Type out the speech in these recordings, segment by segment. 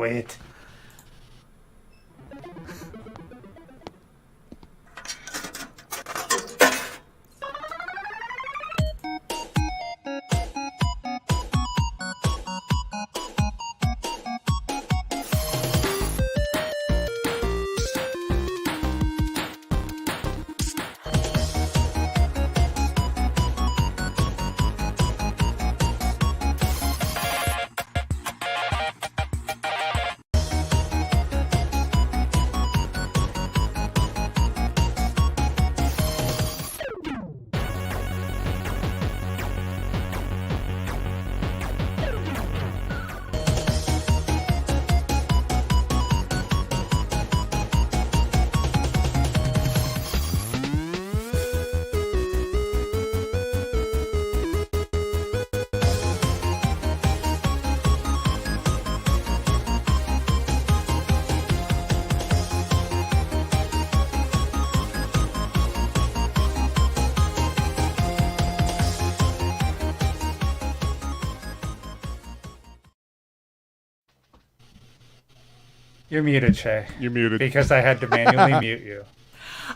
do it. You're muted, Shay. You're muted. Because I had to manually mute you.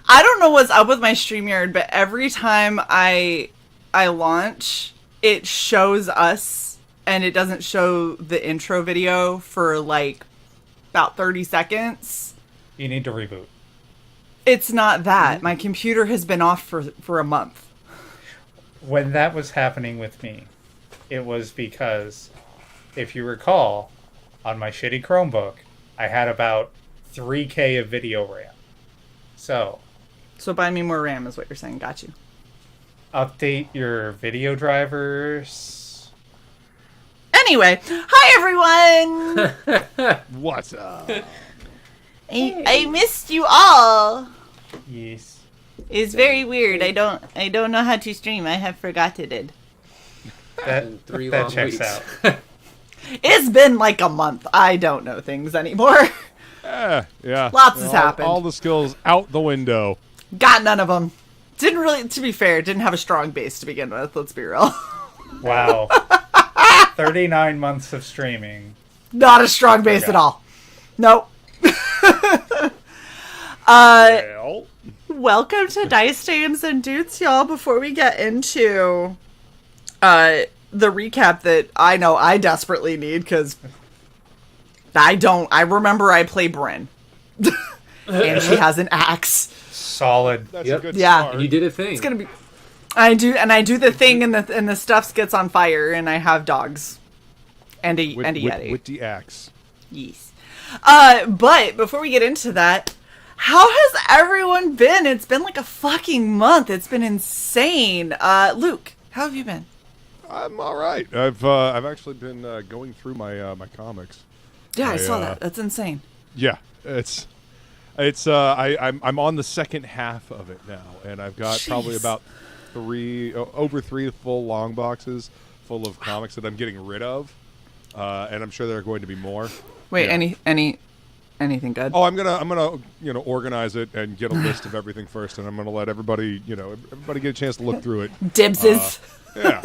I don't know what's up with my StreamYard, but every time I launch, it shows us, and it doesn't show the intro video for, like, about 30 seconds. You need to reboot. It's not that. My computer has been off for a month. When that was happening with me, it was because, if you recall, on my shitty Chromebook, I had about 3K of video RAM. So buy me more RAM is what you're saying. Got you. Update your video drivers. Anyway, hi everyone! What's up? I missed you all. Yes. It's very weird. I don't know how to stream. I have forgotten it. That checks out. It's been like a month. I don't know things anymore. Yeah. Lots has happened. All the skills out the window. Got none of them. Didn't really, to be fair, didn't have a strong base to begin with. Let's be real. Wow. 39 months of streaming. Not a strong base at all. Nope. Well. Welcome to Dice Dames and Dudes, y'all. Before we get into the recap that I know I desperately need, because I remember I play Bryn. And she has an axe. Solid. That's a good Yeah. start. And you did a thing. It's gonna be. I do the thing, and the stuff gets on fire, and I have dogs, and a yeti. With the axe. Yes. But before we get into that, how has everyone been? It's been like a fucking month. It's been insane. Luke, how have you been? I'm all right. I've actually been going through my my comics. Yeah, I saw that. That's insane. Yeah, I'm on the second half of it now, and I've got probably about over three full long boxes full of comics that I'm getting rid of, and I'm sure there are going to be more. Wait, Yeah. anything good? Oh, I'm gonna organize it and get a list of everything first, and I'm gonna let everybody get a chance to look through it. Dibses. Yeah.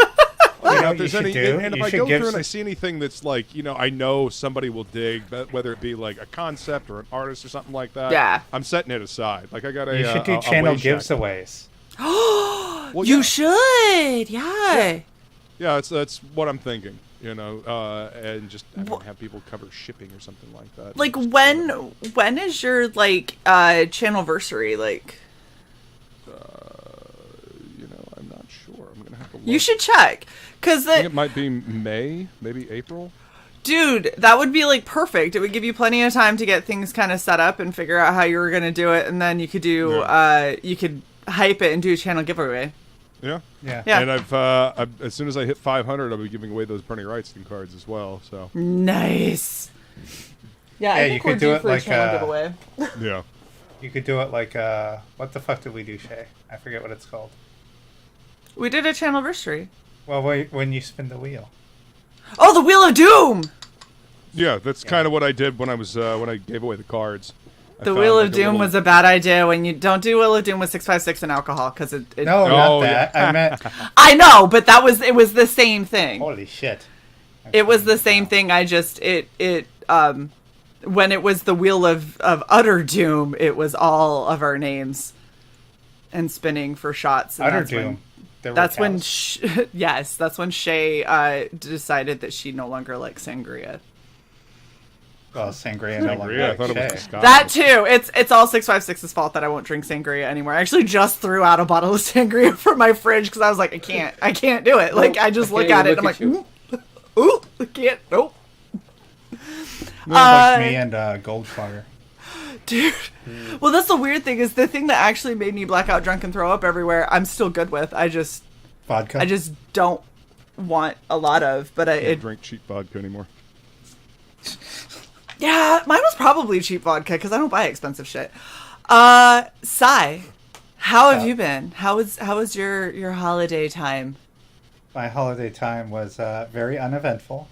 You know If there's what you any, should do? and if You I should go give through and I some- see anything that's like, I know somebody will dig, whether it be like a concept or an artist or something like that. Yeah. I'm setting it aside. Like I got a. You should do a channel way check. giveaways. Well, You yeah. should. Yeah. Yeah, that's what I'm thinking. And just have people cover shipping or something like that. Like when is your channelversary like? I'm not sure. I'm gonna have to look. You should check, cause I think it might be May, maybe April. dude, that would be like perfect. It would give you plenty of time to get things kind of set up and figure out how you were gonna do it, and then you could do you could hype it and do a channel giveaway. Yeah. Yeah. Yeah. And I've as soon as I hit 500, I'll be giving away those Bernie Wrightson cards as well. So Nice. Yeah, I Yeah, think you could we're do due it for a like, channel giveaway. yeah. You could do it like, what the fuck did we do, Shay? I forget what it's called. We did a channelversary. Well, when you spin the wheel. Oh, the Wheel of Doom! Yeah, that's kind of what I did when I gave away the cards. I The found, Wheel like, of a Doom little- was a bad idea. When you don't do Wheel of Doom with 656 and alcohol, because it No, Oh, not that. yeah. I meant... I know, but it was the same thing. Holy shit. It was the same thing. I just when it was the Wheel of Utter Doom, it was all of our names and spinning for shots. And Utter Doom. That's when yes, that's when Shay decided that she no longer likes sangria. Well, sangria no longer. I thought it was Shay. Scotch. That too. It's all 656's fault that I won't drink sangria anymore. I actually just threw out a bottle of sangria from my fridge because I was like, I can't do it. Like I just look at it and I'm like, ooh, I can't. Nope. Me and Goldfire. Dude. Well, that's the weird thing is the thing that actually made me blackout drunk and throw up everywhere. I'm still good with. I just don't want a lot of. But I don't drink cheap vodka anymore. Yeah, mine was probably cheap vodka because I don't buy expensive shit. Sai, how have you been? How was your holiday time? My holiday time was very uneventful.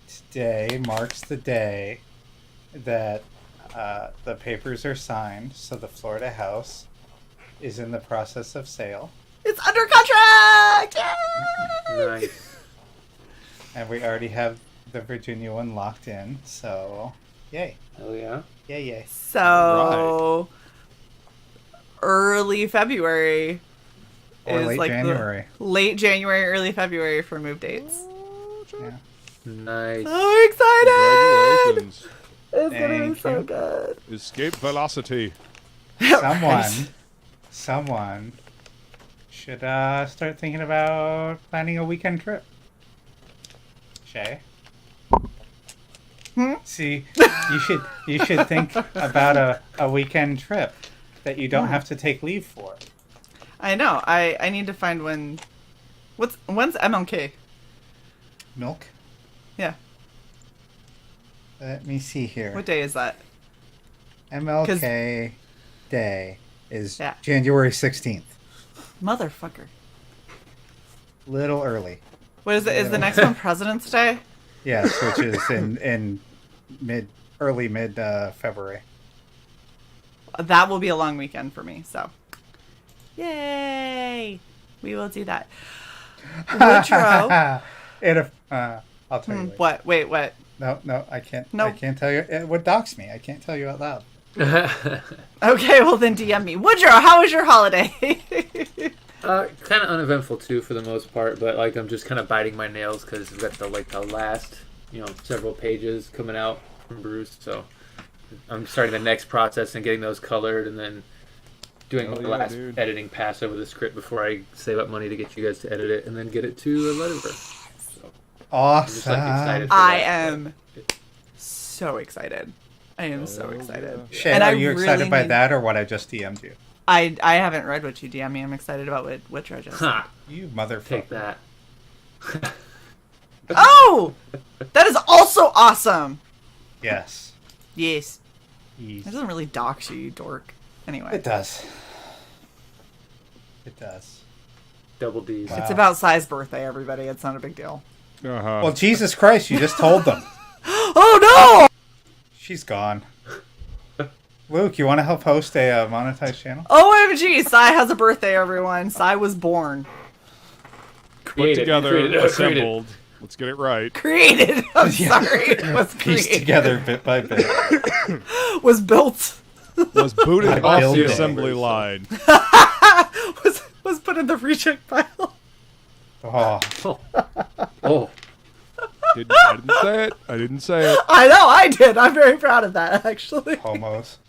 Today marks the day that the papers are signed, so the Florida house is in the process of sale. It's under contract! Yay! Nice. And we already have the Virginia one locked in, so yay. Hell yeah. Yay. So, early February Or is late like January. Late January, early February for move dates. Yeah. Nice. So excited! Congratulations. It's gonna be Thank so you. good. Escape velocity. Someone should start thinking about planning a weekend trip. Shay? See, you should think about a weekend trip that you don't have to take leave for. I know. I need to find when. When's MLK? Milk? Yeah. Let me see here. What day is that? MLK Day is Yeah. January 16th. Motherfucker. Little early. What is it? Is the next one President's Day? Yes, which is in early mid February. That will be a long weekend for me. So, yay! We will do that. Woodrow. I'll tell you later. What? Wait, what? No, I can't. No. I can't tell you. It would dox me. I can't tell you out loud. Okay, well then DM me. Woodrow, how was your holiday? Kind of uneventful too, for the most part. But like, I'm just kind of biting my nails because we've got the last, several pages coming out from Bruce. So I'm starting the next process and getting those colored, and then doing the last editing pass over the script before I save up money to get you guys to edit it, and then get it to Letterverse. So I'm just Awesome. excited for I that. am so excited. I am so excited. Yeah. Shay, And are I you excited really by need- that or what I just DM'd you? I haven't read what you DM me. I'm excited about what Woodrow just said. Ha! You motherfucker. Take that. Oh! That is also awesome! Yes. Yes. Yes. It doesn't really dox you, you dork. Anyway. It does. It does. Double D's. Wow. It's about Sai's birthday, everybody. It's not a big deal. Uh-huh. Well, Jesus Christ, you just told them. Oh no! She's gone. Luke, you want to help host a monetized channel? OMG, Sai has a birthday, everyone. Sai was born. Put together, created. assembled. Let's get it right. Created. I'm sorry. Was Pieced created. together bit by bit. Was built. Was booted I off built the it. assembly line. Was put in the reject pile. Oh, Oh. I didn't say it. I know, I did. I'm very proud of that, actually. homos.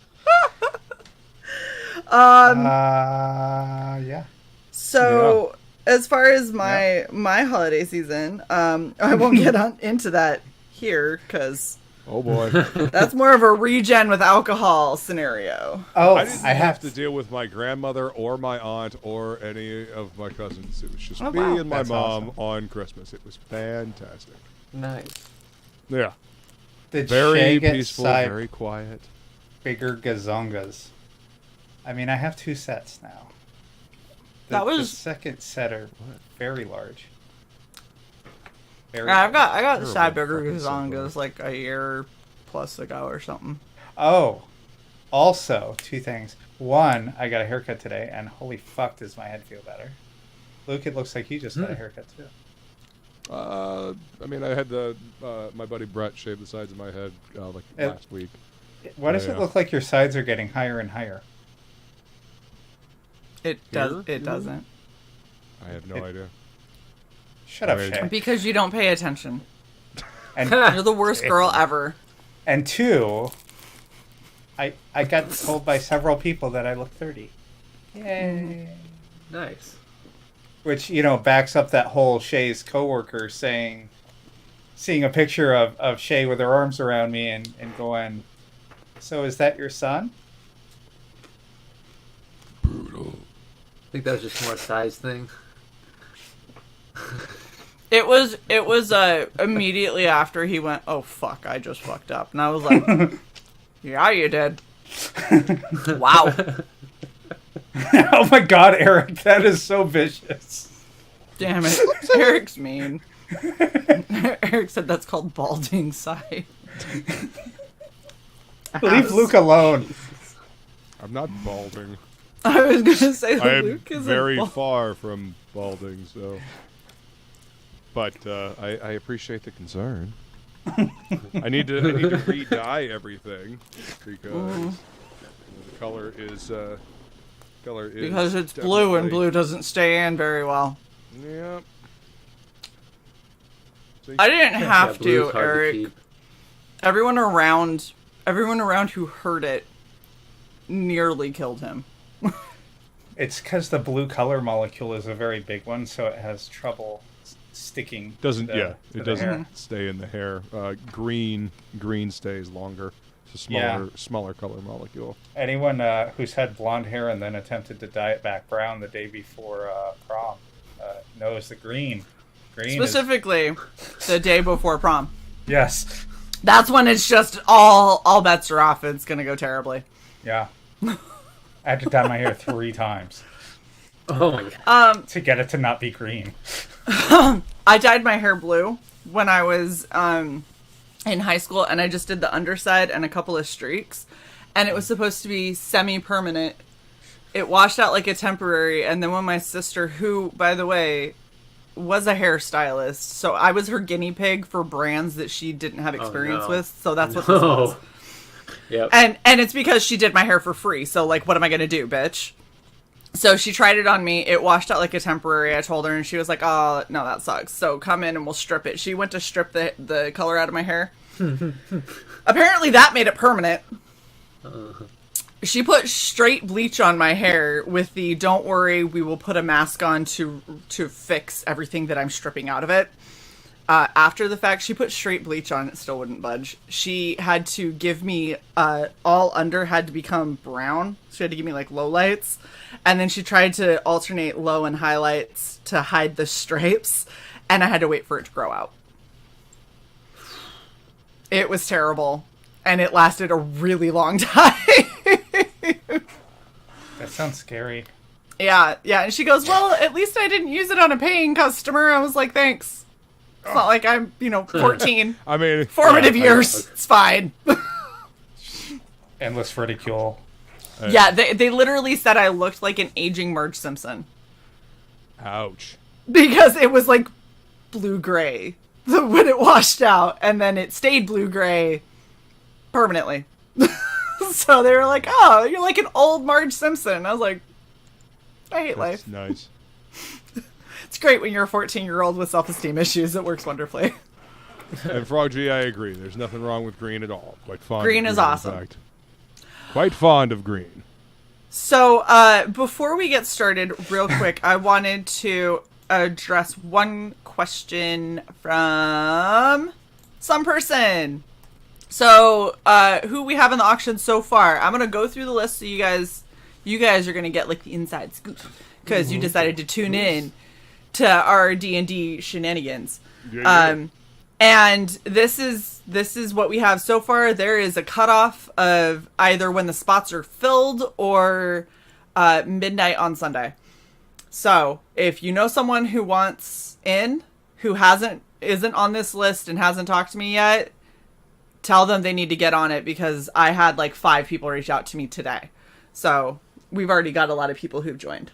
Yeah. So, as far as my holiday season, I won't get into that here because Oh boy. that's more of a regen with alcohol scenario. Oh, I didn't I have to deal with my grandmother or my aunt or any of my cousins. It was just Oh, me wow. and my That's mom awesome. on Christmas. It was fantastic. Nice. Yeah. Did Very Shay get peaceful, side very quiet. bigger gazongas? I mean, I have two sets now. That The was- second set are very large. Very I got Terrible side bigger fucking gazongas like a year plus ago or something. Oh, also, two things. One, I got a haircut today, and holy fuck, does my head feel better. Luke, it looks like you just got a haircut too. I mean, I had my buddy Brett shave the sides of my head last week. Why does it look like your sides are getting higher and higher? It does. It doesn't. I have no idea. Shut up, Shay. Because you don't pay attention. And You're the worst girl ever. And 2, I got told by several people that I look 30. Yay. Nice. Which, backs up that whole Shay's coworker seeing a picture of Shay with her arms around me and going, so is that your son? Brutal. I think that was just more a size thing. It was immediately after he went, oh fuck, I just fucked up. And I was like, yeah, you did. Wow. Oh my god, Eric, that is so vicious. Damn it. Eric's mean. Eric said that's called balding side. Leave Luke alone. I'm not balding. I was going to say I am Luke is very far from balding, so. But I appreciate the concern. I need to re-dye everything because the color is because it's blue and blue doesn't stay in very well. Yep. I didn't have blue's to, hard to Eric. keep. Everyone around who heard it nearly killed him. It's because the blue color molecule is a very big one, so it has trouble sticking. It to the doesn't hair. stay in the hair. Green stays longer. It's a smaller color molecule. Anyone who's had blonde hair and then attempted to dye it back brown the day before prom knows the green. Specifically, the day before prom. Yes. That's when it's just all bets are off. It's gonna go terribly. Yeah. I had to dye my hair 3 times Oh my god. to get it to not be green. I dyed my hair blue when I was in high school, and I just did the underside and a couple of streaks, and it was supposed to be semi-permanent. It washed out like a temporary, and then when my sister, who, by the way, was a hairstylist, so I was her guinea pig for brands that she didn't have experience with, so that's what this was. Yep. And it's because she did my hair for free, so like, what am I gonna do, bitch? So she tried it on me. It washed out like a temporary. I told her, and she was like, oh, no, that sucks. So come in and we'll strip it. She went to strip the color out of my hair. Apparently that made it permanent. She put straight bleach on my hair with the, don't worry, we will put a mask on to fix everything that I'm stripping out of it. After the fact, she put straight bleach on. It still wouldn't budge. She had to give me, all under had to become brown. She had to give me like lowlights. And then she tried to alternate low and highlights to hide the stripes. And I had to wait for it to grow out. It was terrible. And it lasted a really long time. That sounds scary. Yeah. And she goes, well, at least I didn't use it on a paying customer. I was like, thanks. It's not like I'm, 14. I mean, Formative years. It's fine. Endless ridicule. Yeah, they literally said I looked like an aging Marge Simpson. Ouch. Because it was like blue-gray when it washed out, and then it stayed blue-gray permanently. So they were like, oh, you're like an old Marge Simpson. I was like, I hate life. Nice. It's great when you're a 14-year-old with self-esteem issues. It works wonderfully. And Frog G, I agree. There's nothing wrong with green at all. Quite fond. Green of is green, awesome. In fact. Quite fond of green. So, before we get started, real quick, I wanted to address one question from some person. So, who we have in the auction so far. I'm going to go through the list so you guys are going to get like the inside scoop because you decided to tune in to our D&D shenanigans. Yeah. And this is what we have so far. There is a cutoff of either when the spots are filled or midnight on Sunday. So if you know someone who wants in, who isn't on this list and hasn't talked to me yet, tell them they need to get on it because I had like 5 people reach out to me today. So we've already got a lot of people who've joined.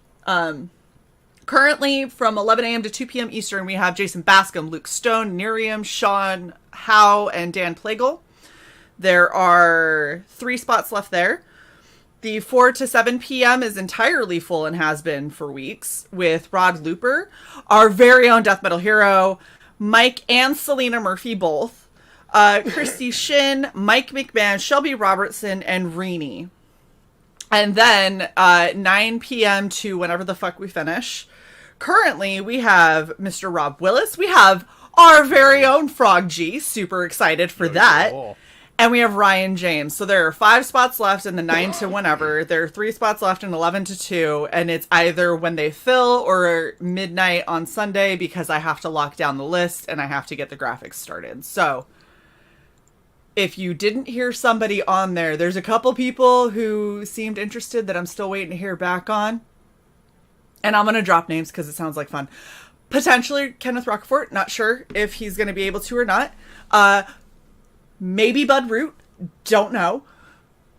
Currently, from 11 a.m. to 2 p.m. Eastern, we have Jason Bascom, Luke Stone, Nerium, Sean Howe, and Dan Plagle. There are 3 spots left there. The 4 to 7 p.m. is entirely full and has been for weeks with Rod Looper, our very own death metal hero, Mike and Selena Murphy both, Christy Shin, Mike McMahon, Shelby Robertson, and Reenie. And then 9 p.m. to whenever the fuck we finish. Currently, we have Mr. Rob Willis. We have our very own Frog G. Super excited for that. And we have Ryan James. So there are 5 spots left in the 9 to whenever. There are 3 spots left in 11 to 2. And it's either when they fill or midnight on Sunday because I have to lock down the list and I have to get the graphics started. So if you didn't hear somebody on there, there's a couple people who seemed interested that I'm still waiting to hear back on. And I'm going to drop names because it sounds like fun. Potentially Kenneth Rockfort. Not sure if he's going to be able to or not. Maybe Bud Root. Don't know.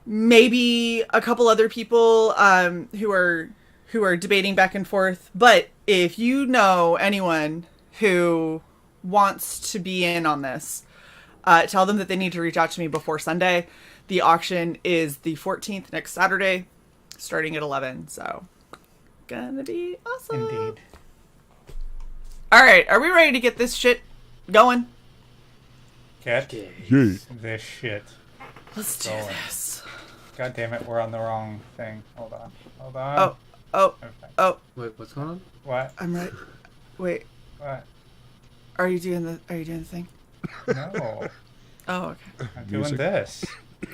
Maybe a couple other people who are debating back and forth. But if you know anyone who wants to be in on this, tell them that they need to reach out to me before Sunday. The auction is the 14th, next Saturday, starting at 11. So, gonna be awesome. Indeed. All right, are we ready to get this shit going? Get Yeet. this shit. Let's do Going. this. God damn it, we're on the wrong thing. Hold on. Oh, Okay. Wait, what's going on? What? I'm right. Wait, What? are you doing the thing? No. Oh, okay. I'm doing Music. this.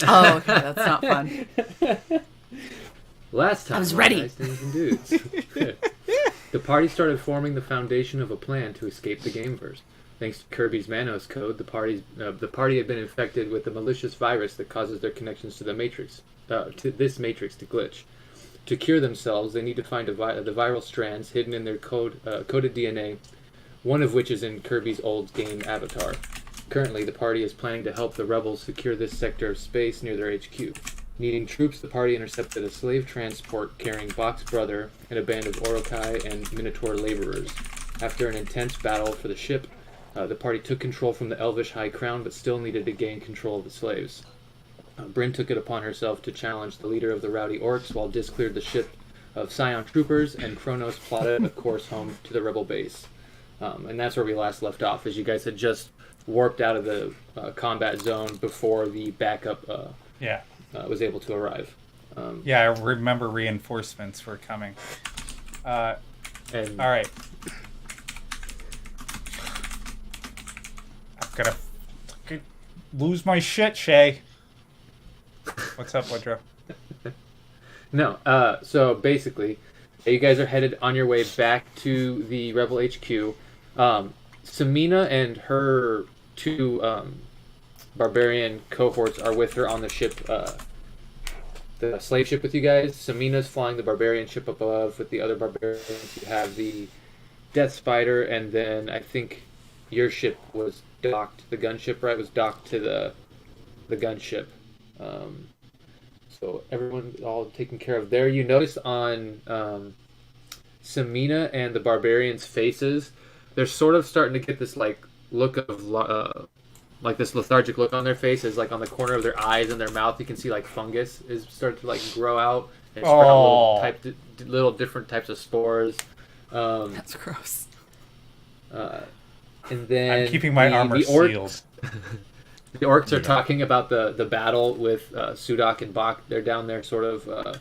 Oh, okay, that's not fun. Last time I was on ready. Nice Things and Dudes. The party started forming the foundation of a plan to escape the Gameverse. Thanks to Kirby's Manos code, the party had been infected with a malicious virus that causes their connections to the Matrix, to this Matrix to glitch. To cure themselves, they need to find the viral strands hidden in their coded DNA, one of which is in Kirby's old game Avatar. Currently, the party is planning to help the rebels secure this sector of space near their HQ. Needing troops, the party intercepted a slave transport carrying Bach's brother and a band of Orokai and Minotaur laborers. After an intense battle for the ship, the party took control from the Elvish High Crown, but still needed to gain control of the slaves. Bryn took it upon herself to challenge the leader of the rowdy orcs, while Dis cleared the ship of Scion troopers, and Kronos plotted a course home to the rebel base. And that's where we last left off, as you guys had just warped out of the combat zone before the backup Yeah. was able to arrive. Yeah, I remember reinforcements were coming. And All right. I'm gonna lose my shit, Shay. What's up, Woodrow? No, so basically, you guys are headed on your way back to the Rebel HQ. Samina and her 2 barbarian cohorts are with her on the ship, the slave ship with you guys. Samina's flying the barbarian ship above with the other barbarians. You have the Death Spider, and then I think your ship was docked, the gunship, right? Was docked to the gunship. So everyone all taken care of there. You notice on Samina and the barbarians' faces, they're sort of starting to get this like look of like this lethargic look on their faces, like on the corner of their eyes and their mouth. You can see like fungus is starting to like grow out and spread out little different types of spores. That's gross. And then I'm keeping my armor sealed. The orcs are talking about the battle with Sudak and Bach. They're down there sort of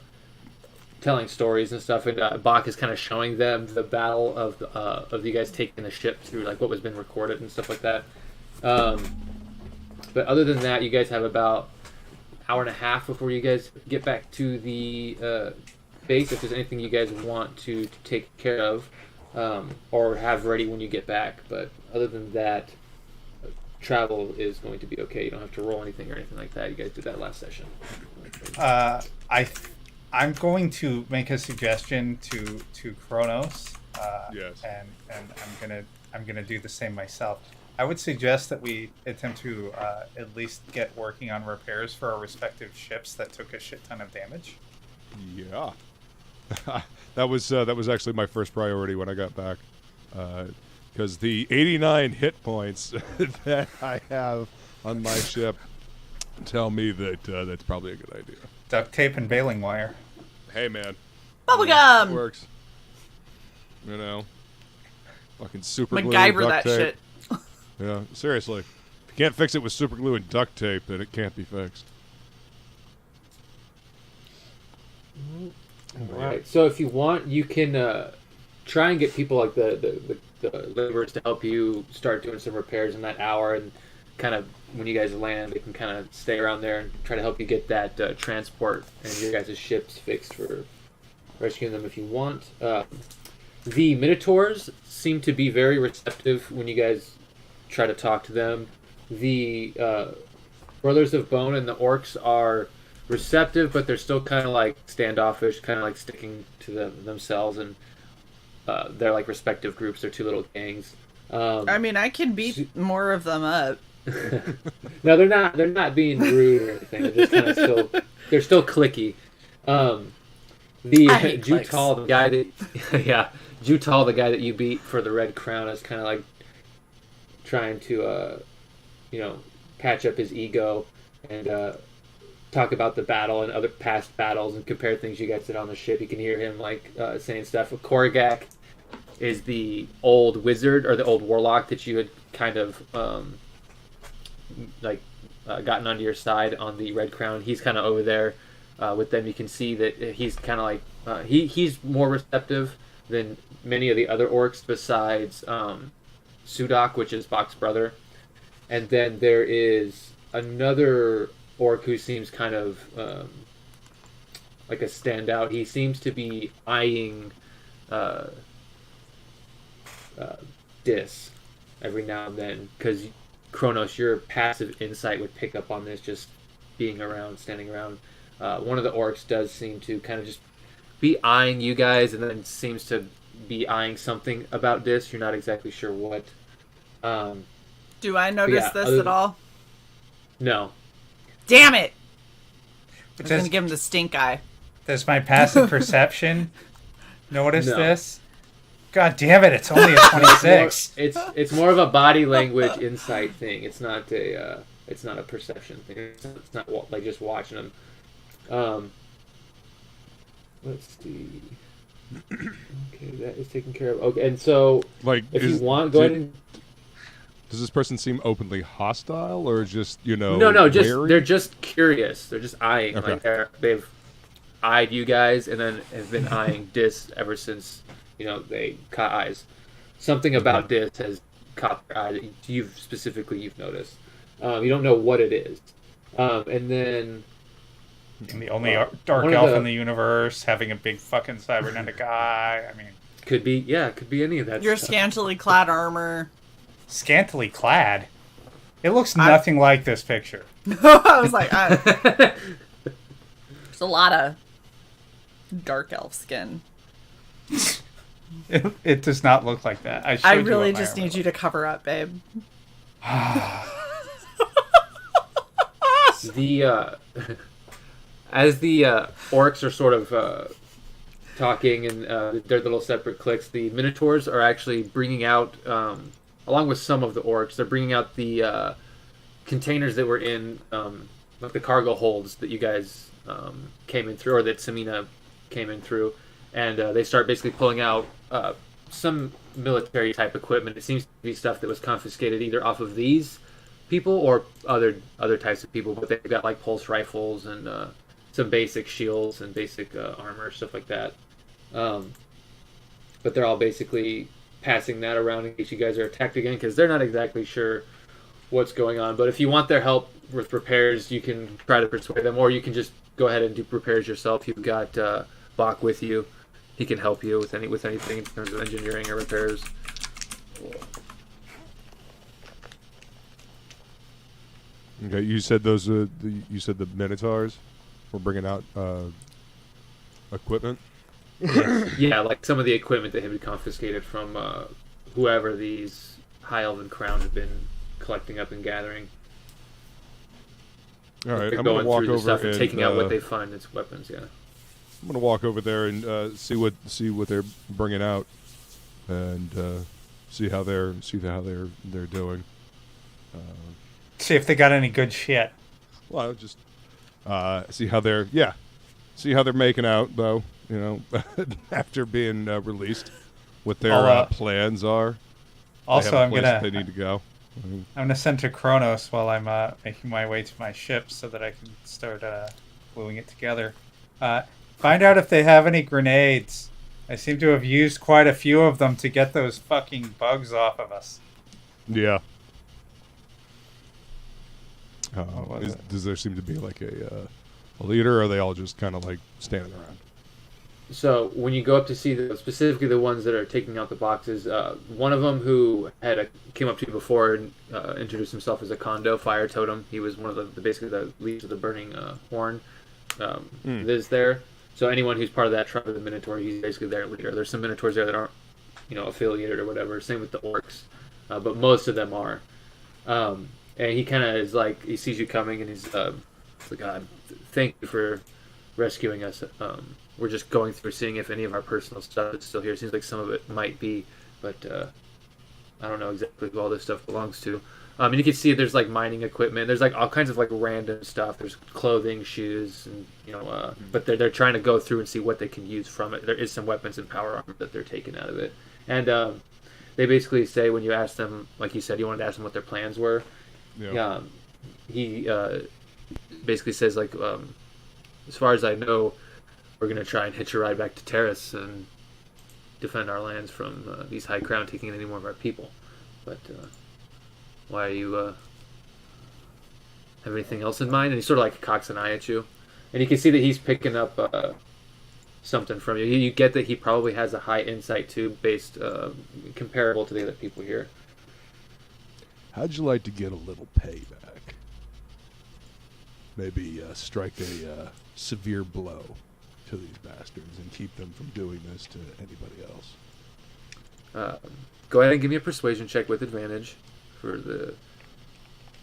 telling stories and stuff, and Bach is kind of showing them the battle of you guys taking the ship through like what was been recorded and stuff like that. But other than that, you guys have about an hour and a half before you guys get back to the base. If there's anything you guys want to take care of or have ready when you get back, but other than that, travel is going to be okay. You don't have to roll anything or anything like that. You guys did that last session. I'm going to make a suggestion to Kronos. Yes. And I'm gonna do the same myself. I would suggest that we attempt to at least get working on repairs for our respective ships that took a shit ton of damage. Yeah. That was actually my first priority when I got back, because the 89 hit points that I have on my ship tell me that that's probably a good idea. Duct tape and baling wire. Hey man, it Bubblegum! works. You know, fucking super glue and MacGyver duct that tape. shit. Yeah, seriously. If you can't fix it with super glue and duct tape, then it can't be fixed. Alright, so if you want, you can try and get people like the laborers to help you start doing some repairs in that hour, and kind of when you guys land, they can kind of stay around there and try to help you get that transport and your guys' ships fixed for rescuing them if you want. The Minotaurs seem to be very receptive when you guys try to talk to them. The Brothers of Bone and the Orcs are receptive, but they're still kind of like standoffish, kind of like sticking to themselves, and they're like respective groups. They're two little gangs. I mean, I can beat more of them up. No, they're not. They're not being rude or anything. They're just kind of they're still cliquey. I hate Jutal, the guy that yeah, Jutal, the guy that you beat for the Red Crown, is kind of like trying to patch up his ego and talk about the battle and other past battles and compare things you guys did on the ship. You can hear him saying stuff. Korigak is the old wizard or the old warlock that you had kind of gotten onto your side on the Red Crown. He's kind of over there with them. You can see that he's kind of like he's more receptive than many of the other orcs besides Sudak, which is Bok's brother. And then there is another orc who seems kind of like a standout. He seems to be eyeing Dis every now and then, because Kronos, your passive insight would pick up on this just being around, standing around. One of the orcs does seem to kind of just be eyeing you guys, and then seems to be eyeing something about Dis. You're not exactly sure what. Do I notice this at all? No. Damn it! I was Does- going to give him the stink eye. Does my passive perception notice No. this? God damn it! It's only a 26. It's more of a body language insight thing. It's not a perception thing. It's not like just watching them. Let's see. Okay, that is taken care of. Okay, and so Like, if you want, go ahead and. Does this person seem openly hostile, or just No, just wary? they're just curious. They're just eyeing. Okay. Like they've eyed you guys, and then have been eyeing Dis ever since they caught eyes. Something about Dis has caught their eye that you've noticed. You don't know what it is, and then And the only dark one of elf the- in the universe having a big fucking cybernetic eye. I mean, could be any of that. Your stuff. scantily clad armor. scantily clad. It looks nothing like this picture. I was like, there's a lot of dark elf skin. It does not look like that. I really just need you to cover up, babe. The as the orcs are sort of talking and their little separate cliques, the Minotaurs are actually bringing out, along with some of the orcs, they're bringing out the containers that were in like the cargo holds that you guys came in through, or that Samina came in through, and they start basically pulling out some military type equipment. It seems to be stuff that was confiscated either off of these people or other types of people, but they've got like pulse rifles and some basic shields and basic armor, stuff like that. But they're all basically passing that around in case you guys are attacked again, because they're not exactly sure what's going on. But if you want their help with repairs, you can try to persuade them, or you can just go ahead and do repairs yourself. You've got Bok with you. He can help you with anything in terms of engineering or repairs. Okay, you said those are you said the Minotaurs were bringing out equipment. Yeah, like some of the equipment that had been confiscated from whoever these High Elven crowns have been collecting up and gathering. All right, They're I'm going gonna walk through the over stuff and taking out what and they find as weapons. Yeah. I'm gonna walk over there and see what they're bringing out, and see how they're doing. See if they got any good shit. Well, just see how they're making out, though. You know, after being released, what their I'll, plans are. Also, they have a I'm place gonna they need to go. I'm gonna send to Kronos while I'm making my way to my ship so that I can start gluing it together. Find out if they have any grenades. I seem to have used quite a few of them to get those fucking bugs off of us. Yeah. What was it? Does there seem to be like a leader, or are they all just kind of like standing around? So when you go up to see specifically the ones that are taking out the boxes, one of them who came up to you before and introduced himself as a Kondo fire totem. He was one of the basically the leaders of the burning horn. Is there. So anyone who's part of that tribe of the Minotaur, he's basically their leader. There's some Minotaurs there that aren't, affiliated or whatever. Same with the orcs, but most of them are. And he kind of is like, he sees you coming and he's like, thank you for rescuing us. We're just going through seeing if any of our personal stuff is still here. It seems like some of it might be, but I don't know exactly who all this stuff belongs to. And you can see there's like mining equipment. There's like all kinds of like random stuff. There's clothing, shoes, and but they're trying to go through and see what they can use from it. There is some weapons and power armor that they're taking out of it. And they basically say when you ask them, like you said, you wanted to ask them what their plans were. Yeah. He basically says like, as far as I know, we're gonna try and hitch a ride back to Terrace and defend our lands from these High Crown taking any more of our people. But why are you have anything else in mind? And he sort of like cocks an eye at you, and you can see that he's picking up something from you. You get that he probably has a high insight too, based comparable to the other people here. How'd you like to get a little payback? Maybe strike a severe blow to these bastards and keep them from doing this to anybody else. Go ahead and give me a persuasion check with advantage for the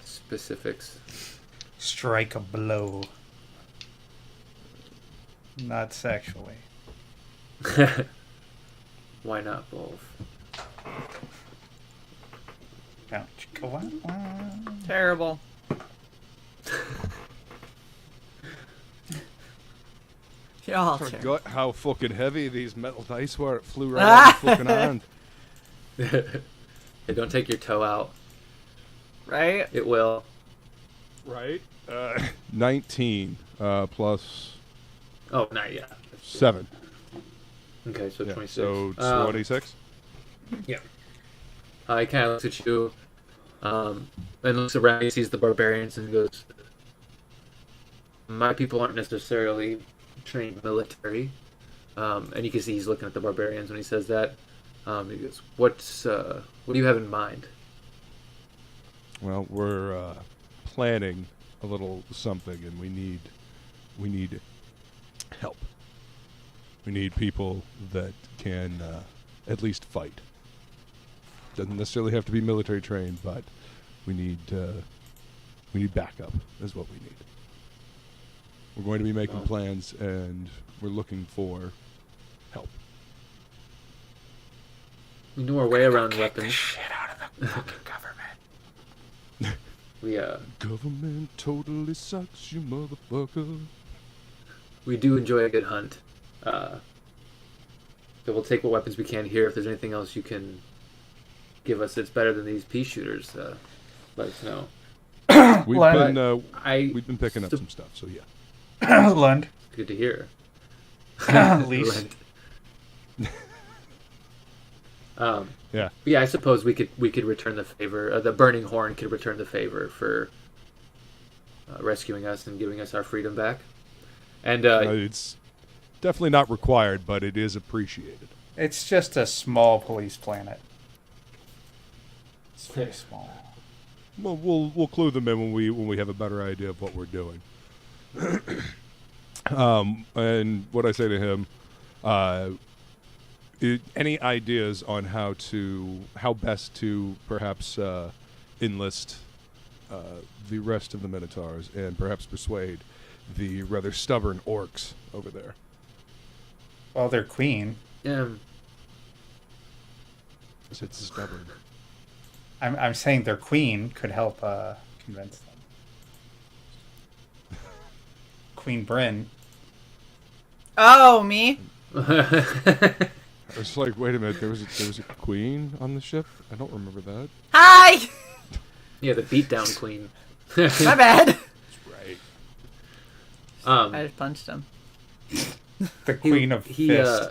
specifics. Strike a blow. Not sexually. Why not both? Terrible. Y'all Forgot how fucking heavy these metal dice were. It flew right out of the fucking hand. Hey, don't take your toe out. Right? It will. Right? 19 plus Oh, not yet. 7. Okay, so Yeah, 26. so 26? Yeah. He kind of looks at you and looks around. He sees the barbarians and goes, my people aren't necessarily trained military. And you can see he's looking at the barbarians when he says that. He goes, what do you have in mind? Well, we're planning a little something, and we need help. We need people that can at least fight. Doesn't necessarily have to be military trained, but we need backup is what we need. We're going to be making plans, and we're looking for help. We know our way around weapons. Shit out of the fucking government. We Government totally sucks, you motherfucker. we do enjoy a good hunt. So we'll take what weapons we can here. If there's anything else you can give us that's better than these pea shooters, let us know. We've been picking up some stuff, so yeah. Lund. Good to hear. Lease. Yeah. Yeah, I suppose we could return the favor. The Burning Horn could return the favor for rescuing us and giving us our freedom back. And It's definitely not required, but it is appreciated. It's just a small police planet. It's very small. Well, we'll clue them in when we have a better idea of what we're doing. And what I say to him, any ideas on how best to perhaps enlist the rest of the Minotaurs and perhaps persuade the rather stubborn orcs over there Well, they're queen. Yeah. It's stubborn. I'm saying their queen could help convince them. Queen Bryn. Oh, me? I was like, wait a minute, there was a queen on the ship? I don't remember that. Hi! Yeah, the beatdown queen. My bad. That's right. I just punched him. The queen of fist.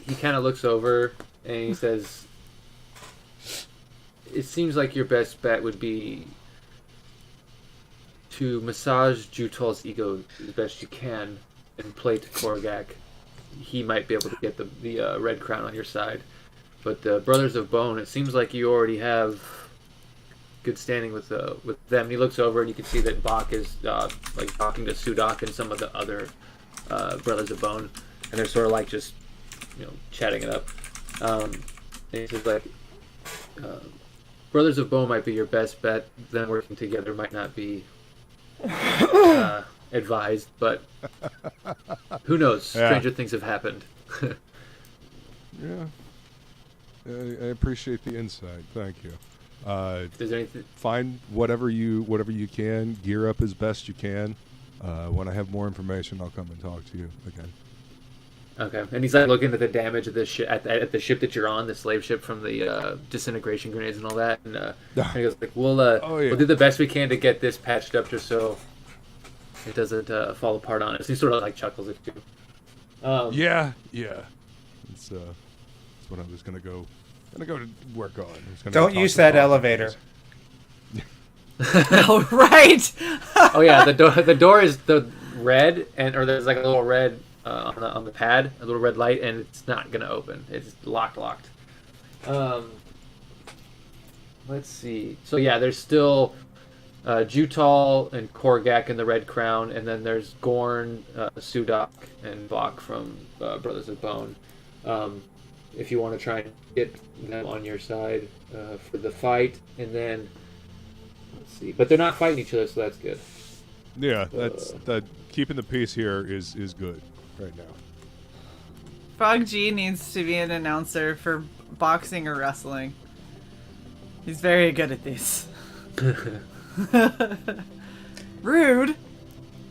He kind of looks over and he says, "It seems like your best bet would be to massage Jutol's ego as best you can and play to Korgak. He might be able to get the red crown on your side. But the Brothers of Bone, it seems like you already have good standing with them." He looks over and you can see that Bach is like talking to Sudak and some of the other Brothers of Bone, and they're sort of like just chatting it up. And he says like, Brothers of Bone might be your best bet. Them working together might not be advised, but who knows? Yeah. Stranger things have happened. Yeah. I appreciate the insight. Thank you. Is there anything? Find whatever you can. Gear up as best you can. When I have more information, I'll come and talk to you again. Okay, and he's like looking at the damage of the ship at the ship that you're on, the slave ship from the disintegration grenades and all that, and he goes like, "We'll do the best we can to get this patched up just so it doesn't fall apart on us." He sort of like chuckles at you. Yeah. It's what I was gonna go to work on. I was gonna Don't talk use to that Bob. elevator. Oh, right. Oh yeah, the door is the red, or there's like a little red on the pad, a little red light, and it's not gonna open. It's locked. Let's see. So yeah, there's still Jutol and Korgak in the Red Crown, and then there's Gorn, Sudak, and Bach from Brothers of Bone. If you want to try and get them on your side for the fight, and then let's see. But they're not fighting each other, so that's good. Yeah, that's keeping the peace here is good right now. Frog G needs to be an announcer for boxing or wrestling. He's very good at these. Rude.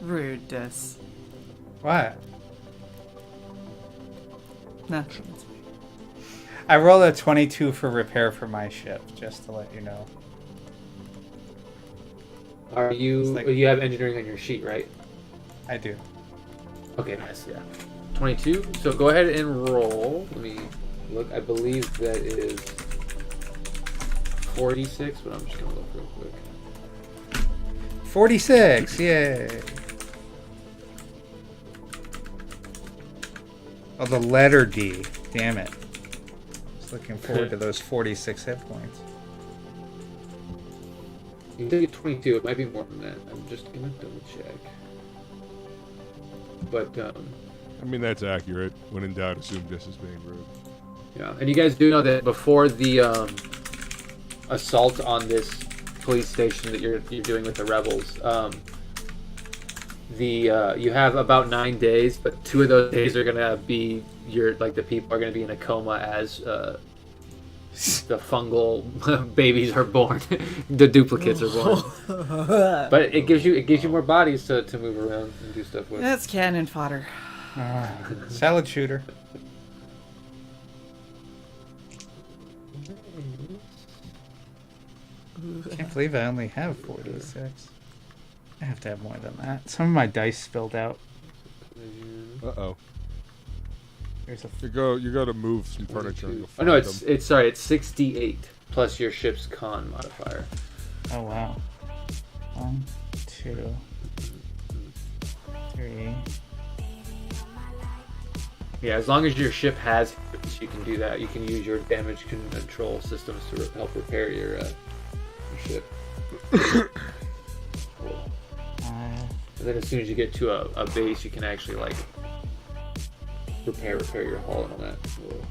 Rude, Des. What? Nothing. I rolled a 22 for repair for my ship, just to let you know. Are you? It's like- You have engineering on your sheet, right? I do. Okay, nice. Yeah, 22. So go ahead and roll. Let me look. I believe that is 46, but I'm just gonna look real quick. 46, yay. Oh, the letter D. Damn it. I was looking forward to those 46 hit points. You can get 22. It might be more than that. I'm just gonna double check. But I mean, that's accurate. When in doubt, assume this is being rude. yeah, and you guys do know that before the assault on this police station that you're doing with the rebels, you have about 9 days, but 2 of those days are gonna be the people are gonna be in a coma as the fungal babies are born, the duplicates are born. But it gives you more bodies to move around and do stuff with. That's cannon fodder. Salad shooter. Can't believe I only have 46. I have to have more than that. Some of my dice spilled out. Uh-oh. There's a You go to move some furniture and you'll Oh no, find it's 68 plus your ship's con modifier. Oh wow. 1, 2, 3. Yeah, as long as your ship has hits, you can do that. You can use your damage control systems to help repair your ship. Cool. 5. And then as soon as you get to a base, you can actually like repair your hull and all that. Cool.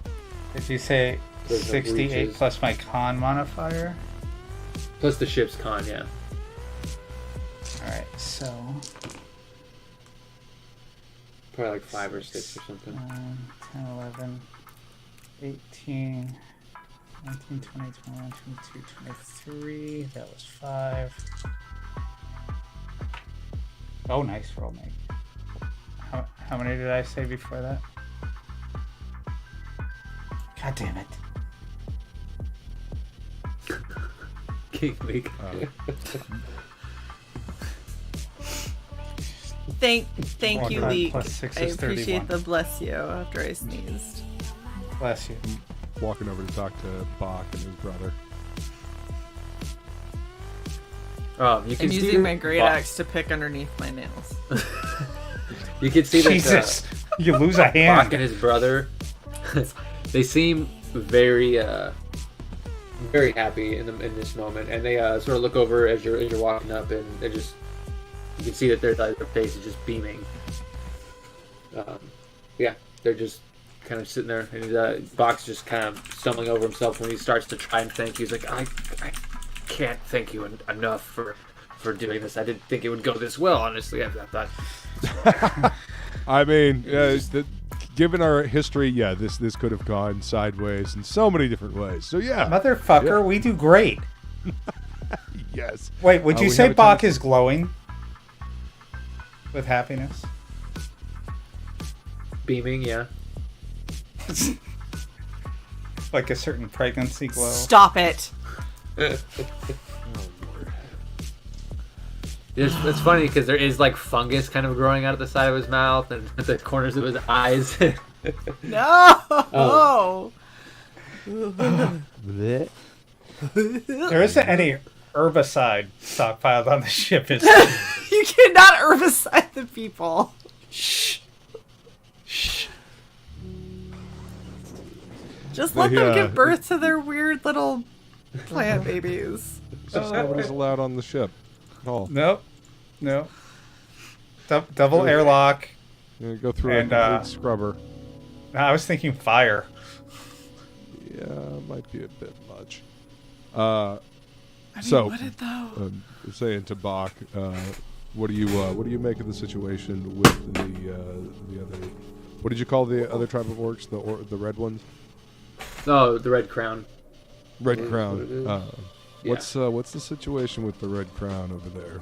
Did you say There's no 68 breaches. plus my con modifier? Plus the ship's con, yeah. Alright, so Probably like 5 or 6 or something. 10, 11, 18, 19, 20, 21, 22, 23. That was 5. Oh, nice roll, mate. How many did I say before that? God damn it. King League. Thank you, 1 Leek. plus 6 I is appreciate 31. the bless you after I sneezed. Bless you. Walking over to talk to Bach and his brother. You can I'm see using my great Bach- axe to pick underneath my nails. You can see that Jesus, you lose a Bach hand. and his brother, they seem very, very happy in this moment, and they sort of look over as you're walking up, and they just you can see that their face is just beaming. Yeah, they're just kind of sitting there, and Bach's just kind of stumbling over himself when he starts to try and thank you. He's like, I can't thank you enough for doing this. I didn't think it would go this well, honestly. I thought. I mean, given our history, yeah, this could have gone sideways in so many different ways. So yeah, Motherfucker, we do great. yes. Wait, would you we say have a Bach tendency- is glowing with happiness? Beaming, yeah. Like a certain pregnancy glow? Stop it. It's funny because there is like fungus kind of growing out of the side of his mouth and at the corners of his eyes. No. There isn't any herbicide stockpiled on the ship, is there? You cannot herbicide the people. Shh. Shh. Just let They, them give birth to their weird little plant babies. Nobody's allowed on the ship at all. Nope. Nope. Double airlock. You go through And, a complete scrubber. I was thinking fire. Yeah, might be a bit much. I mean, So, would it though? saying to Bach, what do you make of the situation with the other? What did you call the other tribe of orcs? The red ones? Oh, the Red Crown. Red What it Crown. is. What's the situation with the Red Crown over there?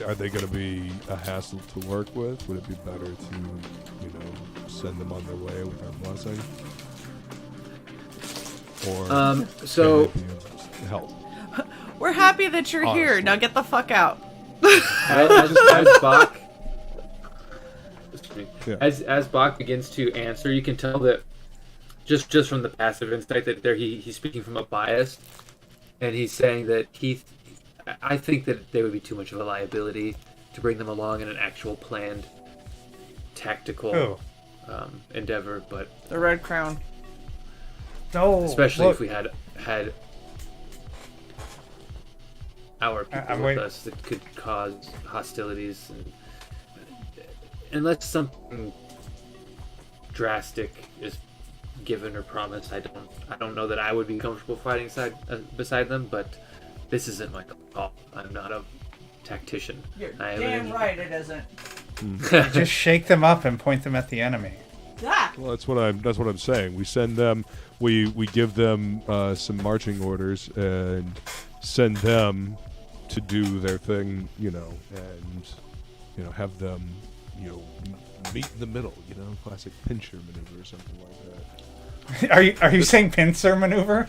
Are they going to be a hassle to work with? Would it be better to, send them on their way with our blessing? Or So can they be of help? We're happy that you're here. Honestly. Now get the fuck out. as Bach, Yeah. as Bach begins to answer, you can tell that just from the passive insight that he's speaking from a bias, and he's saying that I think that they would be too much of a liability to bring them along in an actual planned tactical endeavor, but The Red Crown. No. especially look, if we had our people I'm with waiting. us that could cause hostilities, and unless something drastic is given or promised, I don't know that I would be comfortable fighting beside them. But this isn't my call. I'm not a tactician. I am an right it isn't. just shake them up and point them at the enemy. Ah. Well, that's what I'm saying. We send them, we give them some marching orders and send them to do their thing, and have them, meet in the middle, classic pincher maneuver or something like that. Are you saying pincer maneuver?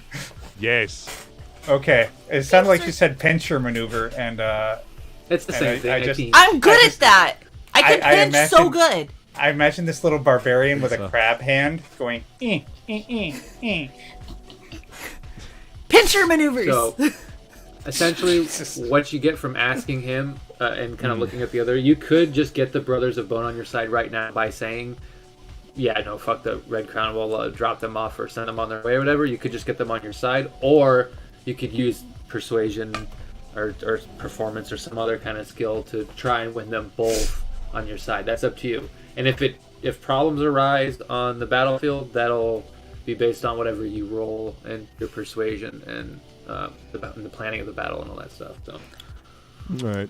Yes. Okay, it sounded like you said pincher maneuver, and It's the And same I thing. just- think. I'm good I at just- that. I can I pinch so imagine- good. I imagine this little barbarian with a So- crab hand going. Pincher maneuvers. So, essentially, what you get from asking him and kind of looking at the other, you could just get the Brothers of Bone on your side right now by saying, yeah, no, fuck the Red Crown, we'll drop them off or send them on their way or whatever. You could just get them on your side, or you could use persuasion or performance or some other kind of skill to try and win them both on your side. That's up to you. And if problems arise on the battlefield, that'll be based on whatever you roll and your persuasion and the planning of the battle and all that stuff. So All right.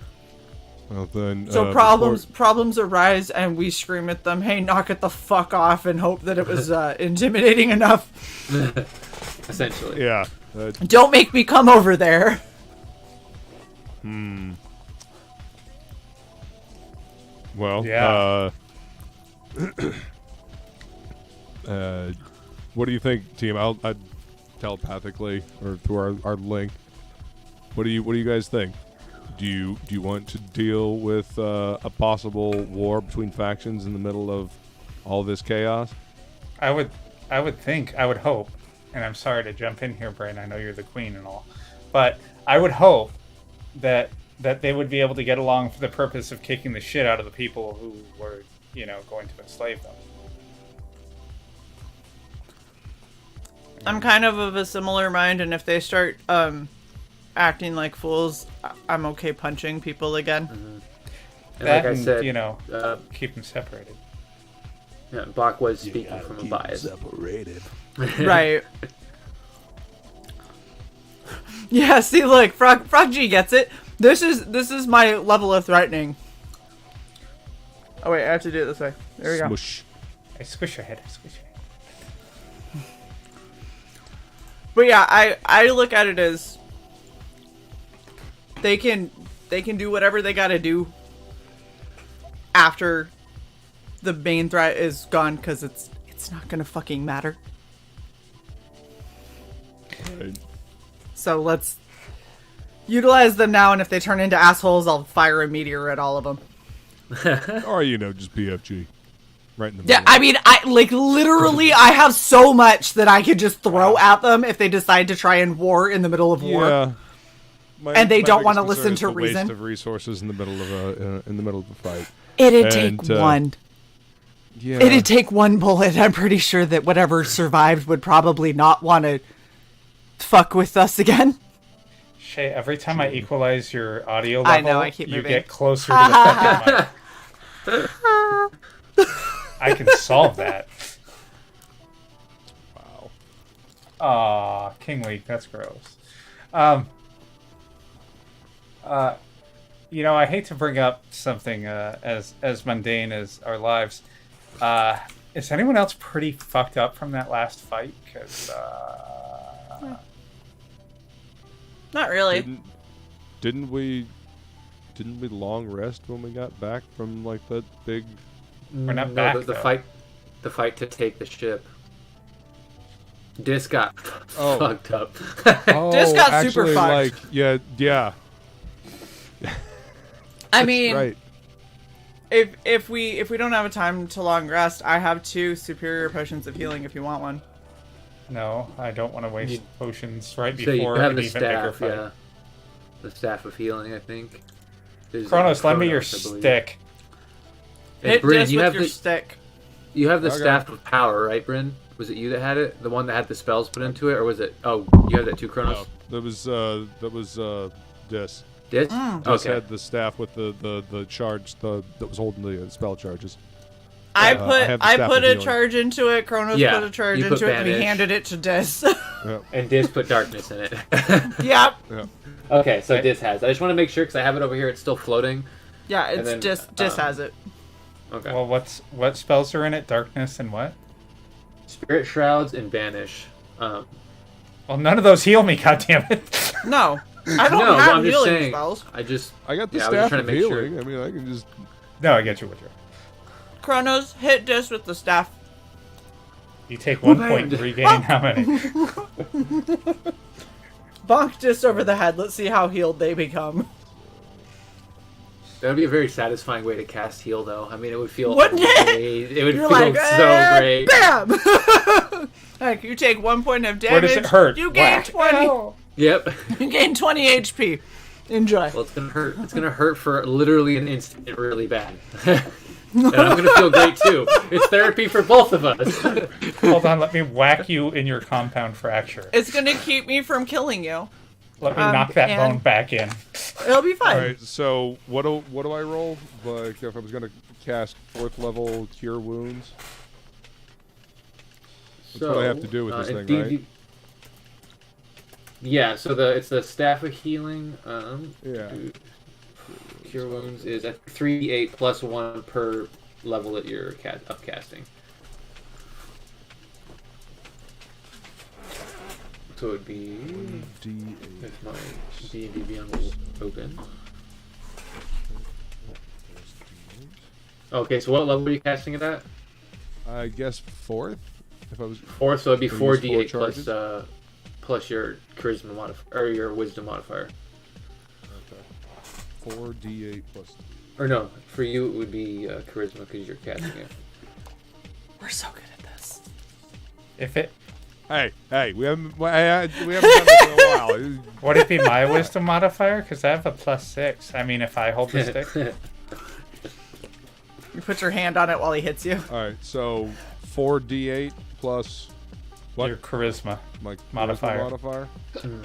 Well then. So problems arise, and we scream at them, "Hey, knock it the fuck off!" and hope that it was intimidating enough. Essentially. Yeah. Don't make me come over there. Well. Yeah. What do you think, team? I'll telepathically or through our link. What do you guys think? Do you want to deal with a possible war between factions in the middle of all this chaos? I would hope, and I'm sorry to jump in here, Brain. I know you're the queen and all, but I would hope that they would be able to get along for the purpose of kicking the shit out of the people who were, going to enslave them. I'm kind of a similar mind, and if they start acting like fools, I'm okay punching people again. And That like I said, keep them separated. yeah, Bach was speaking from a bias. Separated. Right. Yeah, see, look, Frog G gets it. This is my level of threatening. Oh wait, I have to do it this way. There we go. Smush. I squish your head. I squish your head. But yeah, I look at it as they can do whatever they gotta do after the main threat is gone, because it's not gonna fucking matter. Right. So let's utilize them now, and if they turn into assholes, I'll fire a meteor at all of them. Or just BFG, right in the middle. Yeah, I mean, literally, I have so much that I could just throw at them if they decide to try and war in the middle of war. Yeah. And they don't biggest wanna concern listen is to the reason. Waste of resources in the middle of a fight. It'd And, take one. Yeah. It'd take one bullet. I'm pretty sure that whatever survived would probably not want to fuck with us again. Shay, every time I equalize your audio level, I know, I keep you moving. get closer to the fucking mic. I can solve that. Wow. Aw, King Week, that's gross. I hate to bring up something as mundane as our lives. Is anyone else pretty fucked up from that last fight? Because Not really. Didn't we long rest when we got back from like that big? We're not back, the though. fight to take the ship. Dis got Oh. fucked up. This got super actually, fucked. like yeah. I mean, Right. if we don't have a time to long rest, I have 2 superior potions of healing if you want one. no, I don't want to waste potions right So you before have an the even bigger staff, fight. yeah. The staff of healing, I think. There's, Kronos, lend me your Kronos, I believe. stick. And Hit Bryn, this you with have your the stick. you have the Okay. staff of power, right, Bryn? Was it you that had it? The one that had the spells put into it, or was it? Oh, you have that too, Kronos. No, that was Dis. Dis? Dis Okay. had the staff with the charge that was holding the spell charges. I I put have the I staff put of a healing. charge into it. Kronos Yeah, put a charge you put into it, and we bandage. handed it to Dis. Yeah. And Dis put darkness in it. Yep. Yeah. Okay, so Dis has. I just want to make sure because I have it over here. It's still floating. Yeah, it's then, Dis has it. Okay. Well, what spells are in it? Darkness and what? Spirit shrouds and banish. Well, none of those heal me. goddammit. No, I don't No, have I'm just healing saying. spells. I just. I got the Yeah, I was just staff trying of to make sure. healing. I mean, I can just. No, I get you, Woodrow. Kronos, hit Dis with the staff. You take 1 man. point, regain how many? Bonk Dis over the head. Let's see how healed they become. That would be a very satisfying way to cast heal, though. I mean, it would feel. Wouldn't it? great. It would You're feel like, so great. Bam! Like, you take 1 point of damage. Where does it hurt? You gain Whack. 20. Ow. Yep. You gain 20 HP. Enjoy. Well, it's gonna hurt. It's gonna hurt for literally an instant, really bad. And I'm gonna feel great too. It's therapy for both of us. Hold on, let me whack you in your compound fracture. It's gonna keep me from killing you. Let me knock that and- bone back in. It'll be fine. All right. So what do I roll? Like if I was gonna cast 4th level Cure Wounds. That's what I have to do with this in thing, D&D right? Yeah. So it's the staff of healing. Yeah. cure wounds is at 3d8 plus 1 per level that you're upcasting. So it would be if my D&D Beyond was open. Okay, so what level are you casting it at? I guess 4th. If I was 4th, so it'd be Or use 4d8 4 charges? plus your charisma modifier or your wisdom modifier. okay. 4d8 plus. Or no, for you it would be charisma because you're casting it. We're so good at this. If it Hey, we haven't done this in a while. would it be my wisdom modifier? Because I have a +6. I mean, if I hold the stick. You put your hand on it while he hits you. All right, so 4d8 plus what? Your charisma. My modifier. modifier. Okay,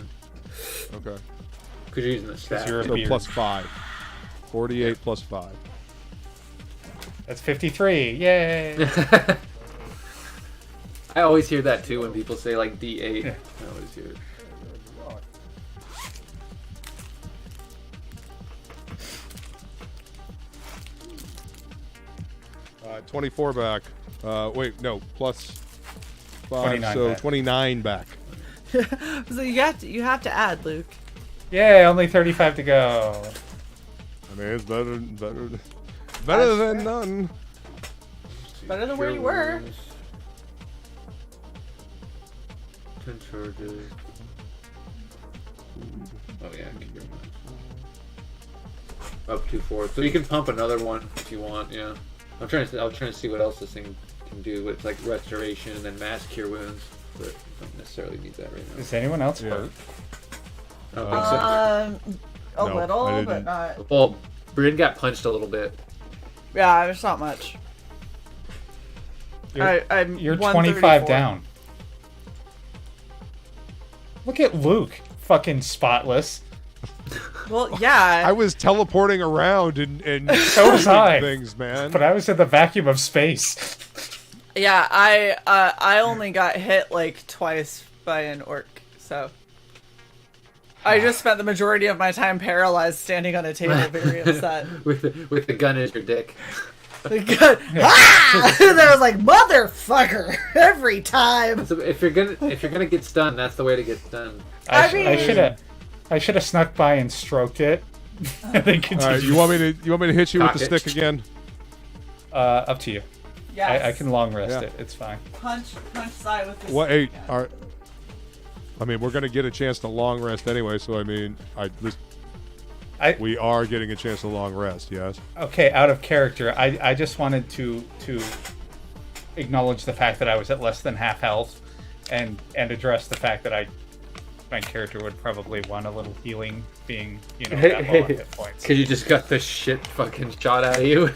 Because you're using the staff. you're- so Beard. plus 5. 48 plus 5. That's 53. Yay! I always hear that too when people say like D8. Yeah. I always hear it. 24 back. Wait, no, plus 5, 29 so back. 29 back. So you have to add, Luke. Yay! Only 35 to go. I mean, it's better That's than right. none. Better than where you were. 10 charges. Oh yeah, keep your mind. Up to 4. So you can pump another one if you want. Yeah. I was trying to see what else this thing can do. It's like restoration and then mass cure wounds, but I don't necessarily need that right now. Is anyone else Yeah. hurt? I don't think so. A No, I little, but didn't. not. Well, Bryn got punched a little bit. Yeah, there's not much. I'm You're 134. 25 down. Look at Luke. Fucking spotless. Well, yeah. I was teleporting around and So was I. things, man. But I was in the vacuum of space. Yeah, I only got hit like twice by an orc, so I just spent the majority of my time paralyzed, standing on a table, very upset. with the gun as your dick. Good. Ah! And I was like, motherfucker, every time. So if you're gonna get stunned, that's the way to get stunned. I mean- I should have snuck by and stroked it. And then All right, continued. you want me to hit you with Cock the it. stick again? Up to you. Yes. I can long rest Yeah. it. It's fine. punch side with this. What? Hey, all right. I mean, we're gonna get a chance to long rest anyway, so I mean, we are getting a chance to long rest. Yes. Okay, out of character, I just wanted to acknowledge the fact that I was at less than half health, and address the fact that my character would probably want a little healing, being that low on hit points. Cause you just got the shit fucking shot out of you.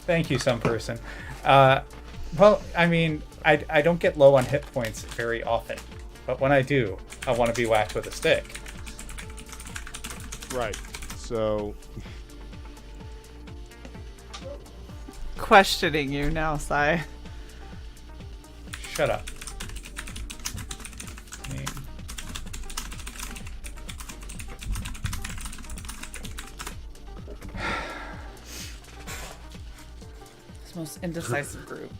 Thank you, some person. Well, I mean, I don't get low on hit points very often, but when I do, I want to be whacked with a stick. Right. So. Questioning you now, Sai. Shut up. I mean, It's the most indecisive group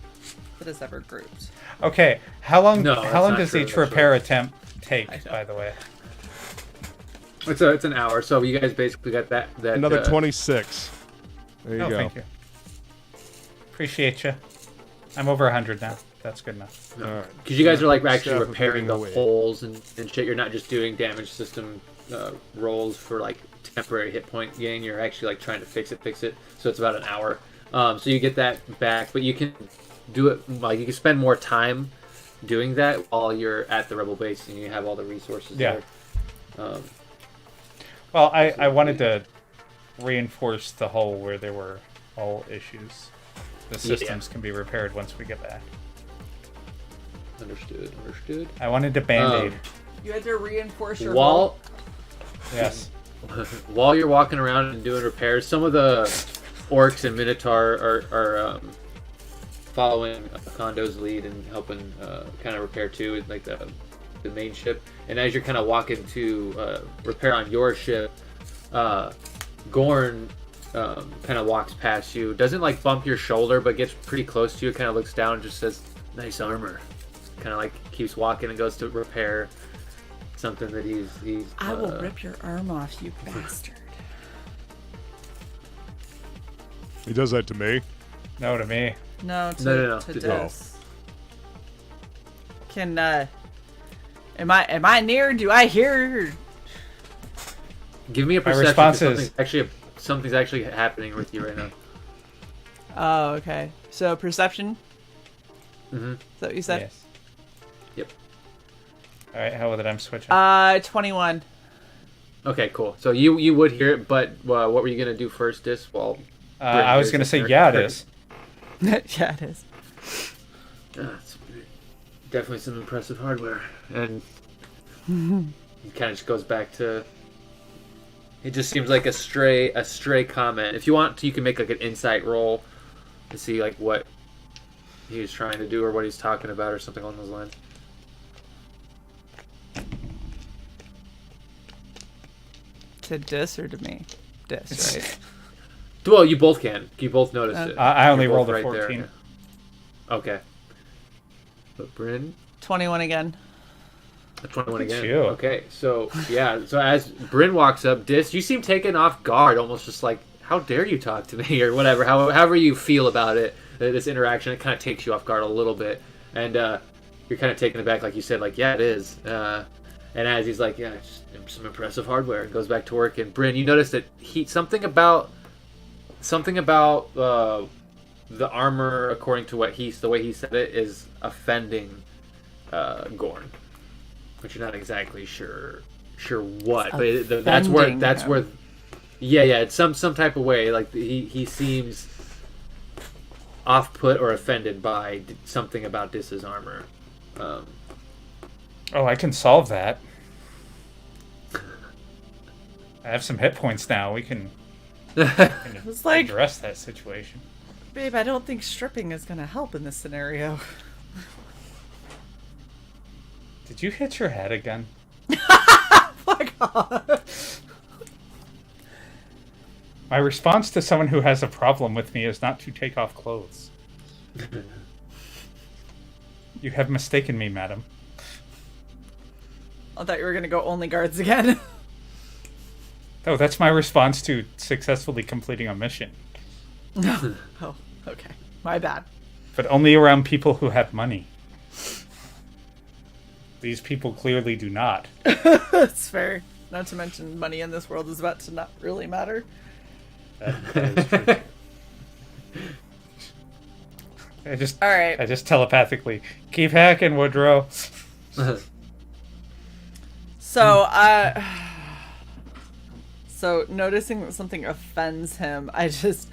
that has ever grouped. okay, how long No, that's not does true, each that's repair right. attempt take, I know. by the way? It's an hour, so you guys basically got that Another 26. There you Oh, go. thank you. Appreciate you. I'm over 100 now. That's good enough. All right. Because you guys are like actually Staff of repairing getting the away. holes and shit. You're not just doing damage system rolls for like temporary hit point gain. You're actually like trying to fix it. So it's about an hour. So you get that back, but you can do it like you can spend more time doing that while you're at the rebel base and you have all the resources Yeah. there. Well, I wanted to reinforce the hole where there were hull issues. The systems can be repaired once we get back. Understood. I wanted to band-aid. You had to reinforce your While Yes. while you're walking around and doing repairs, some of the orcs and minotaur are following Kondo's lead and helping kind of repair too. Like the main ship. And as you're kind of walking to repair on your ship, Gorn kind of walks past you, doesn't like bump your shoulder, but gets pretty close to you, kind of looks down and just says, "Nice armor." Kind of like keeps walking and goes to repair something that he's I will rip your arm off, you bastard. He does that to me. No to me. No, No, to to Dis. Can am I near? Do I hear? Give me a My perception. response 'Cause is- something's actually happening with you right now. Oh, okay. So perception. Mm-hmm. Is that what you said? Yes. Yep. All right, how about it? I'm switching. 21. Okay, cool. So you would hear it, but what were you gonna do first, Dis? Well, I was going to say, yeah, it is. Yeah, it is. It's definitely some impressive hardware, and it kind of just goes back to. It just seems like a stray comment. If you want to, you can make like an insight roll to see like what he was trying to do or what he's talking about or something along those lines. To Dis or to me? Dis, right? Well, you both can. You both noticed it. I only You're both rolled a there, 14. yeah. Okay. But Bryn, 21 again. a 21 Look at again. you. Okay, so yeah, so as Bryn walks up, Dis, you seem taken off guard, almost just like, how dare you talk to me, or whatever. However you feel about it, this interaction, it kind of takes you off guard a little bit, and you're kind of taken aback, like you said, like, yeah, it is. And as he's like, yeah, it's just some impressive hardware, and goes back to work. And Bryn, you notice that something about the armor, according to the way he said it, is offending Gorn, but you're not exactly sure what. But that's where, yeah, it's some type of way. Like he seems off-put or offended by something about Dis's armor. Oh, I can solve that. I have some hit points now. We can It's like, address that situation. babe, I don't think stripping is gonna help in this scenario. Did you hit your head again? Fuck off. My response to someone who has a problem with me is not to take off clothes. You have mistaken me, madam. I thought you were gonna go only guards again. Oh, that's my response to successfully completing a mission. Oh, okay. My bad. But only around people who have money. These people clearly do not. That's fair. Not to mention, money in this world is about to not really matter. That is true. All right. I just telepathically keep hacking, Woodrow. So noticing that something offends him, I just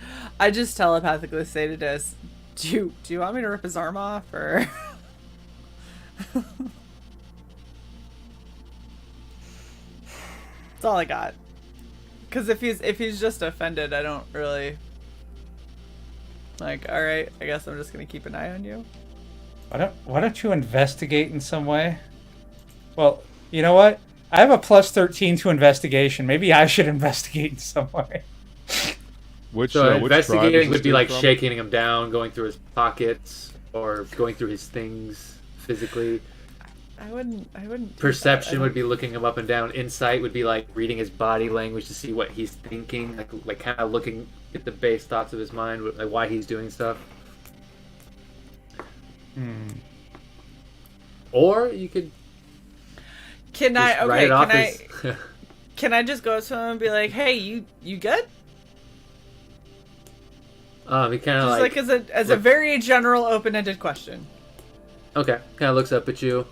telepathically say to Dis, do you want me to rip his arm off, or? That's all I got. Because if he's just offended, I don't really like. All right, I guess I'm just gonna keep an eye on you. Why don't you investigate in some way? Well, you know what? I have a plus 13 to investigation. Maybe I should investigate in some way. Which So tribe is investigating this would be dude like from? shaking him down, going through his pockets, or going through his things physically. I wouldn't. do Perception that. would be looking him up and down. Insight would be like reading his body language to see what he's thinking, like kind of looking at the base thoughts of his mind, like why he's doing stuff. Or you could Can I? just write Okay. it off Can I? as Can I just go to him and be like, "Hey, you good?" he kind of Just like as a very general, open-ended question. okay, kind of looks up at you,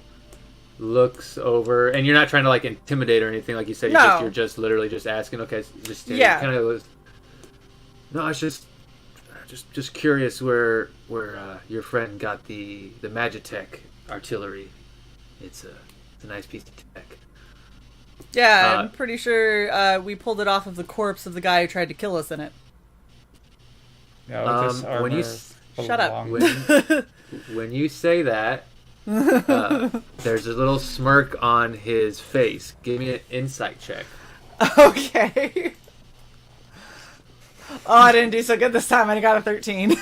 looks over, and you're not trying to like intimidate or anything, like you said. No. You're just literally just asking. Okay, just Yeah. Kind of was. No, it's just curious where your friend got the Magitech artillery. It's a nice piece of tech. Yeah, I'm pretty sure we pulled it off of the corpse of the guy who tried to kill us in it. No, this when you armor Shut up. belongs- when you say that, There's a little smirk on his face. Give me an insight check. Okay. Oh, I didn't do so good this time. I got a 13.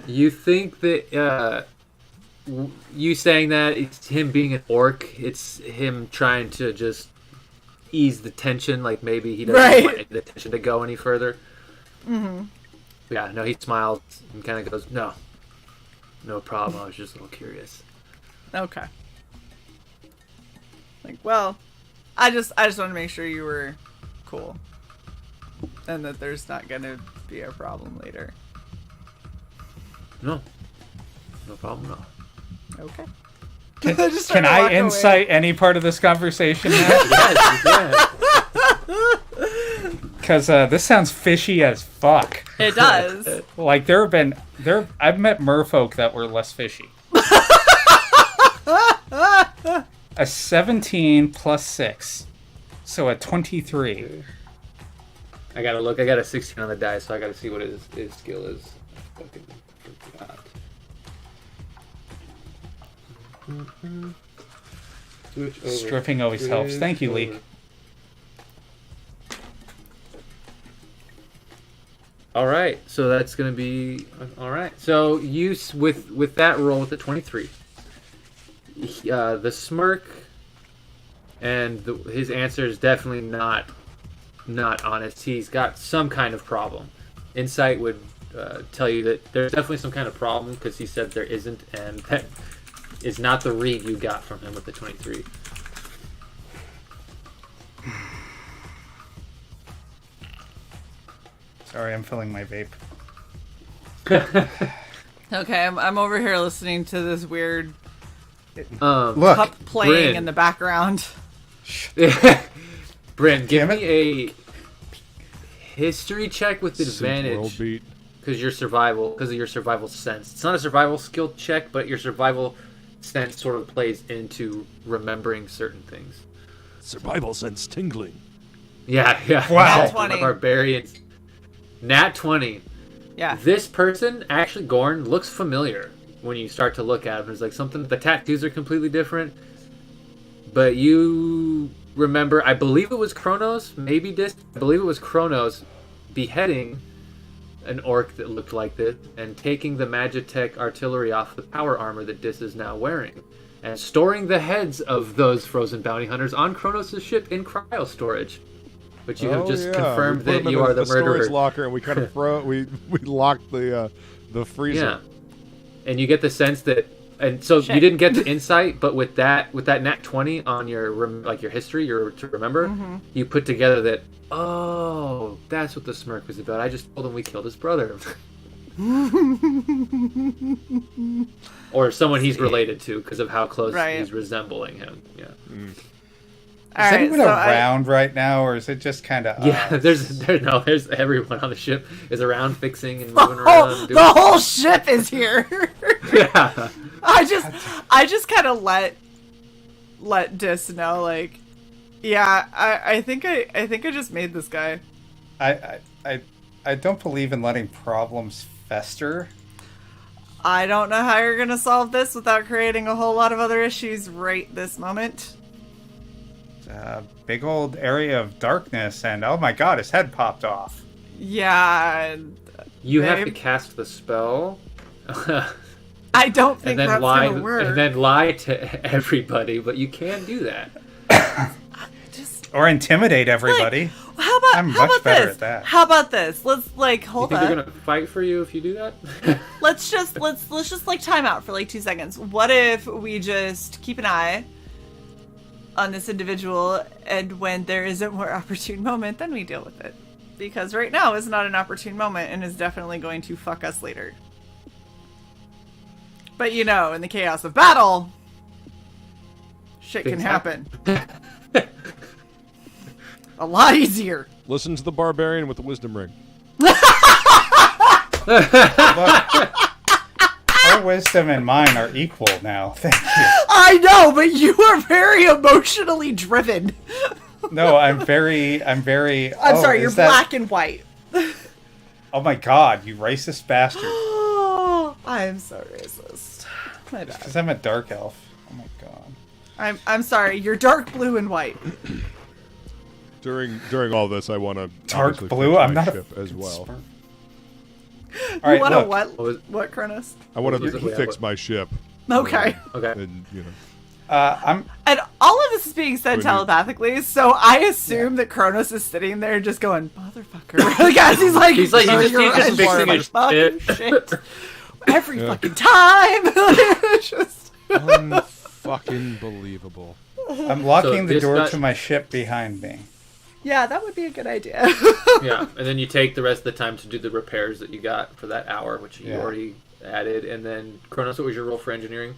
You think that you saying that it's him being an orc, it's him trying to just ease the tension, like maybe he doesn't want the tension to go any further. Mm-hmm. Yeah, no, he smiles and kind of goes, no problem, I was just a little curious. Okay. Like, well, I just want to make sure you were cool. And that there's not going to be a problem later. No problem at all. Okay. Can I insight any part of this conversation now? Yes, you can. Because this sounds fishy as fuck. It does. Like I've met merfolk that were less fishy. A 17 plus 6, so a 23. I gotta look. I got a 16 on the die, so I gotta see what his skill is. I fucking forgot. Switch over. Stripping always helps. Thank you, Leek. All right, so that's gonna be all right. So you with that roll with the 23, the smirk and his answer is definitely not honest. He's got some kind of problem. Insight would tell you that there's definitely some kind of problem because he said there isn't, and that is not the read you got from him with the 23. Sorry, I'm filling my vape. Okay, I'm over here listening to this weird Look, pup playing in the background. Bryn, give Damn me a history check with Synth world advantage beat. because of your survival sense. It's not a survival skill check, but your survival sense sort of plays into remembering certain things. Survival sense tingling. Yeah. Wow. Nat 20. Barbarians. Nat 20. Yeah. This person, actually, Gorn, looks familiar when you start to look at him. There's like something, the tattoos are completely different. But you remember, I believe it was Kronos, maybe Dis, I believe it was Kronos beheading an orc that looked like this and taking the Magitech artillery off the power armor that Dis is now wearing. And storing the heads of those frozen bounty hunters on Kronos' ship in cryo storage. But you have just confirmed that you are the murderer. Storage locker, and we kind of we locked the freezer. Yeah, and you get the sense that, and so you didn't get the insight, but with that nat 20 on your your history, to remember, you put together that that's what the smirk was about. I just told him we killed his brother, or someone he's related to because of how close he's resembling him. Yeah. Mm. Is anyone around right now, or is it just kind of? Yeah, there's everyone on the ship is around fixing and moving around. The whole ship is here. Yeah. I just kind of let Dis know, like, yeah, I think I just made this guy. I don't believe in letting problems fester. I don't know how you're gonna solve this without creating a whole lot of other issues right this moment. Big old area of darkness, and oh my god, his head popped off. Yeah. You have to cast the spell. I don't think that's gonna work. And then lie to everybody, but you can do that. Or intimidate everybody. Like, how about better this? at that. How about this? Let's hold you think on. they're gonna fight for you if you do that? let's just time out for 2 seconds. What if we just keep an eye on this individual, and when there is a more opportune moment, then we deal with it. Because right now is not an opportune moment and is definitely going to fuck us later. But in the chaos of battle, shit can happen. A lot easier. Listen to the barbarian with the wisdom ring. Look, our wisdom and mine are equal now. Thank you. I know, but you are very emotionally driven. No, I'm very. I'm sorry, you're black and white. Oh my god, you racist bastard. I'm so racist. My bad. Because I'm a dark elf. Oh my god. I'm sorry. You're dark blue and white. During all this, I want to Dark blue? I'm not a ship as well. smart. All right, look. What, Cronus? I want was to it? fix my ship. Okay. Okay. And you know, I'm And all of this is being said What do you- telepathically, so I assume that Kronos is sitting there just going, motherfucker. Like, as he's like, He's like, "Sir, he's you're just right, fixing his fucking shit." shit. Every fucking time. Just... unfucking believable. I'm locking the this door got- to my ship behind me. Yeah, that would be a good idea. Yeah, and then you take the rest of the time to do the repairs that you got for that hour, which you Yeah. already added. And then, Kronos, what was your roll for engineering?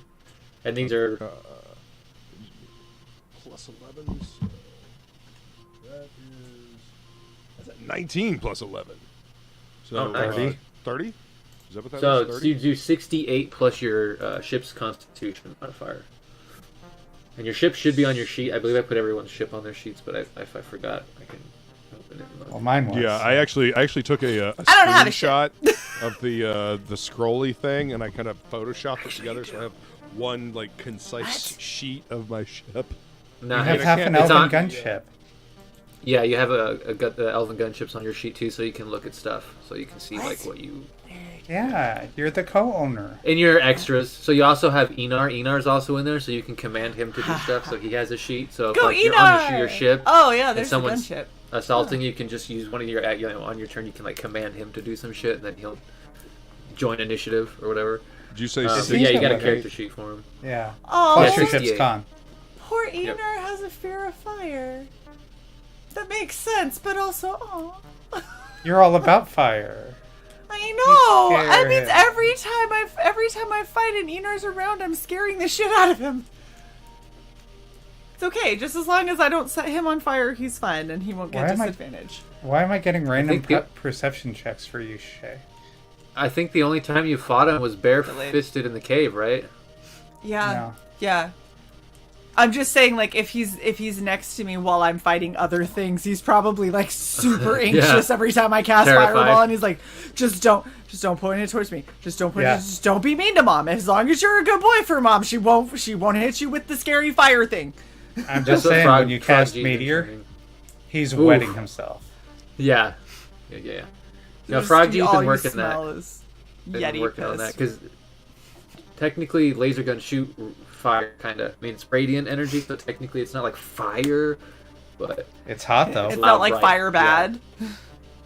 And these are Plus 11. That's a 19 plus 11. So Oh, nice. 30. 30? Is that what that so, is? 30? so you do 68 plus your ship's constitution modifier. And your ship should be on your sheet. I believe I put everyone's ship on their sheets, but if I forgot, I can open it. Well, mine was. Yeah, I actually took a I don't have a screenshot of the scrolly thing, and I kind of photoshopped it together, so I have one like concise sheet of my ship. No, You have it's- half an it's elven on- gunship. Yeah, you have the elven gunships on your sheet too, so you can look at stuff, so you can see like what you. Yeah, you're the co-owner. In your extras, so you also have Enar. Enar's also in there, so you can command him to do stuff. So he has a sheet. So if Go, like, you're Enar! on your ship Oh, yeah, there's a someone's- gunship. assaulting, you can just use one of your on your turn. You can like command him to do some shit, and then he'll join initiative or whatever. Did you say So six? yeah, you got a Right. character sheet for him. Yeah. Oh, Plus Yeah, your 68. ship's con. poor Enar Yep. has a fear of fire. That makes sense, but also, oh, You're all about fire. I know. You That scare means him. every time I fight and Enar's around, I'm scaring the shit out of him. It's okay, just as long as I don't set him on fire, he's fine, and he won't Why get am I- disadvantage. Why am I getting random think the- perception checks for you, Shay? I think the only time you fought him was bare-fisted in the cave, right? Yeah, No. yeah. I'm just saying, like, if he's next to me while I'm fighting other things, he's probably like super anxious every time I cast Terrified. fireball, and he's like, just don't point it towards me. Just don't point Yeah. it. Just don't be mean to mom. As long as you're a good boy for mom, she won't hit you with the scary fire thing. I'm That's just what saying, Frog- when you Frog cast G Meteor, mentioned. he's Oof. wetting himself. Yeah. Yeah. Now, Just Frog G's all been you working smell that. is Been Yeti working on piss. that because technically laser guns shoot fire, kind of. I mean, it's radiant energy, so technically it's not like fire, but It's hot though. It's loud, not like bright, fire yeah. bad.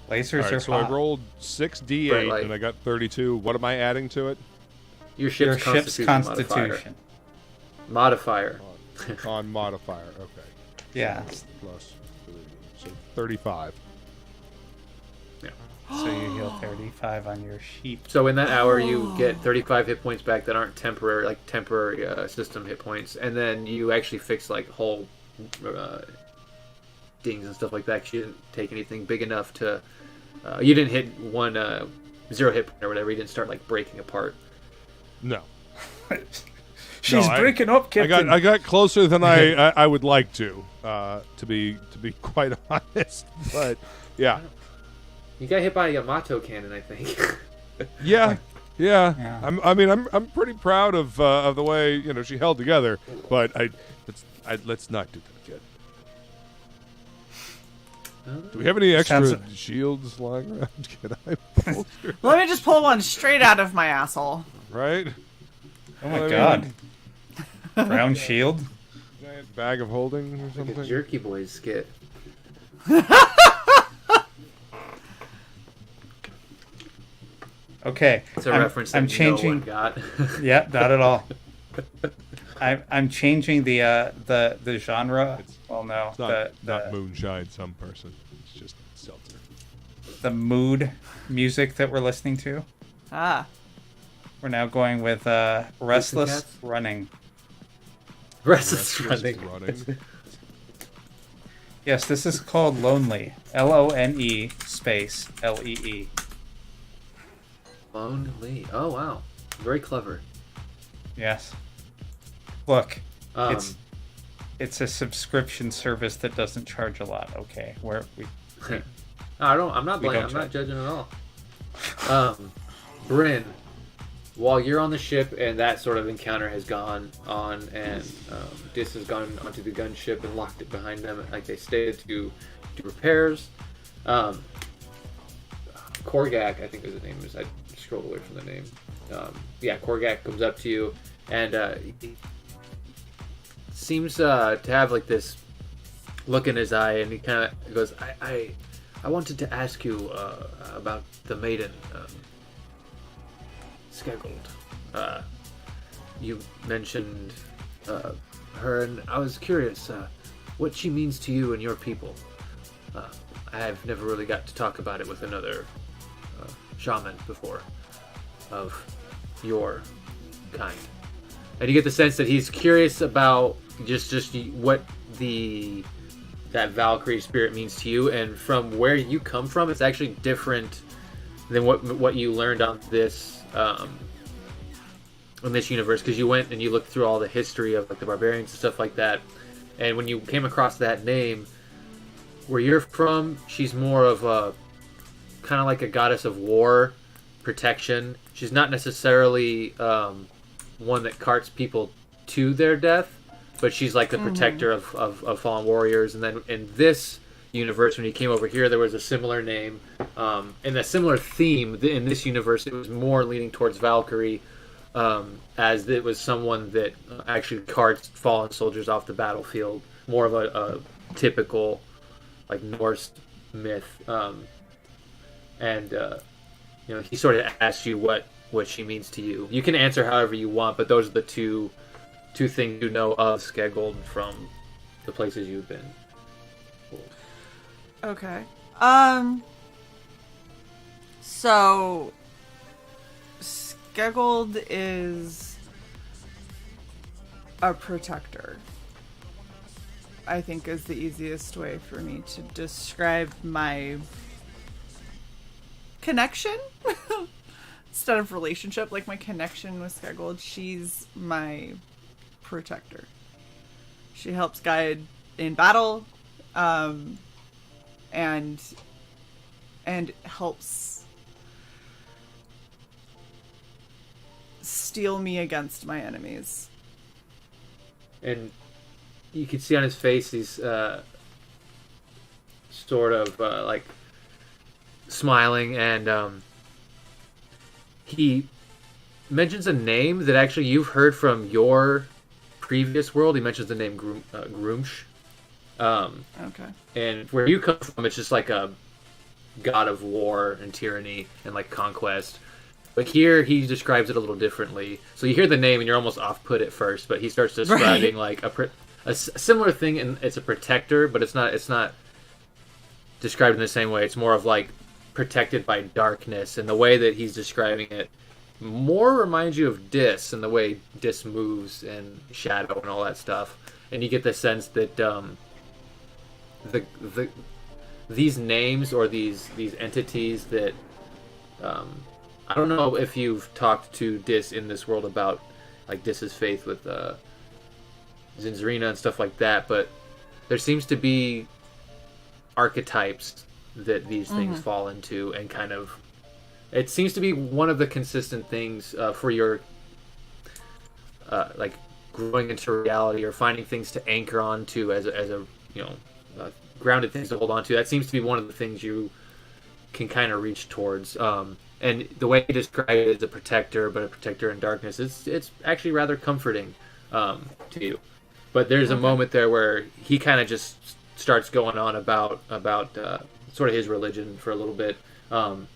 Lasers All are right, so hot. I rolled 6d8 Bright light. and I got 32. What am I adding to it? your Your ship's, ship's constitution modifier. On modifier. Okay. Yeah. Plus 3. So 35. So you heal 35 on your sheep. So in that hour, you get 35 hit points back that aren't temporary, system hit points, and then you actually fix like whole dings and stuff like that. 'Cause you didn't take anything big enough to. You didn't hit one 0 hit point or whatever. You didn't start like breaking apart. No. She's I- breaking up, Captain. I got closer than I would like to be quite honest. But yeah. You got hit by a Yamato cannon, I think. Yeah. Yeah. Yeah. I'm pretty proud of the way, she held together, but let's not do that yet. Do we have any extra Sounds- shields lying around? Can I pull your- Let me just pull one straight out of my asshole. right? Oh my I god. Brown shield? Giant bag of holding or Like a something? Jerky Boys skit. Okay. It's a I'm, reference that I'm no changing. one got. Yeah, not at all. I'm changing the genre. Well, no, It's not the moonshine, some person. It's just seltzer. the mood music that we're listening to. Ah. We're now going with Restless Cats? Running. Restless Restless running. running. Yes, this is called Lonely. LONE space LEE. Lonely. Oh wow, very clever. Yes. Look, Um, it's a subscription service that doesn't charge a lot. Okay, where we I'm not We blaming. don't I'm not judge. judging at all. Bryn, while you're on the ship and that sort of encounter has gone on, and Dis has gone onto the gunship and locked it behind them, like they stated, to do repairs. Korgak, I think his name is. I scrolled away from the name. Korgak comes up to you and he seems to have like this look in his eye, and he kind of goes, I wanted to ask you about the maiden, Skeggold. You mentioned her, and I was curious what she means to you and your people. I've never really got to talk about it with another shaman before of your kind. And you get the sense that he's curious about just what that Valkyrie spirit means to you, and from where you come from, it's actually different than what you learned on this in this universe, because you went and you looked through all the history of like the barbarians and stuff like that, and when you came across that name, where you're from, she's more of a kind of like a goddess of war, protection. She's not necessarily one that carts people to their death, but she's like the protector of fallen warriors. And then in this universe, when you came over here, there was a similar name and a similar theme. In this universe, it was more leaning towards Valkyrie, as it was someone that actually carts fallen soldiers off the battlefield, more of a typical like Norse myth. He sort of asks you what she means to you. You can answer however you want, but those are the two things you know of Skeggold from the places you've been. Okay. So Skeggold is a protector, I think, is the easiest way for me to describe my connection instead of relationship. Like my connection with Skeggold, she's my protector. She helps guide in battle, and helps steel me against my enemies. And you can see on his face he's sort of like smiling, and he mentions a name that actually you've heard from your previous world. He mentions the name Grumsh. Okay. And where you come from, it's just like a god of war and tyranny and like conquest. But here he describes it a little differently. So you hear the name and you're almost off-put at first, but he starts describing like a similar thing, and it's a protector, but it's not described in the same way. It's more of like protected by darkness, and the way that he's describing it more reminds you of Dis, and the way Dis moves and shadow and all that stuff. And you get the sense that these names or these entities that I don't know if you've talked to Dis in this world about like Dis's faith with Zinzarina and stuff like that, but there seems to be archetypes that these things fall into, and kind of it seems to be one of the consistent things for your like growing into reality or finding things to anchor onto as a grounded things to hold on to. That seems to be one of the things you can kind of reach towards. And the way he described it as a protector, but a protector in darkness, it's actually rather comforting to you. But there's a moment there where he kind of just starts going on about sort of his religion for a little bit. And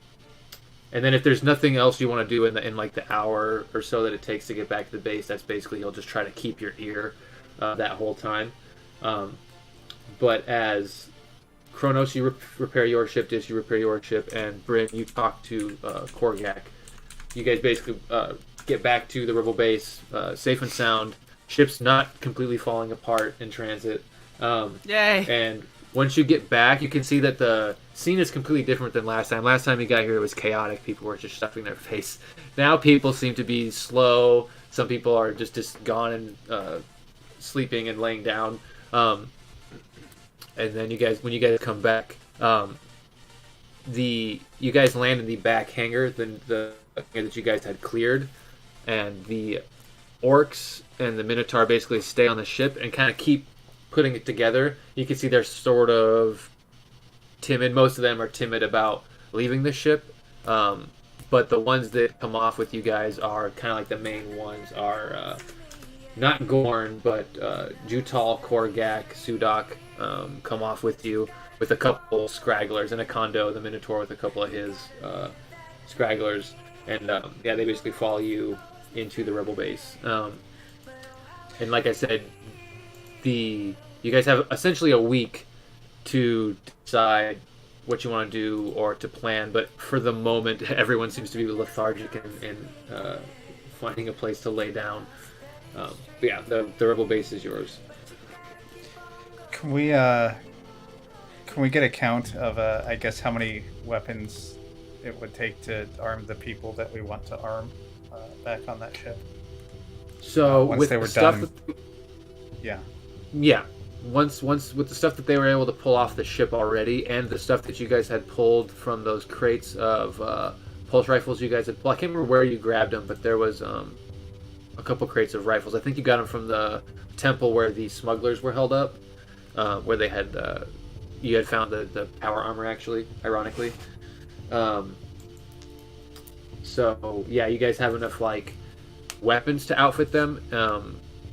then if there's nothing else you want to do in like the hour or so that it takes to get back to the base, that's basically he'll just try to keep your ear that whole time. But as Kronos, you repair your ship, Dis, you repair your ship, and Bryn, you talk to Korgak. You guys basically get back to the rebel base, safe and sound. Ship's not completely falling apart in transit. Yay! And once you get back, you can see that the scene is completely different than last time. Last time you got here, it was chaotic. People were just stuffing their face. Now people seem to be slow. Some people are just gone and sleeping and laying down. And then when you guys come back, you guys land in the back hangar, the hangar that you guys had cleared. and the orcs and the Minotaur basically stay on the ship and kind of keep putting it together. You can see they're sort of timid. Most of them are timid about leaving the ship. But the ones that come off with you guys are kind of like the main ones are not Gorn, but Jutal, Korgak, Sudak come off with you with a couple scragglers, and a Kondo, the Minotaur, with a couple of his scragglers. And yeah, they basically follow you into the rebel base. And like I said, you guys have essentially a week to decide what you want to do or to plan, but for the moment everyone seems to be lethargic and finding a place to lay down. But yeah, the rebel base is yours. Can we get a count of I guess how many weapons it would take to arm the people that we want to arm back on that ship? So once with they were the stuff done, yeah. Once with the stuff that they were able to pull off the ship already, and the stuff that you guys had pulled from those crates of pulse rifles you guys had pulled. I can't remember where you grabbed them, but there was a couple crates of rifles. I think you got them from the temple where the smugglers were held up, where they had you had found the power armor, actually, ironically. So yeah, you guys have enough like weapons to outfit them,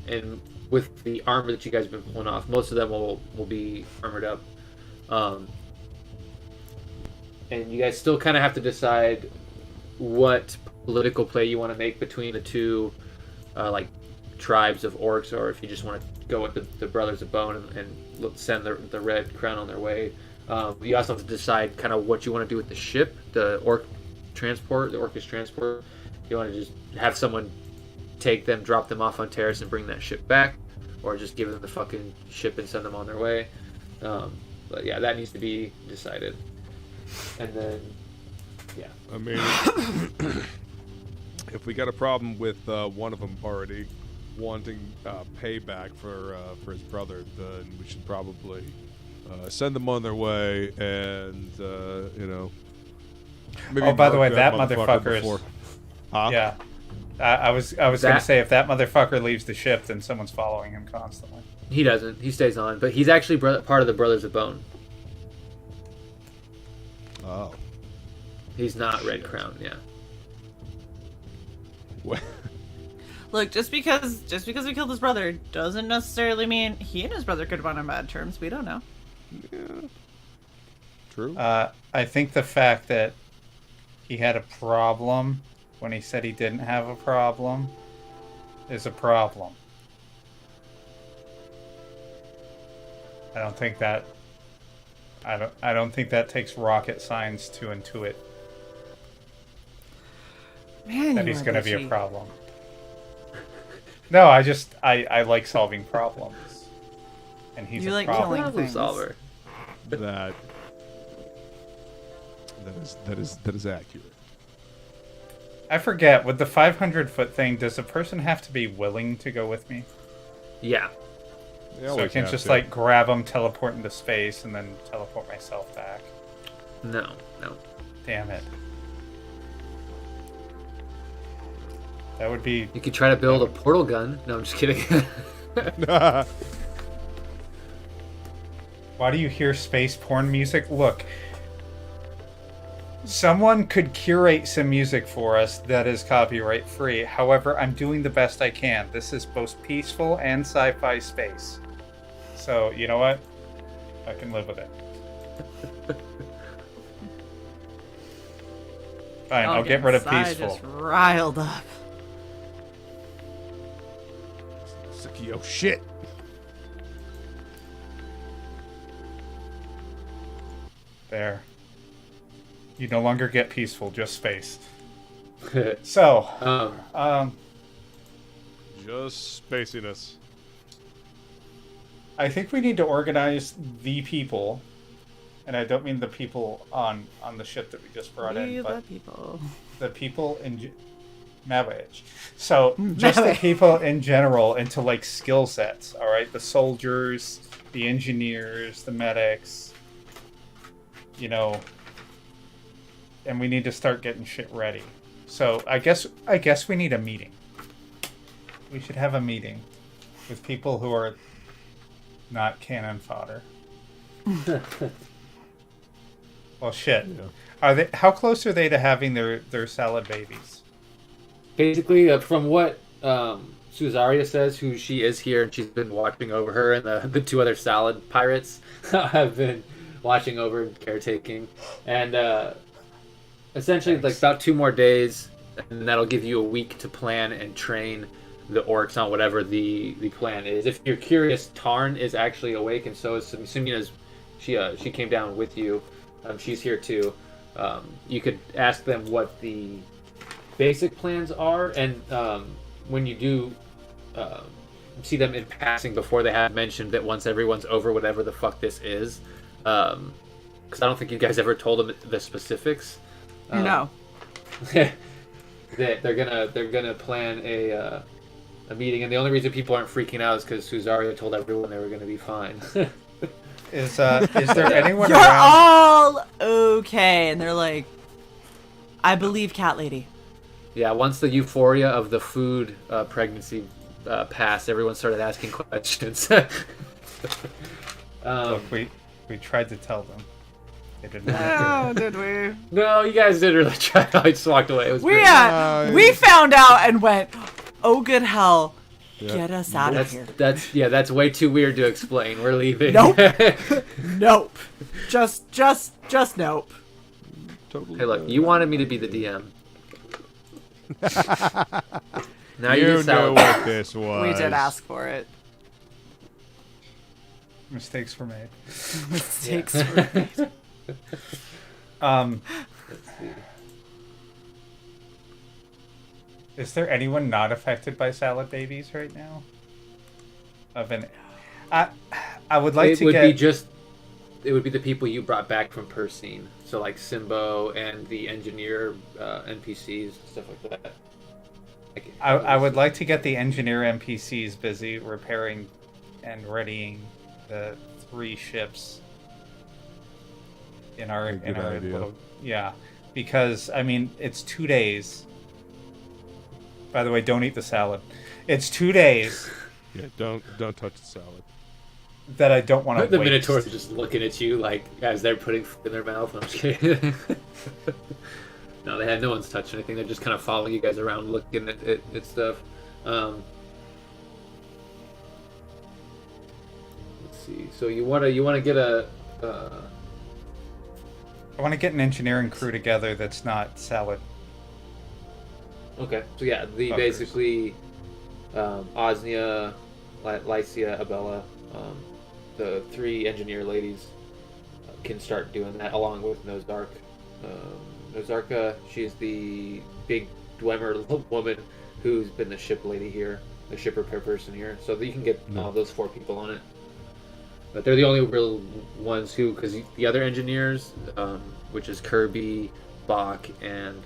and with the armor that you guys have been pulling off, most of them will be armored up. And you guys still kind of have to decide what political play you want to make between the two like tribes of orcs, or if you just want to go with the Brothers of Bone and send the Red Crown on their way. You also have to decide kind of what you want to do with the ship, the orcish transport. You want to just have someone take them, drop them off on Terrace, and bring that ship back, or just give them the fucking ship and send them on their way. But yeah, that needs to be decided. And then, yeah. I mean, if we got a problem with one of them already wanting payback for his brother, then we should probably send them on their way, and maybe. Oh, by the way, mark that motherfucker before. is. Huh? Yeah, I was gonna say, if that motherfucker leaves the ship, then someone's following him constantly. He doesn't. He stays on, but he's actually part of the Brothers of Bone. Oh. He's not Red Crown, yeah. What? Look, just because we killed his brother doesn't necessarily mean he and his brother could have been on bad terms. We don't know. Yeah. True. I think the fact that he had a problem when he said he didn't have a problem is a problem. I don't think that takes rocket science to intuit Man, that he's going to be a problem. No, I like solving problems, and he's You a like problem. killing Problem things. solver. that is accurate. I forget, with the 500-foot thing, does a person have to be willing to go with me? Yeah. They So I always can't have just to. like grab them, teleport into space, and then teleport myself back. No. Damn it. That would be... You could try to build a portal gun. No, I'm just kidding. Why do you hear space porn music? Look, someone could curate some music for us that is copyright free. However, I'm doing the best I can. This is both peaceful and sci-fi space. So, you know what? I can live with it. Fine, I'll get rid of peaceful. Just riled up. Yo, shit. There. You no longer get peaceful, just space. So, Just spaciness. I think we need to organize the people, and I don't mean the people on the ship that we just brought in, but the people in marriage. So just the people in general into like skill sets. All right, the soldiers, the engineers, the medics. You know, and we need to start getting shit ready. So I guess we need a meeting. We should have a meeting with people who are not cannon fodder. Well, shit. Yeah. Are they? How close are they to having their salad babies? Basically, from what Suzaria says, who she is here, and she's been watching over her, and the two other salad pirates have been watching over and caretaking. And essentially, like about 2 more days, and that'll give you a week to plan and train the orcs on whatever the plan is. If you're curious, Tarn is actually awake, and so is Sumina. She came down with you. She's here too. You could ask them what the basic plans are, and when you do see them in passing before, they have mentioned that once everyone's over whatever the fuck this is, because I don't think you guys ever told them the specifics. No. That they're gonna plan a meeting, and the only reason people aren't freaking out is because Suzaria told everyone they were gonna be fine. Is there anyone You're around? all okay. And they're like, I believe Cat Lady. Yeah, once the euphoria of the food pregnancy passed, everyone started asking questions. Look, we tried to tell them. They didn't. Oh, did we? No, you guys didn't really try. I just walked away. It was We great. we found out and went, oh good hell, Yeah. get us out of here. That's way too weird to explain. We're leaving. Nope. Nope. Just nope. Totally. Hey, look, you wanted me to be the DM. Now You you know just sound what this was. We did ask for it. Mistakes were made. Mistakes. Yeah. Let's see. Is there anyone not affected by salad babies right now? I would like It to would get. be just. It would be the people you brought back from Persine. So like Simbo and the engineer NPCs, stuff like that. I would like to get the engineer NPCs busy repairing and readying the 3 ships in our Good idea. little, yeah, because I mean it's 2 days. By the way, don't eat the salad. It's 2 days Yeah, don't touch the salad. that I don't want to The waste. Minotaurs are just looking at you like as they're putting food in their mouth. I'm just kidding. No, no one's touched anything. They're just kind of following you guys around, looking at stuff. Let's see. So you wanna get a. I want to get an engineering crew together that's not salad. Okay. So yeah, the Fuckers. basically Osnia, Lycia, Abella, the 3 engineer ladies can start doing that along with Nozark. Nozarka, she's the big Dwemer woman who's been the ship lady here, the ship repair person here. So you can get all those 4 people on it. But they're the only real ones who, because the other engineers, which is Kirby, Bach, and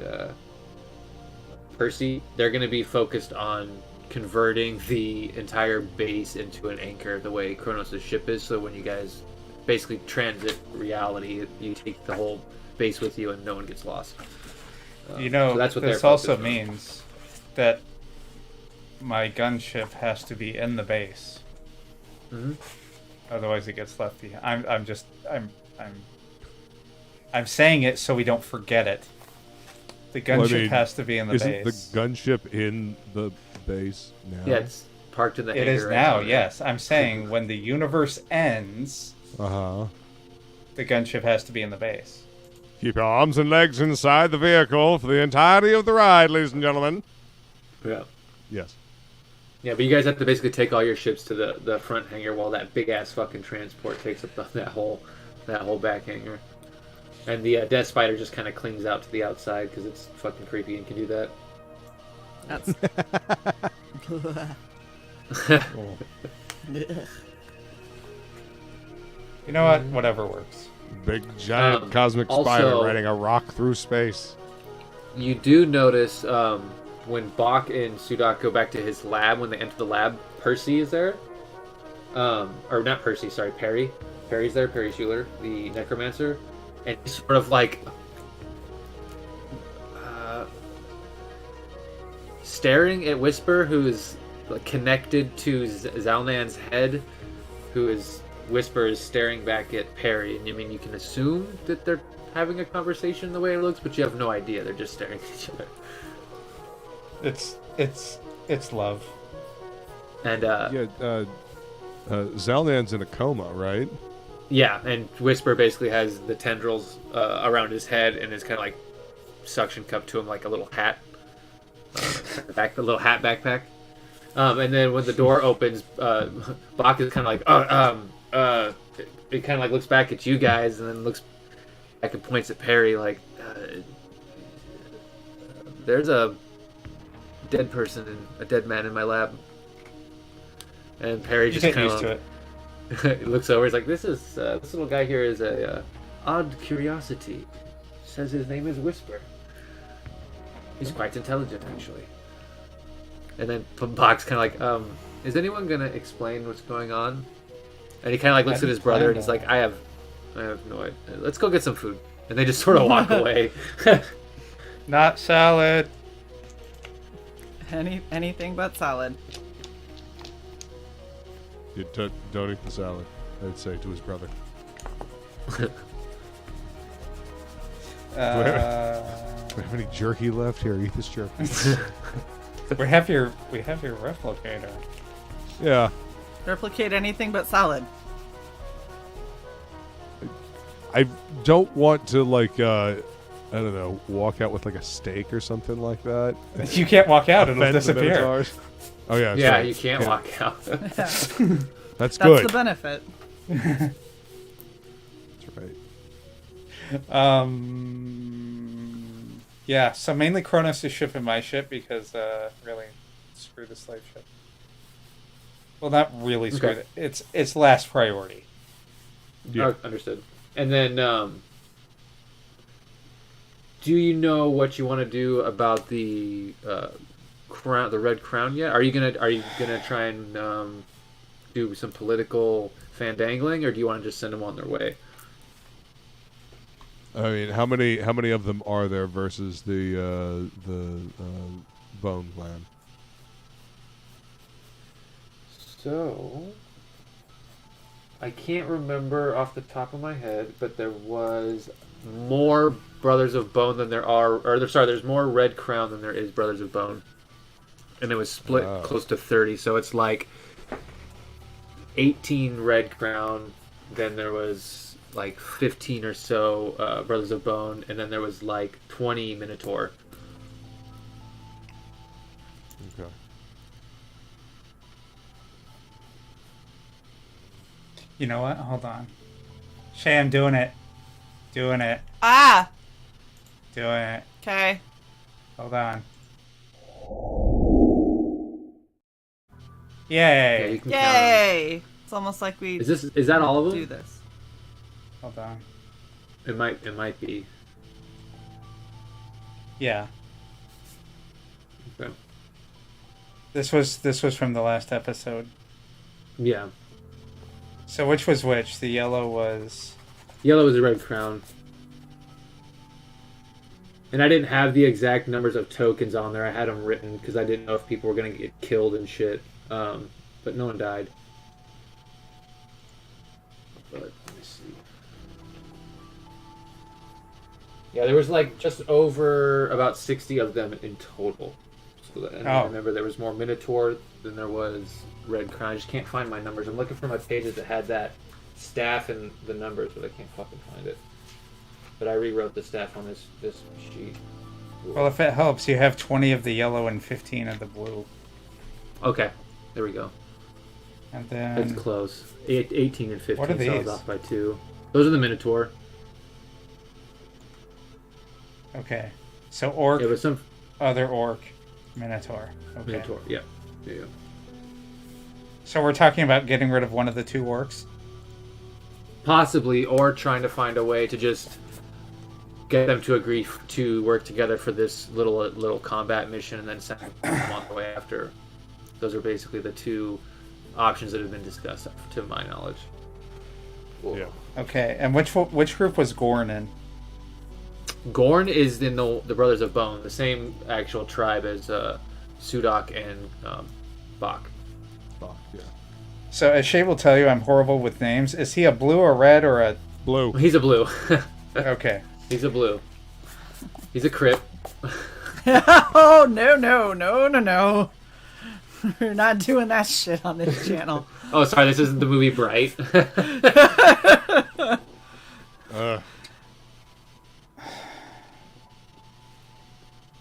Percy, they're going to be focused on converting the entire base into an anchor the way Kronos' ship is. So when you guys basically transit reality, you take the whole base with you and no one gets lost. You know, so that's what this they're also focused on. means that my gunship has to be in the base. Mhm. Otherwise, it gets left behind. I'm saying it so we don't forget it. The gunship Well, I mean, has to be in the Isn't base. the gunship in the base now? Yeah, it's parked in the It hangar is right now, yeah. yes. I'm saying when the universe ends, Uh-huh. the gunship has to be in the base. Keep your arms and legs inside the vehicle for the entirety of the ride, ladies and gentlemen. Yeah. Yes. Yeah, but you guys have to basically take all your ships to the front hangar while that big ass fucking transport takes up that whole back hangar. And the Death Spider just kind of clings out to the outside because it's fucking creepy and can do that. That's. Oh. You know what? Whatever works. Big giant cosmic also- spider riding a rock through space. You do notice when Bach and Sudak go back to his lab, when they enter the lab, Percy is there. Or not Percy, sorry, Perry. Perry's there, Perry Schuler, the necromancer. And he's sort of like staring at Whisper, who's like, connected to Zalnan's head, who is Whisper is staring back at Perry. And I mean, you can assume that they're having a conversation the way it looks, but you have no idea. They're just staring at each other. It's love. And Zalnan's in a coma, right? yeah, and Whisper basically has the tendrils around his head and is kind of like suction cupped to him like a little hat, the little hat backpack. And then when the door opens, Bach is kind of like, it kind of like looks back at you guys and then looks back and points at Perry like, there's a dead person, a dead man in my lab. And Perry just kind used to it. He looks over. He's like, "This little guy here is a odd curiosity. Says his name is Whisper. He's quite intelligent, actually." And then Bach's kind of like, "Is anyone gonna explain what's going on?" And he kind of like looks at his brother and he's like, "I have no idea. Let's go get some food." And they just sort of walk away. Not salad. Anything but salad. You don't eat the salad, I'd say to his brother. Do we have any jerky left? Here, eat this jerky. we have your replicator. Yeah. Replicate anything but salad. I don't want to, like, I don't know, walk out with, like, a steak or something like that. You can't walk out; it'll Offend the disappear. Minotaurs. Oh, yeah. Yeah, right. you can't walk out. That's That's good. the benefit. That's right. Yeah. So mainly Kronos is shipping my ship because really, screw the slave ship. Well, not really screw Okay. it. It's last priority. Yeah. Oh, understood. And then, do you know what you want to do about the crown, the red crown yet? Are you gonna try and do some political fandangling, or do you want to just send them on their way? I mean, how many of them are there versus the Bone Clan? So, I can't remember off the top of my head, but there was more Brothers of Bone than there are, there's more Red Crown than there is Brothers of Bone. And it was split close to 30, so it's like 18 Red Crown, then there was like 15 or so Brothers of Bone, and then there was like 20 Minotaur. Okay. You know what? Hold on. Shay, I'm doing it. Doing it. Ah! Doing it. Okay. Hold on. Yeah, Yay. you can count 'em. Yay! It's almost like we Is that all of do them? this. Hold on. It might be. Yeah. Okay. This was from the last episode. Yeah. So which was which? The yellow was... Yellow is a Red Crown. And I didn't have the exact numbers of tokens on there. I had them written because I didn't know if people were going to get killed and shit. But no one died. But let me see. Yeah, there was like just over about 60 of them in total. So and I remember there was more Minotaur than there was Red Crown. I just can't find my numbers. I'm looking for my pages that had that staff and the numbers, but I can't fucking find it. But I rewrote the staff on this sheet. Well, if it helps, you have 20 of the yellow and 15 of the blue. Okay, there we go. And then... That's close. 18 and 15, What are so I was these? off by 2. Those are the Minotaur. Okay. So orc, It was some other orc, minotaur. Okay. Minotaur, yeah. Yeah. So we're talking about getting rid of one of the two orcs? Possibly, or trying to find a way to just get them to agree to work together for this little combat mission and then send them on the way after. Those are basically the two options that have been discussed, to my knowledge. Yeah. Okay, and which group was Gorn in? Gorn is in the Brothers of Bone, the same actual tribe as Sudak and Bach. Fuck, yeah. So as Shay will tell you, I'm horrible with names. Is he a blue, a red, or a... Blue. He's a blue. Okay. He's a blue. He's a crit. Oh, no. We're not doing that shit on this channel. Oh, sorry, this isn't the movie Bright.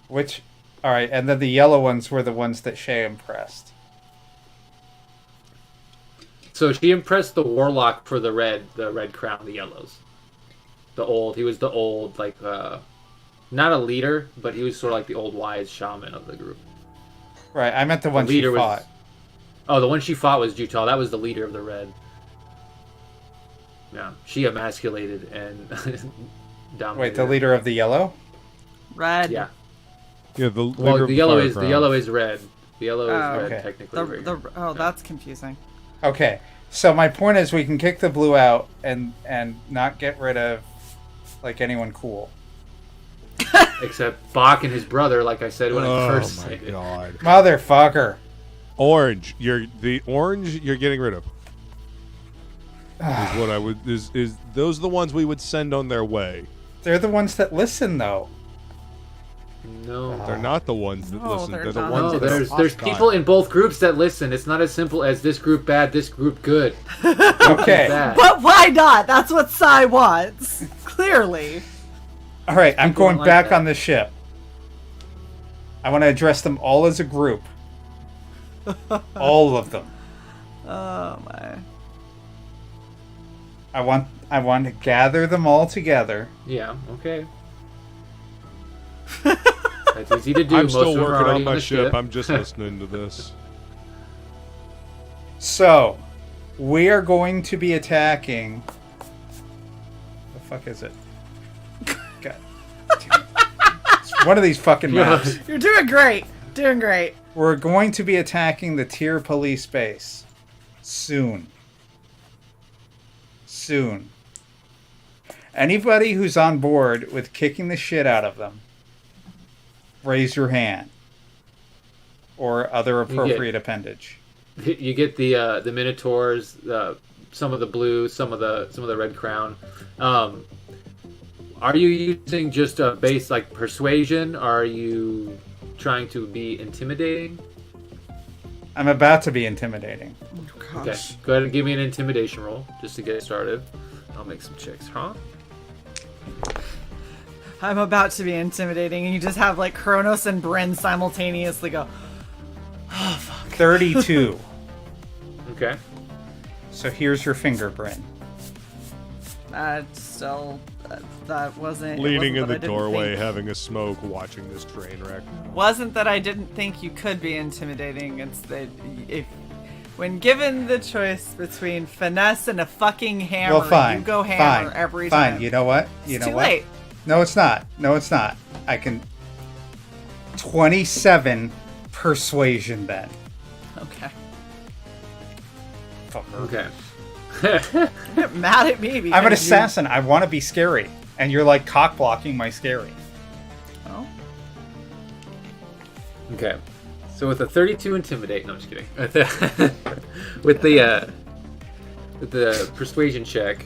Which... Alright, and then the yellow ones were the ones that Shay impressed. So she impressed the warlock for the red crown, the yellows. He was the old, like, not a leader, but he was sort of like the old wise shaman of the group. Right, I meant the one she leader fought. Oh, the one she fought was Jutal. That was the leader of the red. Yeah, she emasculated and dominated. Wait, the leader of the yellow? Red. Yeah. Yeah, the Well, the yellow is red. The yellow is Oh, red, okay. technically. That's confusing. Okay, so my point is we can kick the blue out and not get rid of, like, anyone cool. Except Bach and his brother, like I said when I first Oh my said it. god. Motherfucker. Orange. You're getting rid of. Is what I would is those are the ones we would send on their way. They're the ones that listen, though. No. They're not the ones that No, listen. they're They're the not. ones No, that are there's hostile. people in both groups that listen. It's not as simple as this group bad, this group good. Okay. Bad. But why not? That's what Sai wants. Clearly. All right, I'm People going don't like back that. on the ship. I want to address them all as a group. All of them. Oh my. I want to gather them all together. Yeah, okay. That's easy to do. I'm Most still of them are working already on my the ship. I'm just listening to this. So, we are going to be attacking. The fuck is it? God. It's one of these fucking maps. You're doing great. Doing great. We're going to be attacking the tier police base soon. Soon. Anybody who's on board with kicking the shit out of them, raise your hand. Or other appropriate appendage. You get the Minotaurs, some of the blue, some of the red crown. Are you using just a base like persuasion? Are you trying to be intimidating? I'm about to be intimidating. Oh, Okay, gosh. go ahead and give me an intimidation roll just to get started. I'll make some checks, huh? I'm about to be intimidating, and you just have like Kronos and Bryn simultaneously go. 32. Okay. So here's your finger, Bryn. Still, that wasn't. it Leaning in wasn't that I the didn't doorway, think- having a smoke, watching this train wreck. Wasn't that I didn't think you could be intimidating. It's that when given the choice between finesse and a fucking hammer, Well, fine. you go hammer fine, every fine. time. You know what? You It's know too what? late. No, it's not. No, it's not. I can. 27 persuasion then. Okay. Fucker. Okay. Get mad at me because I'm an you- assassin. I want to be scary. And you're like cock blocking my scary. Oh. Okay. So with a 32 intimidate, no, I'm just kidding. With the persuasion check,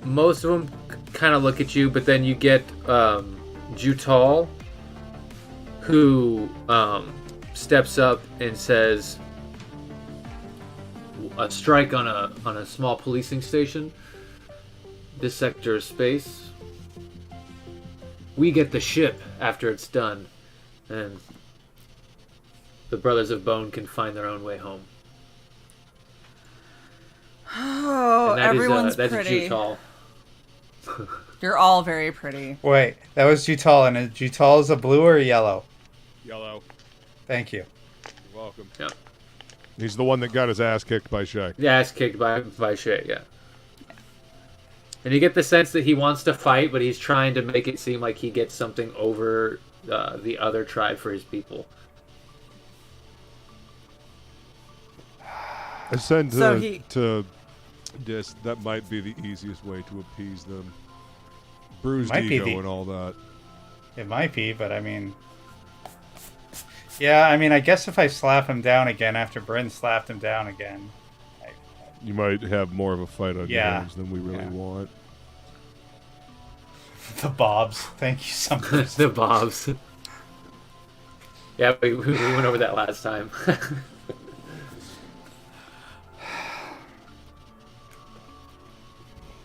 most of them kind of look at you, but then you get Jutal, who steps up and says, "A strike on a small policing station. This sector of space. We get the ship after it's done, and the Brothers of Bone can find their own way home." Oh, And that is, everyone's that's pretty. Jutal. You're all very pretty. Wait, that was Jutal. And Jutal is a blue or a yellow? Yellow. Thank you. You're welcome. Yeah. He's the one that got his ass kicked by Shay. Yeah, ass kicked by Shay, yeah. And you get the sense that he wants to fight, but he's trying to make it seem like he gets something over the other tribe for his people. I said So to, he- to Dis, that might be the easiest way to appease them. Bruised Might be ego the- and all that. It might be, but I mean. Yeah, I mean, I guess if I slap him down again after Bryn slapped him down again, You might have more of a fight on your Yeah. hands than we really want. the Bobs. Thank you so much. The Bobs. Yeah, we went over that last time.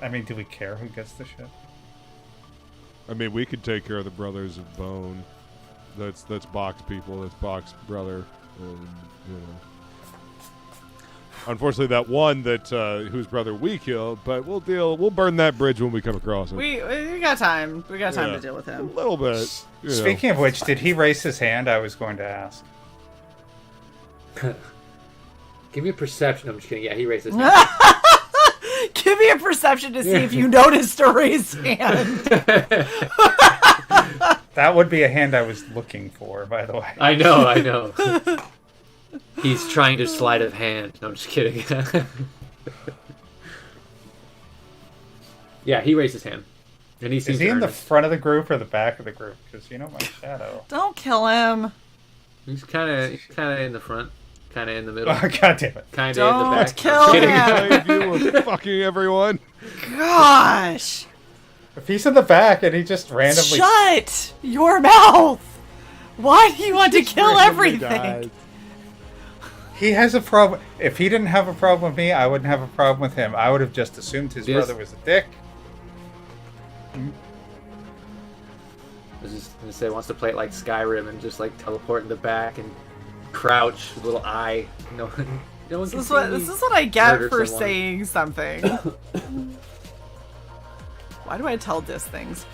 I mean, do we care who gets the shit? I mean, we could take care of the brothers of Bone. That's Bach's people. That's Bach's brother. And, you know. Unfortunately, that one that whose brother we killed, but we'll burn that bridge when we come across it. We got time. We got time Yeah. to deal with A him. little bit. You know. Speaking of which, did he raise his hand? I was going to ask. Give me a perception. I'm just kidding. Yeah, he raised his hand. Give me a perception to see if you noticed a raised hand. That would be a hand I was looking for, by the way. I know. He's trying to sleight of hand. No, I'm just kidding. Yeah, he raised his hand. And he seems Is he in the earnest. front of the group or the back of the group? Because you know my shadow. Don't kill him. He's kind of in the front, kind of in the middle, Oh, God damn it. kind of in the Don't back. kill I'm kidding. him. Save you with fucking everyone. Gosh. If he's in the back and he just randomly... Shut your mouth. Why do you want to kill Randomly everything? died. He has a problem. If he didn't have a problem with me, I wouldn't have a problem with him. I would have just assumed his Yes. brother was a dick. I was just gonna say, wants to play it like Skyrim and just like teleport in the back and crouch, little eye. No one can This see is what me. I get Murder for someone. saying something. Why do I tell Dis things?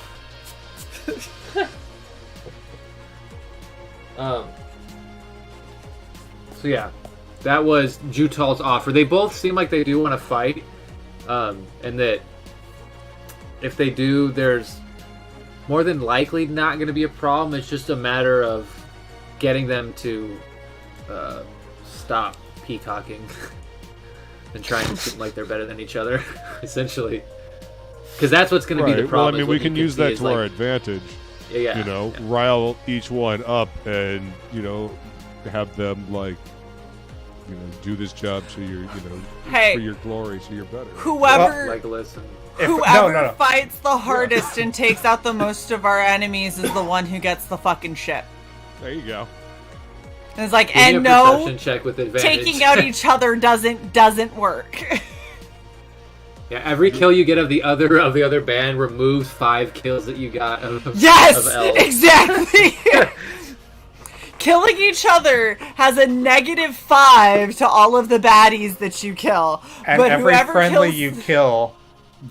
So yeah, that was Jutal's offer. They both seem like they do want to fight, and that if they do, there's more than likely not going to be a problem. It's just a matter of getting them to stop peacocking and trying to seem like they're better than each other, essentially. Because that's what's going to be the Right. Well, I problem. mean, is we what you can use see that is, to like, our advantage. Yeah, You know, yeah. rile each one up and, you know, have them, like, you know, do this job so you're, you know, Hey. for your glory, so you're better. Whoever Legolas and whoever fights the hardest and takes out the most of our enemies is the one who gets the fucking ship. There you go. And it's like, Give me and a no, perception check with advantage. taking out each other doesn't work. Yeah, every kill you get of the other band removes 5 kills that you got of Yes, of elves. exactly. Killing each other has a -5 to all of the baddies that you kill. And but every whoever friendly kills... you kill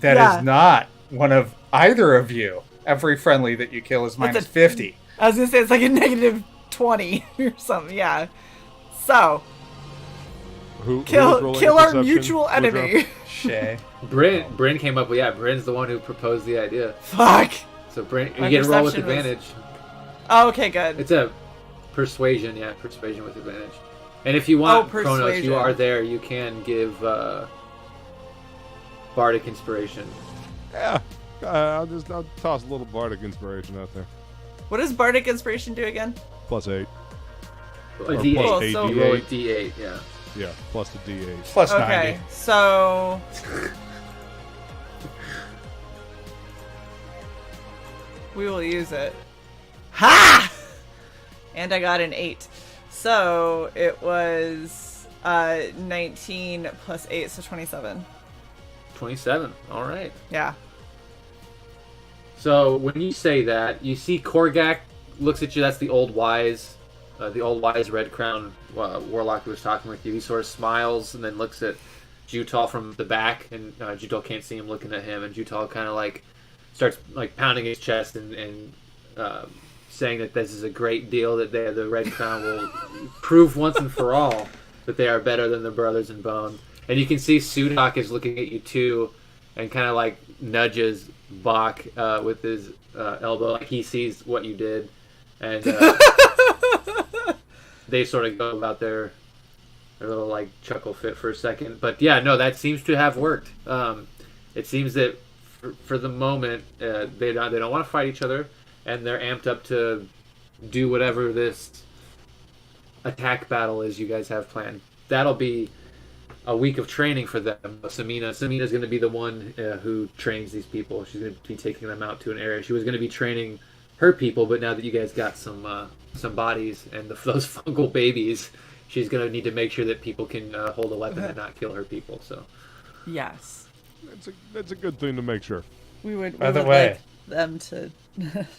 that Yeah. is not one of either of you, every friendly that you kill is minus 50. I was gonna say it's like a -20 or something. Yeah. So Who's kill rolling our perception? mutual Woodrow? enemy. Shay. Bryn came up with Bryn's the one who proposed the idea. Fuck. So Bryn, My you get to roll with perception was- advantage. Oh, okay, good. It's a persuasion with advantage. And if you want, Kronos, persuasion. you are there. You can give bardic inspiration. Yeah. I'll toss a little bardic inspiration out there. What does bardic inspiration do again? +8. A Or D8. Cool, +8 so- You roll a D8. D8. Yeah. Yeah, plus the D8. Plus Okay, 90. so we will use it. Ha! And I got an 8. So it was 19 plus 8, so 27. 27. All right. Yeah. So when you say that, you see Korgak looks at you. That's the old wise Red Crown warlock who was talking with you. He sort of smiles and then looks at Jutal from the back, and Jutal can't see him looking at him. And Jutal kind of like starts like pounding his chest and saying that this is a great deal, that the Red Crown will prove once and for all that they are better than the brothers in bone. And you can see Sudak is looking at you too, and kind of like nudges Bach with his elbow, like he sees what you did, and they sort of go about their little like chuckle fit for a second. But yeah, no, that seems to have worked. It seems that for the moment they don't want to fight each other, and they're amped up to do whatever this attack battle as you guys have planned. That'll be a week of training for them. Samina's going to be the one who trains these people. She's going to be taking them out to an area. She was going to be training her people, but now that you guys got some bodies and those fungal babies, she's going to need to make sure that people can hold a weapon and not kill her people. So Yes. That's a good thing to make sure. By the way, like them to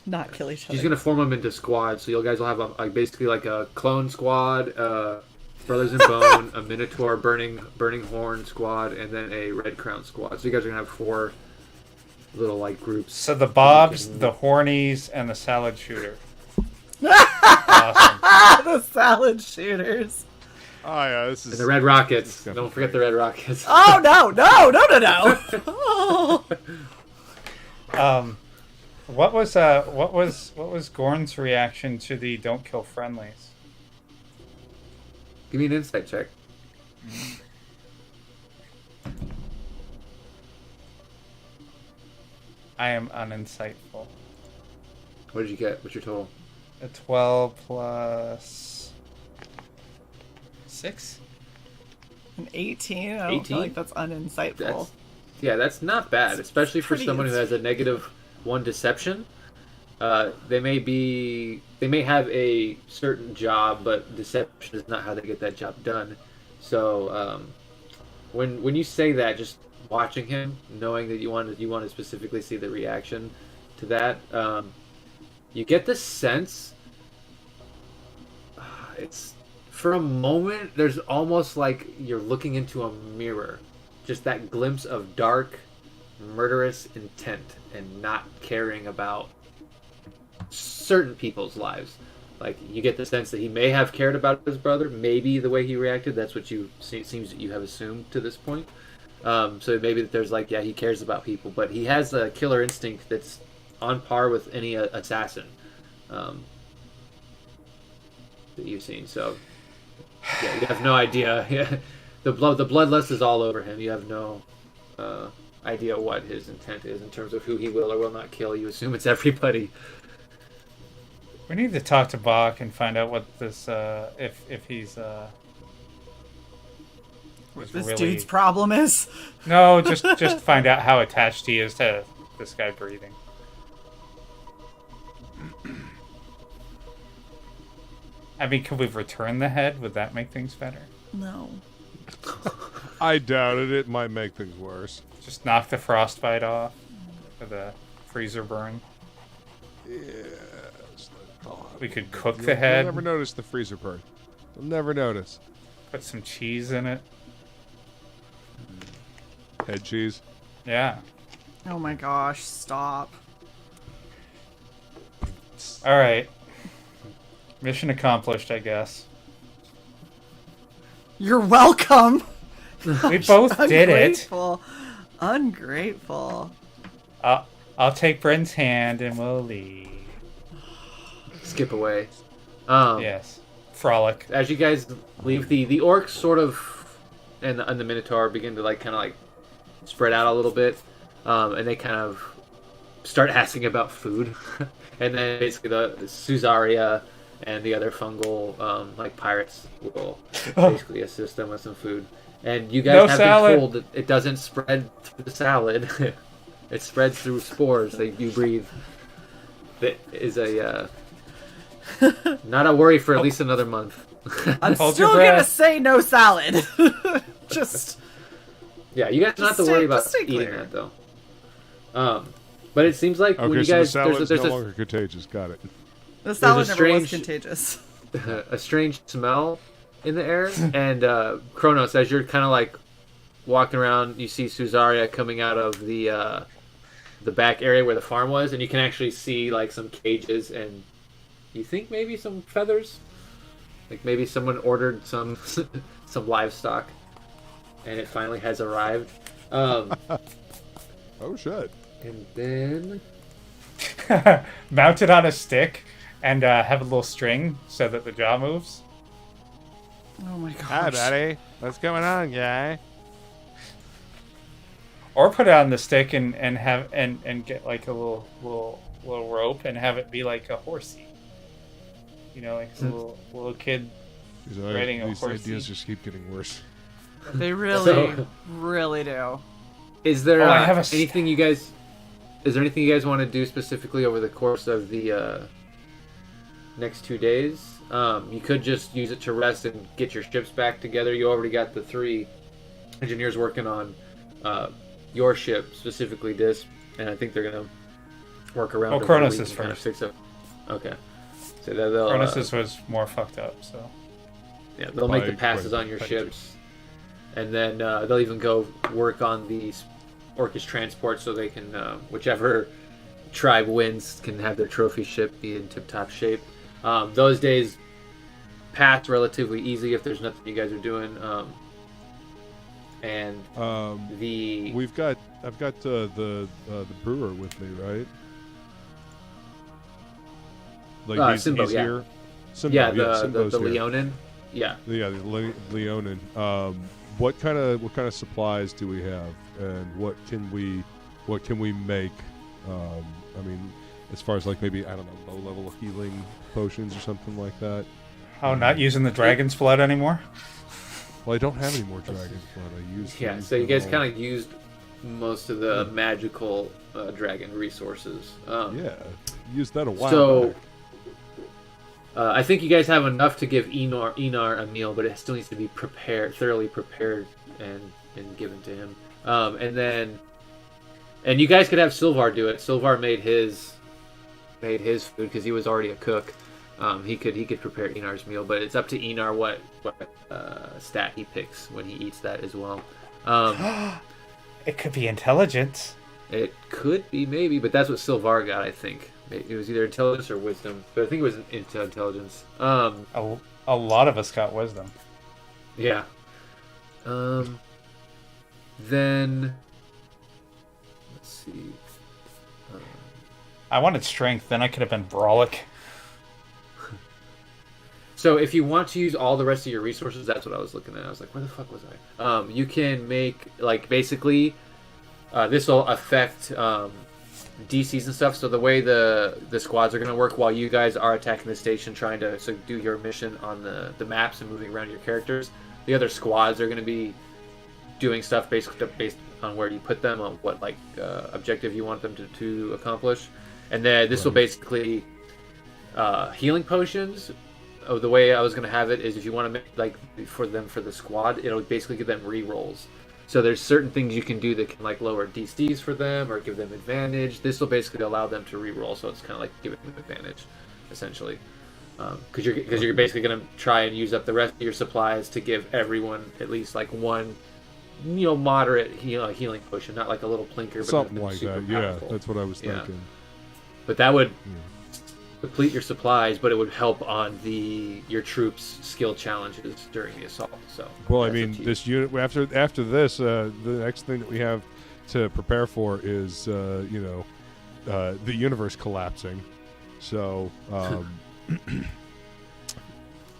not kill each other. she's going to form them into squads. So you guys will have basically like a clone squad, Brothers in Bone, a Minotaur Burning Horn squad, and then a Red Crown squad. So you guys are going to have 4 little like groups. so the Bobs, the Hornies, and the Salad Shooter. Awesome. The salad shooters. Oh yeah, this is And the Red Rockets. That's Don't forget the Red Rockets. Oh no! Oh. What was Gorn's reaction to the "Don't kill friendlies"? Give me an insight check. I am uninsightful. What did you get? What's your total? A 12 plus 6. An 18? I don't 18? feel like that's uninsightful. That's not bad, especially for pretty- someone who has a -1 deception. They may have a certain job, but deception is not how they get that job done. So when you say that, just watching him, knowing that you want to specifically see the reaction to that, you get the sense. It's for a moment. There's almost like you're looking into a mirror, just that glimpse of dark, murderous intent, and not caring about certain people's lives. Like you get the sense that he may have cared about his brother, maybe the way he reacted. That's what seems that you have assumed to this point. So maybe that there's like, yeah, he cares about people, but he has a killer instinct that's on par with any assassin that you've seen. So yeah, you have no idea. Yeah, the bloodlust is all over him. You have no idea what his intent is in terms of who he will or will not kill. You assume it's everybody. We need to talk to Bach and find out what this if he's What is this really... dude's problem is. No, just find out how attached he is to this guy breathing. I mean, could we return the head? Would that make things better? No. I doubt it. It might make things worse. Just knock the frostbite off for the freezer burn. Yes. We could cook the head. You'll never notice the freezer burn. You'll never notice. Put some cheese in it. Head cheese. Yeah. Oh my gosh, stop. All right. Mission accomplished, I guess. You're welcome. We both did it. Ungrateful. I'll take Bryn's hand and we'll leave. Skip away. Yes. Frolic. As you guys leave, the orcs sort of and the Minotaur begin to kind of spread out a little bit, and they kind of start asking about food, and then basically the Suzaria and the other fungal pirates will basically assist them with some food. And you guys have been told that it doesn't spread through the salad; it spreads through spores that you breathe. That is a not a worry for at least another month. I'm Hold still your gonna breath. say no salad. Just Yeah, you guys don't have to worry about eating clear. that though. But it seems like when Okay, you so guys the salad's there's no longer contagious. Got it. the salad a never was strange- contagious. a strange smell in the air, and Kronos, as you're kind of walking around, you see Suzaria coming out of the back area where the farm was, and you can actually see some cages, and you think maybe some feathers, maybe someone ordered some some livestock, and it finally has arrived. Oh shit. And then Mount it on a stick and have a little string so that the jaw moves. Oh my Hi, gosh. buddy. What's going on, guy? Or put it on the stick and have and get a little rope and have it be like a horsey. You know, like a little kid Raiding a These horsey. ideas just keep getting worse. They really, So- really do. Is there Oh, I have a anything you guys? Is there anything you guys want to do specifically over the course of the next 2 days? You could just use it to rest and get your ships back together. You already got the 3 engineers working on your ship, specifically this, and I think they're gonna work around. Oh, it for a Cronus week is and kind of first. fix it. Okay, so they'll Cronus was more fucked up, so. yeah, they'll make the By- passes by- on your by- ships, and then they'll even go work on the Orcish transport so they can, whichever tribe wins, can have their trophy ship be in tip-top shape. Those days pass relatively easy if there's nothing you guys are doing. And the I've got the brewer with me, right? Like Simbo, he's yeah. here. Simbo, yeah, Simbo's the here. Leonin. Yeah. Yeah, the Leonin. What kind of supplies do we have, and what can we make? I mean, as far as like maybe I don't know, low level healing potions or something like that. Oh, not using the dragon's blood anymore? Well, I don't have any more dragon's blood. I used. Yeah, so you guys kind of used most of the magical dragon resources. Yeah, used that a while So, back. I think you guys have enough to give Enar a meal, but it still needs to be thoroughly prepared and given to him. And you guys could have Silvar do it. Silvar made his food because he was already a cook. He could prepare Enar's meal, but it's up to Enar what stat he picks when he eats that as well. It could be intelligence. It could be maybe, but that's what Silvar got. I think it was either intelligence or wisdom, but I think it was intelligence. A lot of us got wisdom. Yeah. Then let's see. I wanted strength, then I could have been Brawlic. So if you want to use all the rest of your resources, that's what I was looking at. I was like, where the fuck was I? You can make, like, basically, this will affect DCs and stuff. So the way the squads are going to work while you guys are attacking the station, trying to do your mission on the maps and moving around your characters, the other squads are going to be doing stuff based on where you put them, on what objective you want them to accomplish. And then this will basically healing potions. Oh, the way I was going to have it is if you want to make, for the squad, it'll basically give them re-rolls. So there's certain things you can do that can lower DCs for them or give them advantage. This will basically allow them to re-roll, so it's kind of like giving them advantage, essentially. Because you're basically going to try and use up the rest of your supplies to give everyone at least one, moderate healing potion, not like a little plinker, but Something like super that. Yeah, powerful. that's what I was thinking. But that would deplete your supplies, but it would help on your troops' skill challenges during the assault. So, Well, I that's up mean, to you. this unit after this, the next thing that we have to prepare for is the universe collapsing. So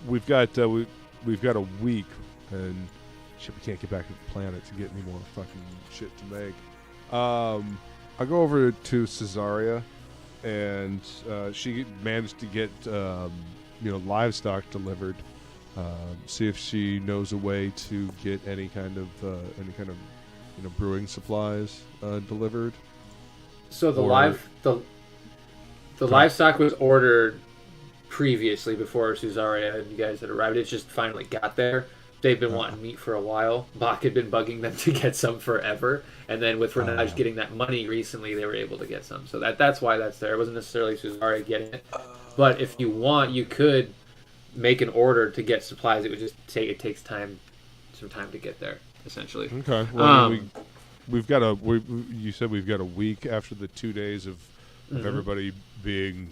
we've got a week, and shit, we can't get back to the planet to get any more fucking shit to make. I go over to Caesarea, and she managed to get livestock delivered. See if she knows a way to get any kind of brewing supplies delivered. So the or- livestock was ordered previously before Suzaria and you guys had arrived. It just finally got there. They've been wanting meat for a while. Bach had been bugging them to get some forever, and then with Renage getting that money recently, they were able to get some. So that's why that's there. It wasn't necessarily Suzaria getting it, but if you want, you could make an order to get supplies. It would just takes some time to get there, essentially. Okay. Well, we've got you said we've got a week after the 2 days of everybody being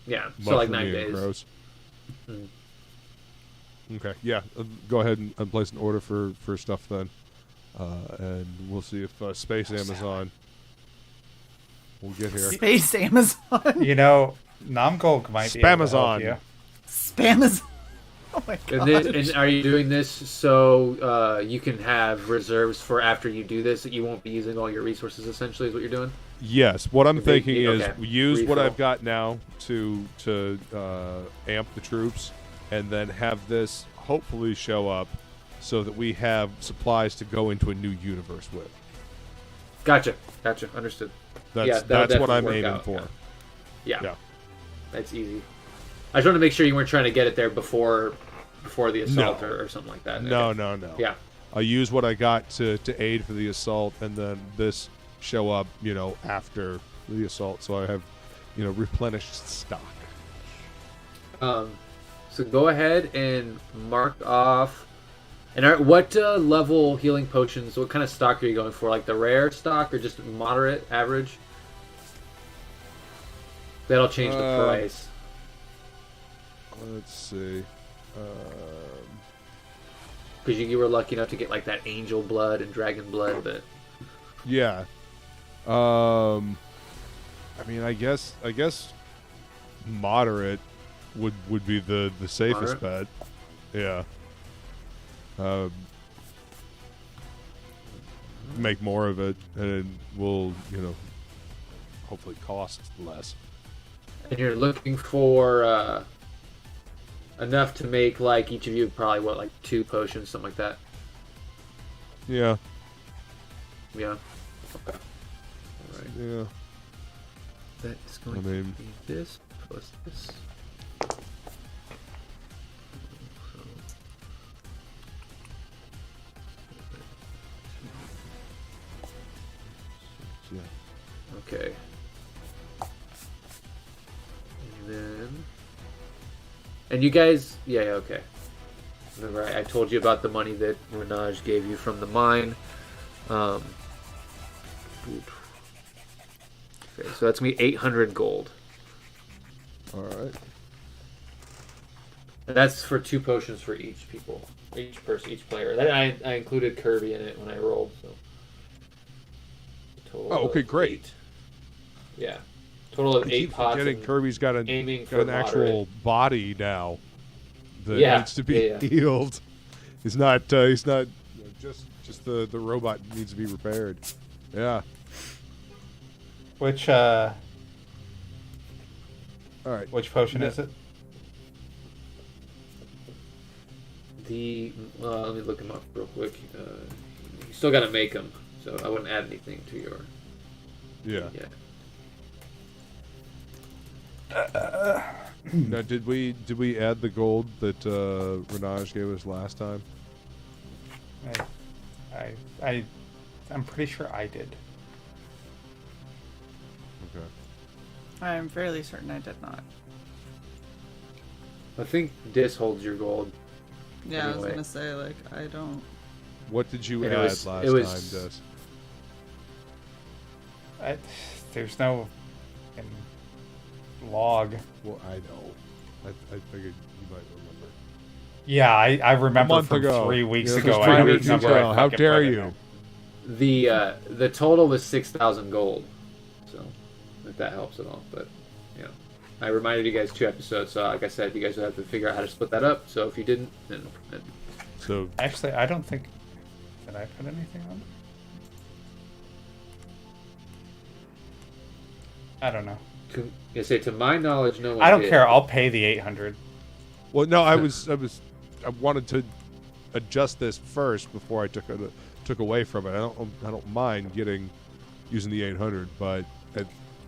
yeah, so like 9 mushroomy and days. gross. Mm. Okay. Yeah. Go ahead and place an order for stuff then, and we'll see if Space Amazon will get here. Space Amazon. You know, Namgolg might be able to help Spamazon. you. Spamazon. Oh my god. And are you doing this so you can have reserves for after you do this, that you won't be using all your resources, essentially, is what you're doing? Yes. What I'm thinking is okay. use what Refill. I've got now to amp the troops, and then have this hopefully show up so that we have supplies to go into a new universe with. Gotcha. Understood. That's what I'm aiming for. Yeah. That's easy. I just wanted to make sure you weren't trying to get it there before the assault or something like that. No. Yeah. I'll use what I got to aid for the assault, and then this show up, after the assault, so I have, replenished stock. So go ahead and mark off. And what level healing potions? What kind of stock are you going for? Like the rare stock, or just moderate, average? That'll change the price. Let's see. Because you were lucky enough to get like that angel blood and dragon blood, but yeah. I I guess moderate would be the safest bet. Yeah. Make more of it, and it will, hopefully cost less. And you're looking for enough to make like each of you probably like 2 potions, something like that. Yeah. Yeah. Okay. All right. Yeah. That is going to be this plus this. Yeah. Okay. And you guys, okay. Remember, I told you about the money that Renage gave you from the mine. Okay, so that's gonna be 800 gold. All right. And that's for 2 potions for each player. That I included Kirby in it when I rolled. So. Total okay, great. 8. Yeah. Total of 8 pots. Kirby's got an actual body now that needs to be healed. He's not just the robot needs to be repaired. Yeah. Which all right. Which potion is it? Let me look him up real quick. You still got to make them, so I wouldn't add anything to your. Yeah. Yeah. Now, did we add the gold that Renage gave us last time? I'm pretty sure I did. Okay. I'm fairly certain I did not. I think Dis holds your gold. Yeah, anyway. I was gonna say, like, I don't. What did you And add last time, Des? There's no log. Well, I know. I figured you might remember. Yeah, I remember month from ago. 3 weeks Yeah, ago. just I know trying which to number tell. I How fucking dare put in you? there. The total was 6,000 gold. So, if that helps at all, but I reminded you guys 2 episodes. So, like I said, you guys would have to figure out how to split that up. So, if you didn't, then So Actually, I don't think did I put anything on. I don't know. to my knowledge, no one. I don't did. care. I'll pay the 800. well, no, I wanted to adjust this first before I took away from it. I don't mind using the 800, but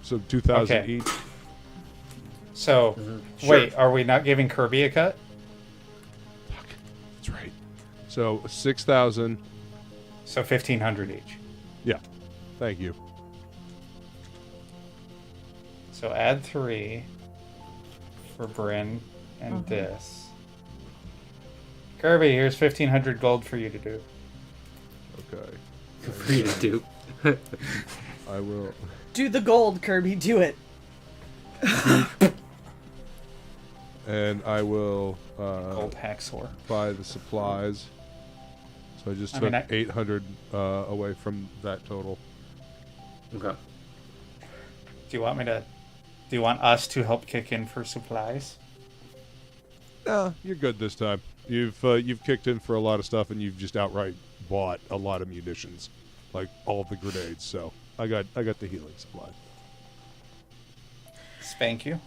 so 2,000 Okay. each. So, wait, are we not giving Kirby a cut? Fuck, that's right. So 6,000. So 1,500 each. Yeah, thank you. So add 3 for Bryn and this. Kirby, here's 1,500 gold for you to do. Okay, For you to do. I will. Do the gold, Kirby. Do it. And I will Gold hacksaw. buy the supplies. So I just took 800 away from that total. Okay. Do you want us to help kick in for supplies? You're good this time. You've kicked in for a lot of stuff, and you've just outright bought a lot of munitions, like all of the grenades. So I got the healing supply. Spank you.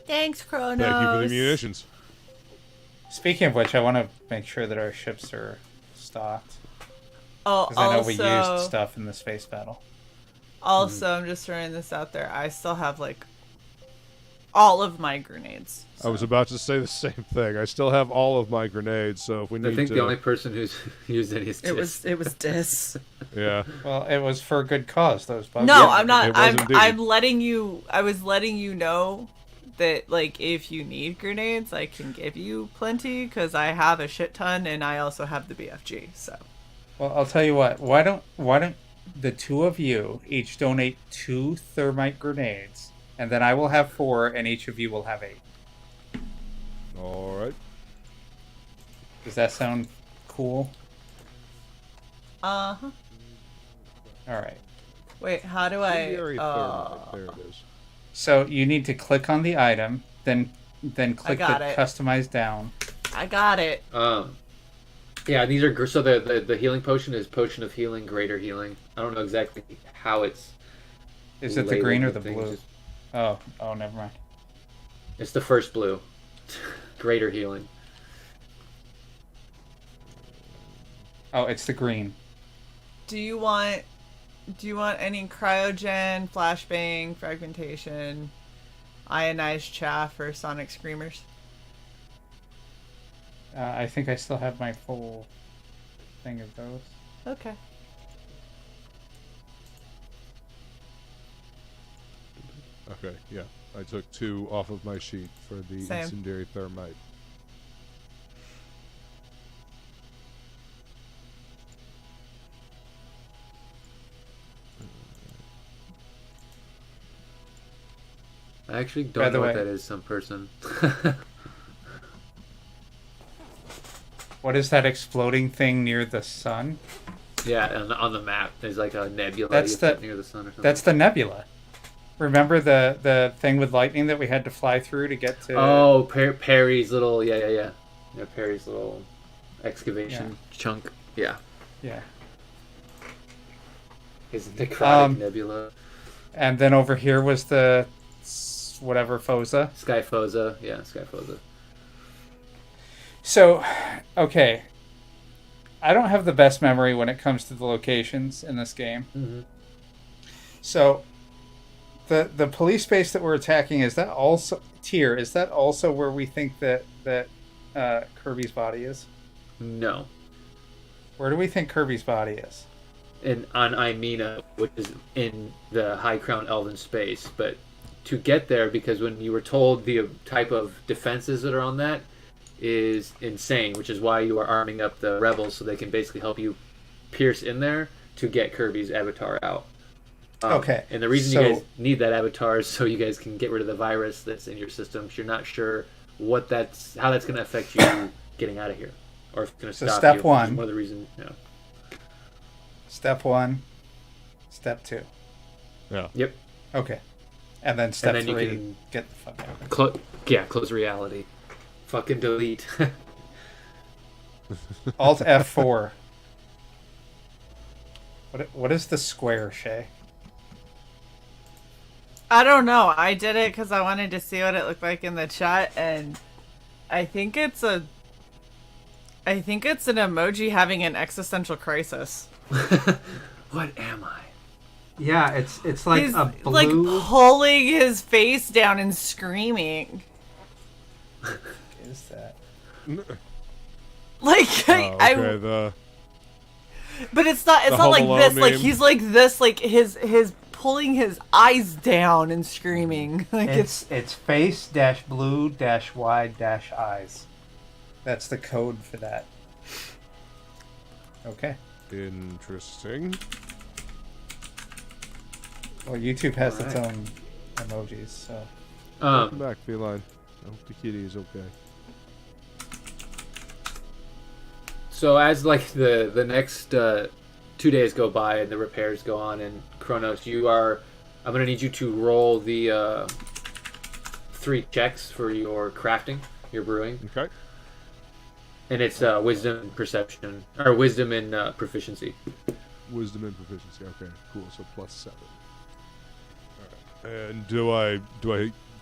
Thanks, Kronos. Thank you for the munitions. Speaking of which, I want to make sure that our ships are stocked. Oh, Because I know we also, used stuff in the space battle. I'm just throwing this out there. I still have like all of my grenades. I was about to say the same thing. I still have all of my grenades, so if we I need think to... the only person who's used any is It was Dis. Yeah. Well, it was for a good cause. Those bugs. No, Yeah, I'm not. it was indeed. I'm letting you. I was letting you know that like if you need grenades, I can give you plenty because I have a shit ton, and I also have the BFG. So. Well, I'll tell you what. Why don't the two of you each donate 2 thermite grenades, and then I will have 4, and each of you will have 8. All right. Does that sound cool? Uh huh. All right. Wait, how do I? Incendiary thermite. There it is. So you need to click on the item, then click got the it. customize down. I got it. Yeah, these are so the healing potion is potion of healing, greater healing. I don't know exactly how it's. Is it the green or the things, blue? just- Oh, never mind. It's the first blue. Greater healing. Oh, it's the green. Do you want any cryogen, flashbang, fragmentation, ionized chaff, or sonic screamers? I think I still have my full thing of those. Okay. Okay, yeah. I took 2 off of my sheet for the Same. incendiary thermite. I actually By don't the know way- what that is. Some person. What is that exploding thing near the sun? Yeah, on the map, there's like a nebula That's you set the- near the sun or something. That's the nebula. Remember the thing with lightning that we had to fly through to get to? Oh, Perry's little yeah. Perry's little excavation chunk. Yeah, Yeah. his necrotic Um, nebula. And then over here was the whatever Fosa. Skyphosa, yeah, Skyphosa. So, okay. I don't have the best memory when it comes to the locations in this game. Mm-hmm. So, the police base that we're attacking, is that also Tyr? Is that also where we think that Kirby's body is? No, Where do we think Kirby's body is? on Imena, which is in the High Crown Elven space, but to get there, because when you were told the type of defenses that are on that is insane, which is why you are arming up the rebels so they can basically help you pierce in there to get Kirby's avatar out. Okay, And the reason so- you guys need that avatar is so you guys can get rid of the virus that's in your system. 'Cause you're not sure how that's going to affect you getting out of here, or if it's going to So stop step you. one. Which is one of the reasons. Step 1, step 2. Yeah. Yep. Okay. And then step then you 3, can- get the fuck out. Close reality. Fucking delete. Alt F4. What is the square, Shay? I don't know. I did it because I wanted to see what it looked like in the chat, and I think it's an emoji having an existential crisis. What am I? Yeah, it's like He's a like blue. pulling his face down and screaming. Is that? Like Oh, okay, but it's not the like Home this. Alone Like meme. he's like this. Like his pulling his eyes down and screaming. Like It's face dash blue dash wide dash eyes. That's the code for that. Okay. Interesting. Well, YouTube has its Alright. own emojis, so. Welcome back, Feline. I hope the kitty is okay. So as like the next 2 days go by and the repairs go on, and Kronos, I'm gonna need you to roll the 3 checks for your crafting, your brewing, Okay. and it's wisdom and perception, or wisdom and proficiency. Wisdom and proficiency. Okay, cool. So +7. All right. And do I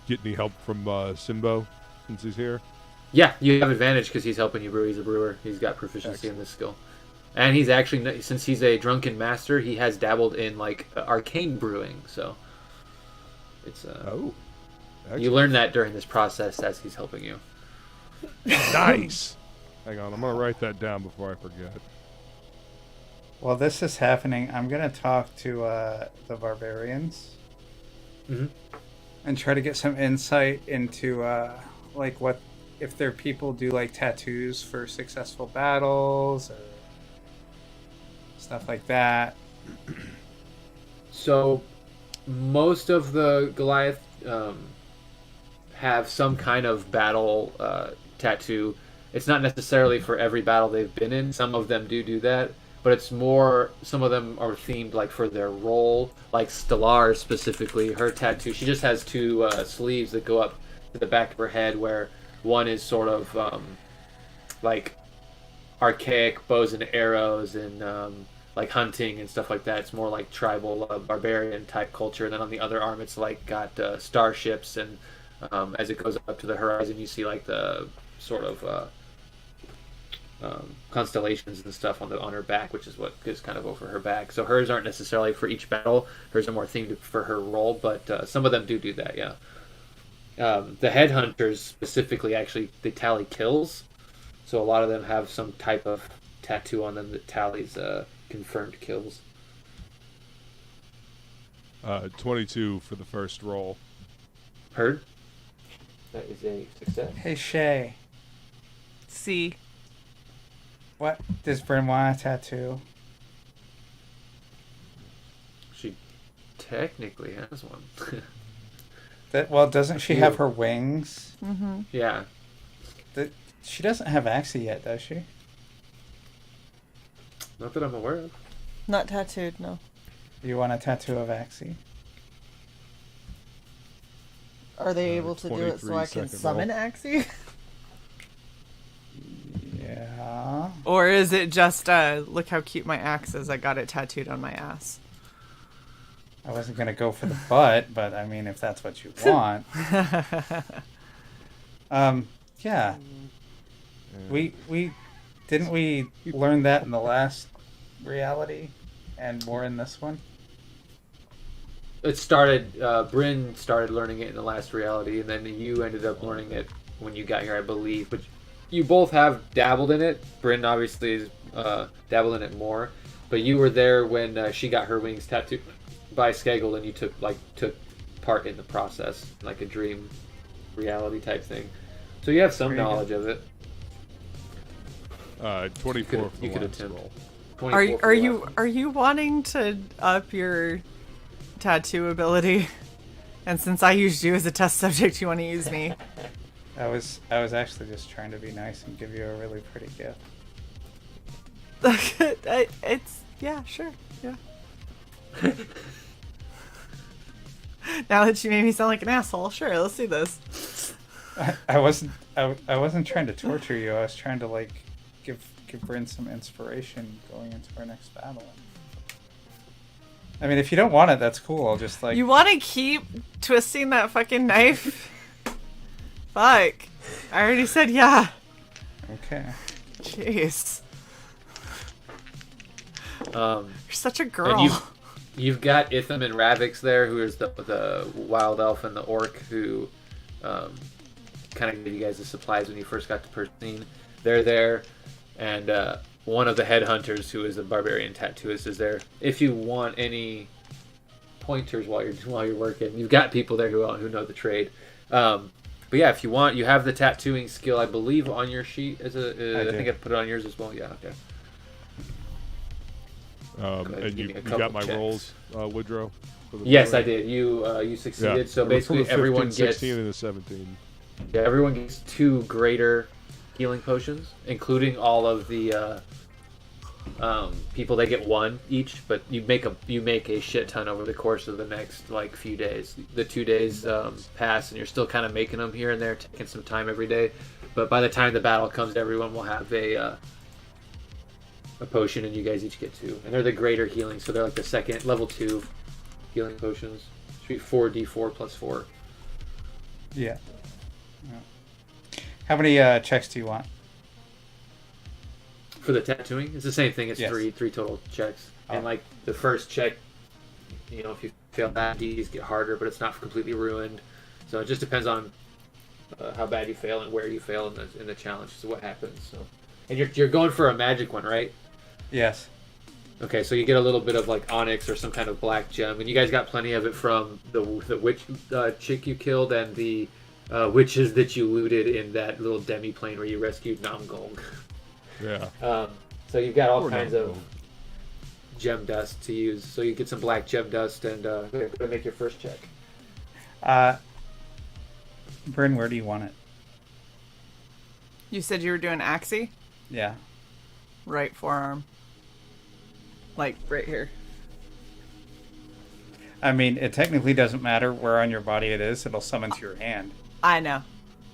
get any help from Simbo since he's here? Yeah, you have advantage because he's helping you brew. He's a brewer. He's got proficiency in this skill. And he's actually, since he's a drunken master, he has dabbled in like arcane brewing. So it's Oh. you learn that during this process as he's helping you. Nice. Hang on, I'm gonna write that down before I forget. While this is happening, I'm gonna talk to the barbarians and try to get some insight into like what if their people do like tattoos for successful battles or stuff like that. So most of the Goliath have some kind of battle tattoo. It's not necessarily for every battle they've been in. Some of them do that, but it's more, some of them are themed like for their role. Like Stellar specifically, her tattoo, she just has two sleeves that go up to the back of her head, where one is sort of like archaic bows and arrows and like hunting and stuff like that. It's more like tribal barbarian type culture. And then on the other arm, it's like got starships, and as it goes up to the horizon, you see like the sort of constellations and stuff on her back, which is what is kind of over her back. So hers aren't necessarily for each battle. Hers are more themed for her role, but some of them do that, yeah. The headhunters specifically, actually, they tally kills. So a lot of them have some type of tattoo on them that tallies confirmed kills. 22 for the first roll. Heard? That is a success. Hey Shay, See. what does Bryn want a tattoo? She technically has one. Doesn't she have her wings? Mm-hmm. Yeah. She doesn't have Axie yet, does she? Not that I'm aware of. Not tattooed, no. You want a tattoo of Axie? Are they able to do it so I can 23 summon roll. Axie? Yeah. Or is it just, look how cute my axe is, I got it tattooed on my ass? I wasn't gonna go for the butt, but I mean, if that's what you want. Yeah. We didn't we learn that in the last reality, and more in this one. It started, Bryn started learning it in the last reality, and then you ended up learning it when you got here, I believe. But you both have dabbled in it. Bryn obviously is dabbled in it more, but you were there when she got her wings tattooed by Skegel, and you took part in the process, like a dream reality type thing. So you have some knowledge of it. 24 for the You could last attempt. roll. 24 for the last one. Are you wanting to up your tattoo ability? And since I used you as a test subject, you want to use me? I was actually just trying to be nice and give you a really pretty gift. It's yeah, sure, yeah. Now that you made me sound like an asshole, sure, let's do this. I wasn't trying to torture you. I was trying to like give Bryn some inspiration going into our next battle. I mean, if you don't want it, that's cool. I'll just like You want to keep twisting that fucking knife? Fuck! I already said yeah. Okay. Jeez, Um, you're such a girl. and you've got Itham and Ravix there, who is the wild elf and the orc who kind of gave you guys the supplies when you first got to Persine. They're there, and one of the headhunters, who is a barbarian tattooist, is there. If you want any pointers while you're working, you've got people there who know the trade. But yeah, if you want, you have the tattooing skill, I believe, on your sheet. I think I put it on yours as well. Yeah, okay. And give you me a got couple my checks. rolls, Woodrow? For the Yes, I barbarian? did. You succeeded. Yeah. So There were basically, 15, everyone gets 16 and a 17. Yeah, everyone gets 2 greater healing potions, including all of the people. They get 1 each, but you make a shit ton over the course of the next like few days. The 2 days pass, and you're still kind of making them here and there, taking some time every day. But by the time the battle comes, everyone will have a potion, and you guys each get 2, and they're the greater healing. So they're like the second level 2 healing potions. Should be 4d4 plus 4. Yeah. How many checks do you want? For the tattooing, it's the same thing. It's Yes. three total checks, Oh. and like the first check, you know, if you fail that, these get harder, but it's not completely ruined. So it just depends on how bad you fail and where you fail in the challenge is what happens. So, and you're going for a magic one, right? Yes. Okay, so you get a little bit of like onyx or some kind of black gem, and you guys got plenty of it from the witch chick you killed and the witches that you looted in that little demi-plane where you rescued Namgong. Yeah. So you've got all Poor kinds Namgong. of gem dust to use. So you get some black gem dust and go ahead, make your first check. Bryn, where do you want it? You said you were doing Axie? Yeah. Right forearm. Like, right here. I mean, it technically doesn't matter where on your body it is. It'll summon to your hand. I know.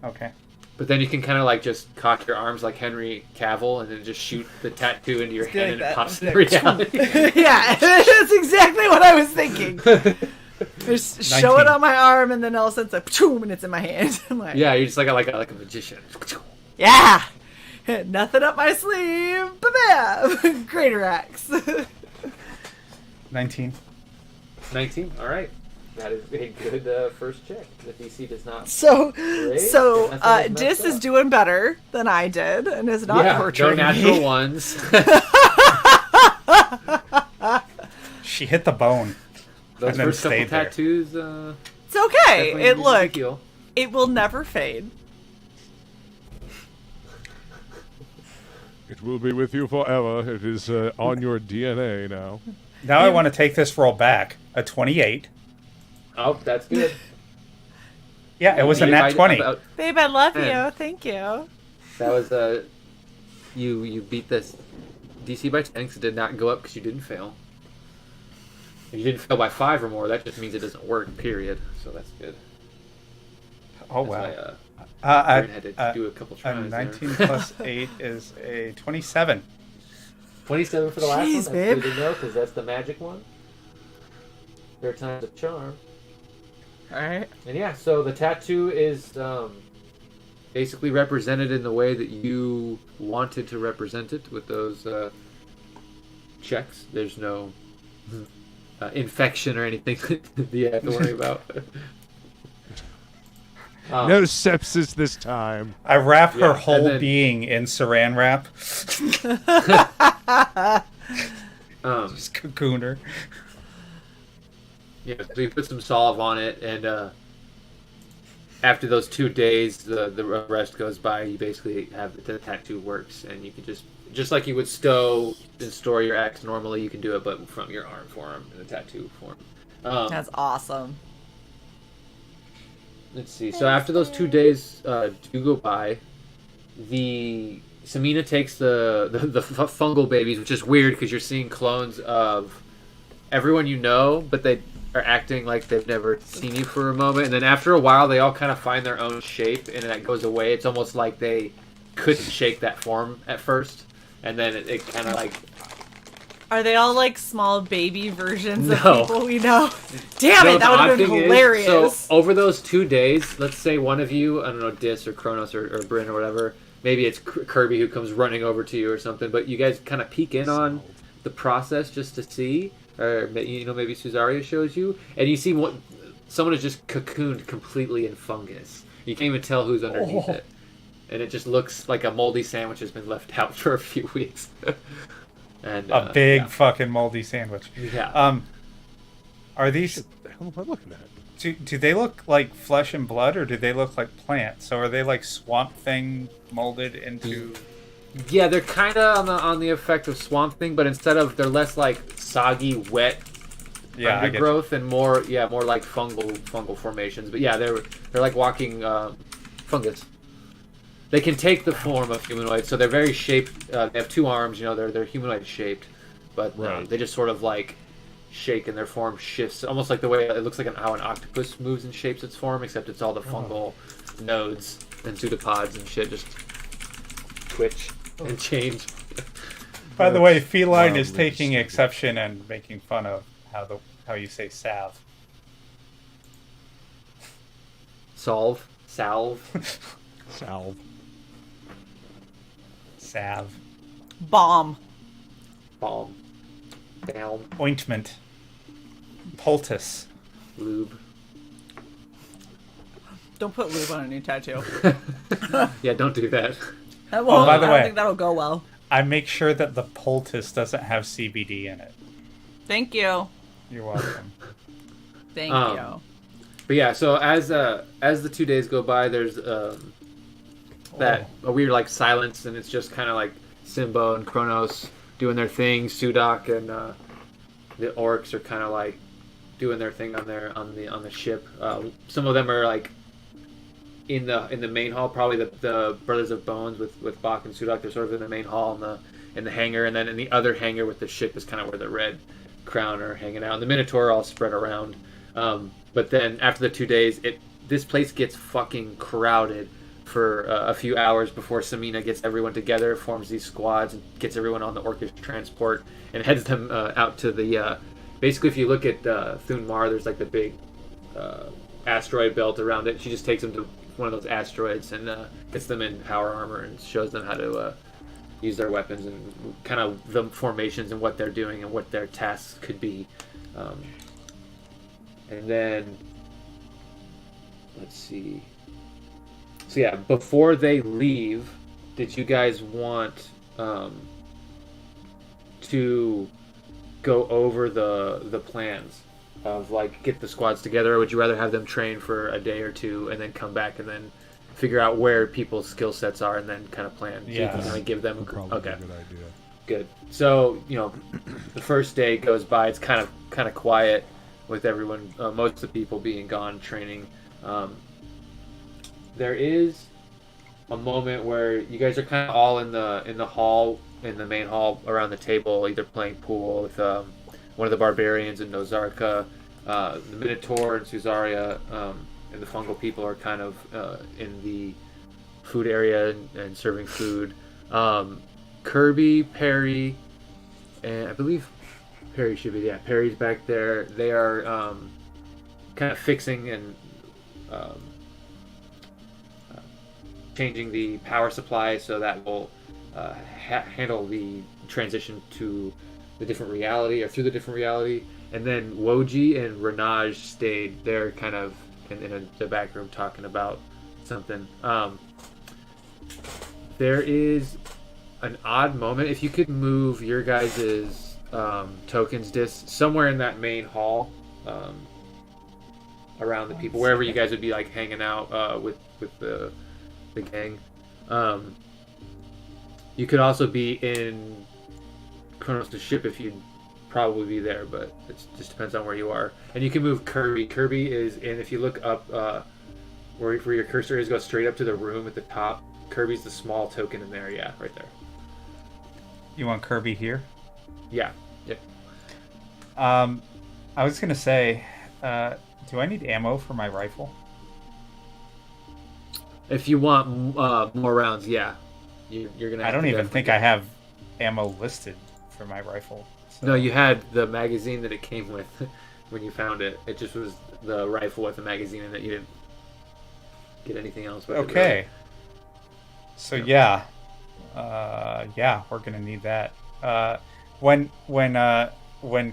Okay. But then you can kind of like just cock your arms like Henry Cavill and then just shoot the tattoo into your Just hand like and it that. pops in Like, reality. Yeah, that's exactly what I was thinking. Just show 19. it on my arm, and then all of a sudden it's like, pchoom, and it's in my hand. I'm like, Yeah, you're just like a magician. yeah! Nothing up my sleeve. Ba-bam! Greater axe. 19. 19. All right. That is a good first check. The DC does not. So, Great. so That's always messed Dis is up. doing better than I did, and is not Yeah, no torturing natural me. ones. She hit the bone. Those And then first couple stayed there. tattoos. It's okay. definitely It need to look, heal. it will never fade. It will be with you forever. It is on your DNA now. Now I want to take this roll back. A 28. Oh, that's good. Yeah, it was a You nat might 20. about- Babe, I love Man. you. Thank you. That was you beat this DC by 10 because it did not go up because you didn't fail. If you didn't fail by 5 or more, that just means it doesn't work. Period. So that's good. Oh, That's wow. why, Aaron had to do a couple A tries. 19 there. plus 8 is a 27. 27 for the last Jeez, one. That's babe. good to know because that's the magic one. Third time's a charm. Alright. And yeah, so the tattoo is basically represented in the way that you wanted to represent it with those checks. There's no infection or anything that you have to worry about. No sepsis this time. I wrap her Yeah, and whole then- being in saran wrap. Just cocoon her. Yeah, so you put some salve on it, and after those 2 days, the rest goes by. You basically have the tattoo works, and you can just like you would stow and store your axe normally, you can do it, but from your arm form in the tattoo form. That's awesome. Let's see. So after those 2 days do go by, Samina takes the fungal babies, which is weird because you're seeing clones of everyone you know, but they are acting like they've never seen you for a moment. And then after a while, they all kind of find their own shape, and that goes away. It's almost like they couldn't shake that form at first, and then it kind of like. Are they all like small baby versions No. of people we know? Damn it, that would have been hilarious. So over those 2 days, let's say one of you, I don't know, Dis or Kronos or Bryn or whatever, maybe it's Kirby who comes running over to you or something, but you guys kind of peek in on the process just to see, or maybe Suzaria shows you, and you see someone is just cocooned completely in fungus. You can't even tell who's underneath it, and it just looks like a moldy sandwich has been left out for a few weeks. And A big yeah. fucking moldy sandwich. Yeah. Are these... What the hell am I looking at? Do they look like flesh and blood, or do they look like plants? So are they like Swamp Thing molded into... Yeah, they're kind of on the effect of Swamp Thing, but they're less like soggy, wet Yeah, I get you. undergrowth and more like fungal formations. But yeah, they're like walking fungus. They can take the form of humanoids, so they're very shaped. They have 2 arms, they're humanoid shaped, but Right. they just sort of like shake and their form shifts, almost like the way it looks like how an octopus moves and shapes its form, except it's all the fungal nodes and pseudopods and shit just twitch and change. By the way, Feline Wildly is taking stupid. exception and making fun of how you say salve. Salve. Salve. Salve. Bomb. Balm. Balm. Ointment. Poultice. Lube. Don't put lube on a new tattoo. Yeah, don't do that. That won't, by the I way- don't think that'll go well. I make sure that the poultice doesn't have CBD in it. Thank you. You're welcome. Thank Um, you. But yeah, so as the 2 days go by, there's that a weird like silence, and it's just kind of like Simba and Kronos doing their thing. Sudak and the orcs are kind of like doing their thing on the ship. Some of them are like in the main hall. Probably the Brothers of Bones with Bach and Sudak. They're sort of in the main hall in the hangar, and then in the other hangar with the ship is kind of where the Red Crown are hanging out. And the Minotaur are all spread around. But then after the 2 days, this place gets fucking crowded for a few hours before Samina gets everyone together, forms these squads, and gets everyone on the Orcish transport, and heads them out to the... basically, if you look at Thun Mar, there's like the big asteroid belt around it. She just takes them to one of those asteroids and gets them in power armor and shows them how to use their weapons and kind of the formations and what they're doing and what their tasks could be. And then, let's see. So yeah, before they leave, did you guys want to go over the plans of like get the squads together, or would you rather have them train for a day or two and then come back and then figure out where people's skill sets are and then kind of plan? So you can kind of give them. Probably Okay. a good idea. Good. So, the first day goes by. It's kind of quiet with everyone, most of the people being gone training. There is a moment where you guys are kind of all in the hall, in the main hall, around the table, either playing pool with one of the barbarians and Nozarka, the Minotaur and Suzaria, and the fungal people are kind of in the food area and serving food. Kirby, Perry, and I believe Perry should be, yeah, Perry's back there. They are kind of fixing and changing the power supply so that will handle the transition to the different reality or through the different reality. And then Woji and Renaj stayed there kind of in the back room talking about something. There is an odd moment. If you could move your guys' tokens disc somewhere in that main hall, around the people, wherever you guys would be like hanging out with the gang. You could also be in Kronos' ship if you'd probably be there, but it just depends on where you are. And you can move Kirby. Kirby is in, if you look up where your cursor is, go straight up to the room at the top. Kirby's the small token in there, yeah, right there. You want Kirby here? Yeah. Yep. I was gonna say, do I need ammo for my rifle? If you want more rounds, yeah. You're gonna. I don't even think I have ammo listed for my rifle. So. No, you had the magazine that it came with when you found it. It just was the rifle with the magazine in it. You didn't get anything else with it. Okay. Really. So yeah, we're gonna need that. When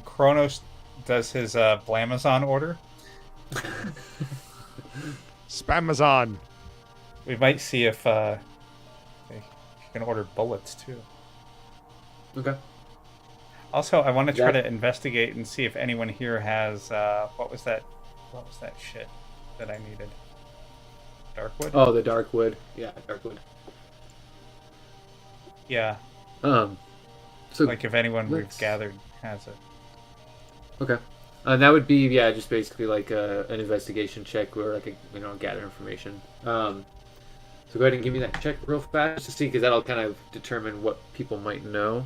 Kronos does his Blamazon order, Spamazon. we might see if you can order bullets too. Okay. Also, I want to try to investigate and see if anyone here has what was that shit that I needed? Darkwood? Oh, the Darkwood. Yeah, Darkwood. Yeah. So Like if anyone we've gathered has it. Okay. And that would be, yeah, just basically like an investigation check where like gather information. So go ahead and give me that check real fast to see, because that'll kind of determine what people might know.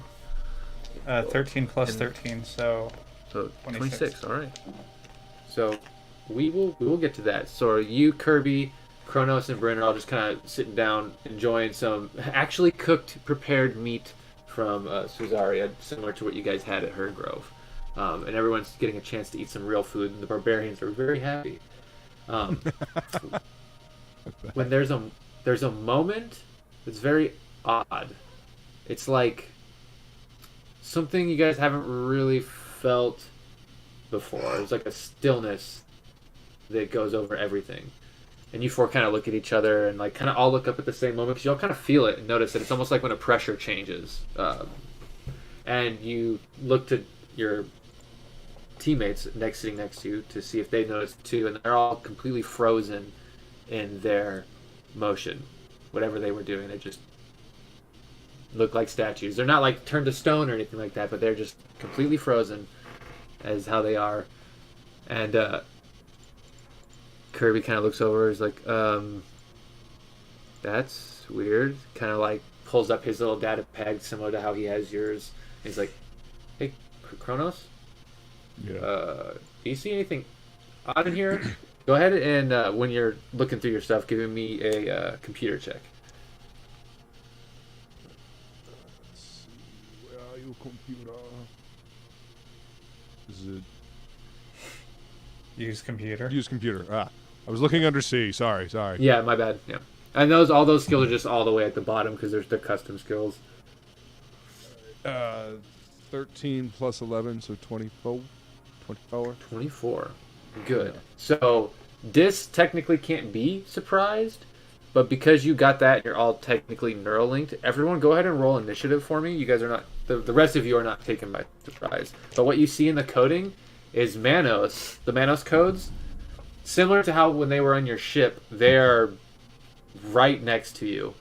13 plus 13, so 26. All right. So we will get to that. So you, Kirby, Kronos, and Bryn are all just kind of sitting down, enjoying some actually cooked, prepared meat from Suzaria, similar to what you guys had at Her Grove. And everyone's getting a chance to eat some real food, and the barbarians are very happy. When there's a moment that's very odd It's like something you guys haven't really felt before. It's like a stillness that goes over everything. And you four kind of look at each other and like kind of all look up at the same moment because you all kind of feel it and notice that it's almost like when a pressure changes. And you look to your teammates sitting next to you to see if they notice it too, and they're all completely frozen in their motion. Whatever they were doing, they just look like statues. They're not like turned to stone or anything like that, but they're just completely frozen as how they are. And Kirby kind of looks over, is like, that's weird. Kind of like pulls up his little data pad similar to how he has yours. He's like, hey, Kronos? Yeah. Do you see anything odd in here? Go ahead and when you're looking through your stuff, give me a computer check. Let's see. Where are you, computer? Is it Use computer. use computer? I was looking under C. Sorry. Yeah, my bad. Yeah, and all those skills are just all the way at the bottom because they're custom skills. 13 plus 11, so 24. 24. 24. Good. So this technically can't be surprised, but because you got that, you're all technically neural linked. Everyone, go ahead and roll initiative for me. You guys are not. The rest of you are not taken by surprise. But what you see in the coding is Manos. The Manos codes, similar to how when they were on your ship, they're right next to you,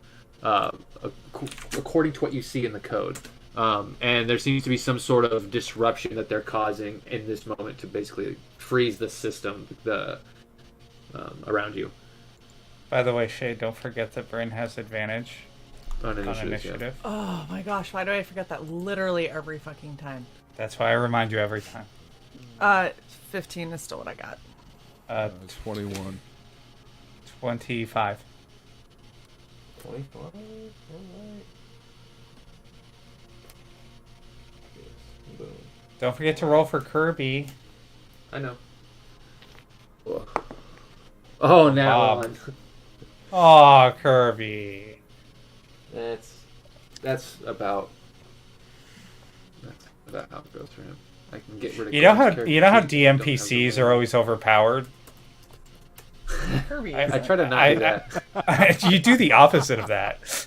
according to what you see in the code. And there seems to be some sort of disruption that they're causing in this moment to basically freeze the system around you. By the way, Shay, don't forget that Bryn has advantage On on initiative. initiative. Oh my gosh, why do I forget that literally every fucking time? That's why I remind you every time. 15 is still what I got. 21. 25. 24. All right. Boom. Don't forget to roll for Kirby. I know. Oh, now Bob. on. Aw, Kirby. That's about how it goes for him. I can get rid of. You know how character DMPCs too. are always overpowered? Kirby. I try to not do that. You do the opposite of that.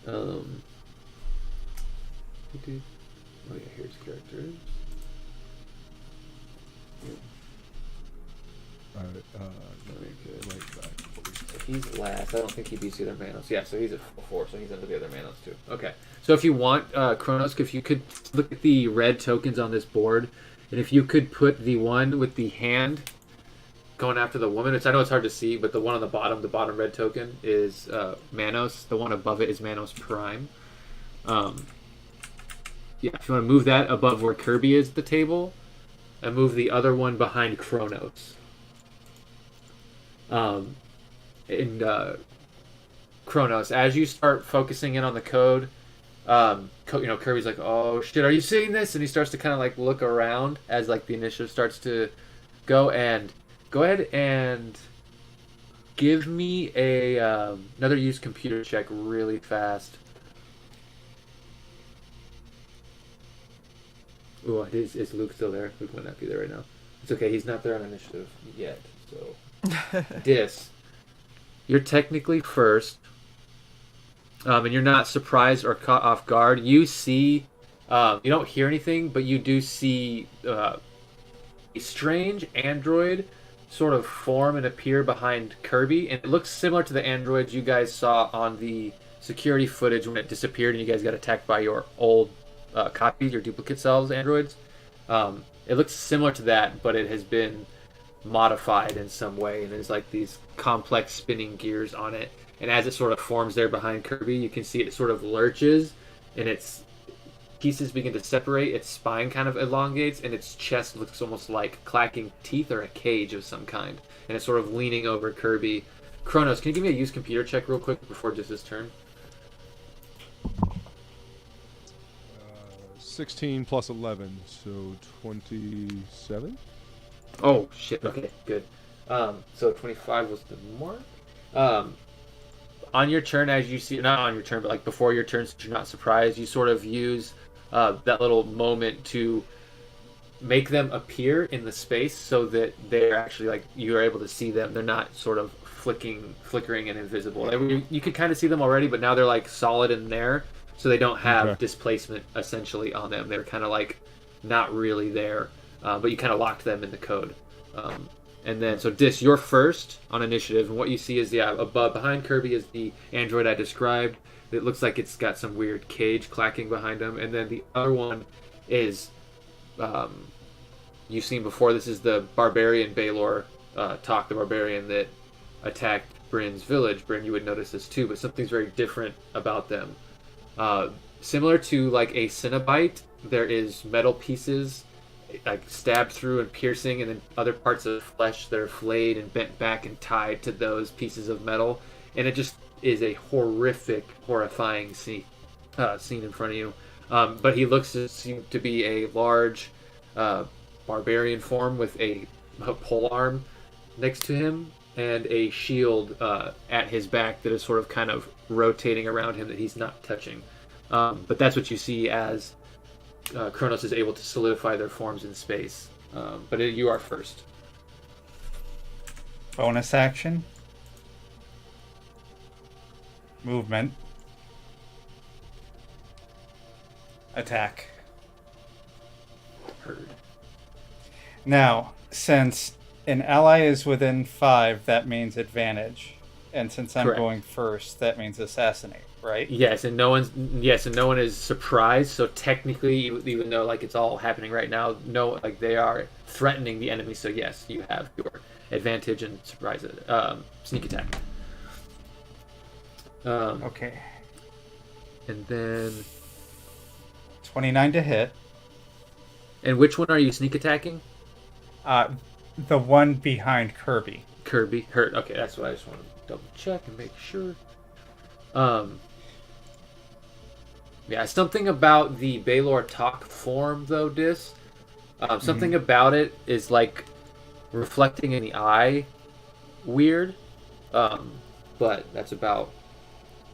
Oh yeah, here's characters. He's last. I don't think he beats the other Manos. Yeah, so he's at 4, so he's under the other Manos too. Okay. So if you want, Kronos, if you could look at the red tokens on this board, and if you could put the one with the hand going after the woman, which I know it's hard to see, but the one on the bottom red token is Manos. The one above it is Manos Prime. Yeah, if you want to move that above where Kirby is at the table, and move the other one behind Kronos. And Kronos, as you start focusing in on the code, Kirby's like, "Oh shit, are you seeing this?" And he starts to kind of like look around as like the initiative starts to go. And go ahead and give me a another use computer check really fast. Ooh, is Luke still there? Luke might not be there right now. It's okay, he's not there on initiative yet. So, Dis, you're technically first, and you're not surprised or caught off guard. You see, you don't hear anything, but you do see a strange android sort of form and appear behind Kirby, and it looks similar to the androids you guys saw on the security footage when it disappeared and you guys got attacked by your old copies, your duplicate selves androids. It looks similar to that, but it has been modified in some way, and there's like these complex spinning gears on it. And as it sort of forms there behind Kirby, you can see it sort of lurches, and its pieces begin to separate. Its spine kind of elongates, and its chest looks almost like clacking teeth or a cage of some kind. And it's sort of leaning over Kirby. Kronos, can you give me a use computer check real quick before just his turn? 16 plus 11, so 27? Oh, shit. Okay, good. So 25 was the mark. on your turn, as you see, not on your turn, but like before your turn, since you're not surprised, you sort of use that little moment to make them appear in the space so that they're actually like you're able to see them. They're not sort of flickering and invisible. You could kind of see them already, but now they're like solid in there, so they don't have displacement essentially on them. They're kind of like not really there, but you kind of locked them in the code. And then, so Dis, you're first on initiative, and what you see is above behind Kirby is the android I described. It looks like it's got some weird cage clacking behind him, and then the other one is you've seen before. This is the barbarian Baylor, the barbarian that attacked Bryn's village. Bryn, you would notice this too, but something's very different about them. Similar to like a Cenobite, there is metal pieces like stabbed through and piercing, and then other parts of flesh that are flayed and bent back and tied to those pieces of metal, and it just is a horrifying scene in front of you. But he looks to seem to be a large barbarian form with a pole arm next to him and a shield at his back that is sort of kind of rotating around him that he's not touching. But that's what you see as Kronos is able to solidify their forms in space. But you are first. Bonus action. Movement. Attack. Heard. Now, since an ally is within 5, that means advantage. And since I'm Correct. going first, that means assassinate, right? Yes, and no one is surprised. So technically, even though like it's all happening right now, they are threatening the enemy. So yes, you have your advantage and surprise sneak attack. Okay. And then, 29 to hit. and which one are you sneak attacking? The one behind Kirby. Kirby hurt. Okay, that's what I just want to double check and make sure. Yeah, something about the Baylor talk form though, Dis. Something about it is like reflecting in the eye, weird. But that's about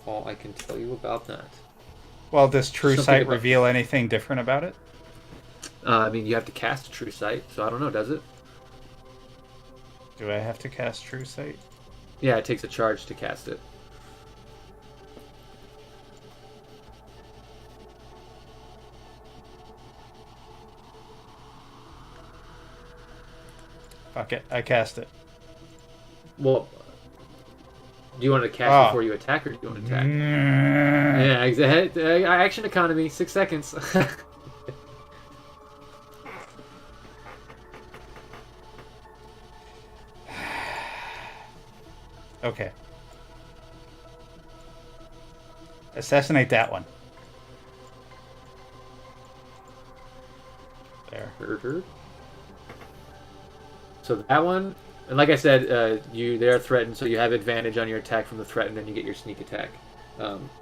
all I can tell you about that. Well, does True Something Sight about- reveal anything different about it? I mean, you have to cast a True Sight, so I don't know. Does it? Do I have to cast True Sight? Yeah, it takes a charge to cast it. Fuck it, I cast it. Well, do you want to cast before you attack, or do you want to attack? Yeah, exactly. Action economy, 6 seconds. Okay. Assassinate that one. There. Heard. So that one, and like I said, they're threatened, so you have advantage on your attack from the threatened, and you get your sneak attack.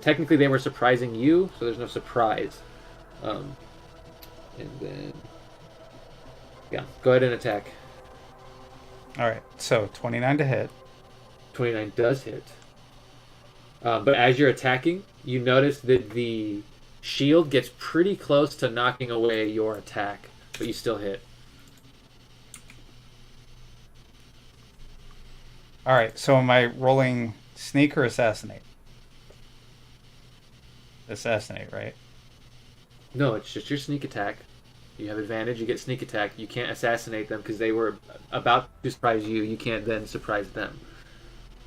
Technically, they were surprising you, so there's no surprise. And then, yeah, go ahead and attack. Alright, so 29 to hit. 29 does hit. But as you're attacking, you notice that the shield gets pretty close to knocking away your attack, but you still hit. Alright, so am I rolling sneak or assassinate? Assassinate, right? No, it's just your sneak attack. You have advantage, you get sneak attack. You can't assassinate them because they were about to surprise you. You can't then surprise them.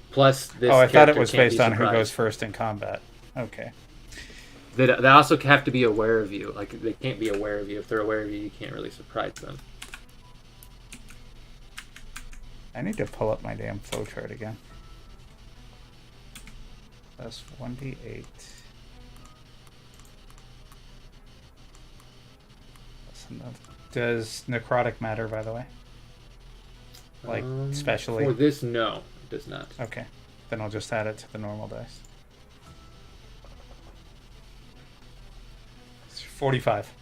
Plus, this I thought it character was can't based be on who surprised. goes first in combat. Okay. They also have to be aware of you. Like, they can't be aware of you. If they're aware of you, you can't really surprise them. I need to pull up my damn flowchart again. That's 1d8. That's enough. Does necrotic matter, by the way? Like, especially? For this, no, it does not. Okay. Then I'll just add it to the normal dice. It's 45.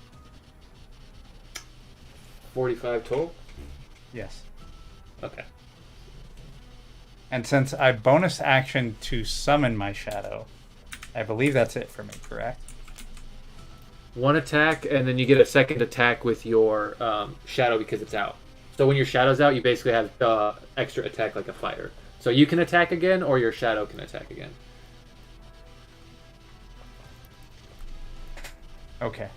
45 total? Yes. Okay. And since I bonus action to summon my shadow, I believe that's it for me, correct? One attack, and then you get a second attack with your shadow because it's out. So when your shadow's out, you basically have extra attack like a fighter. So you can attack again, or your shadow can attack again. Okay.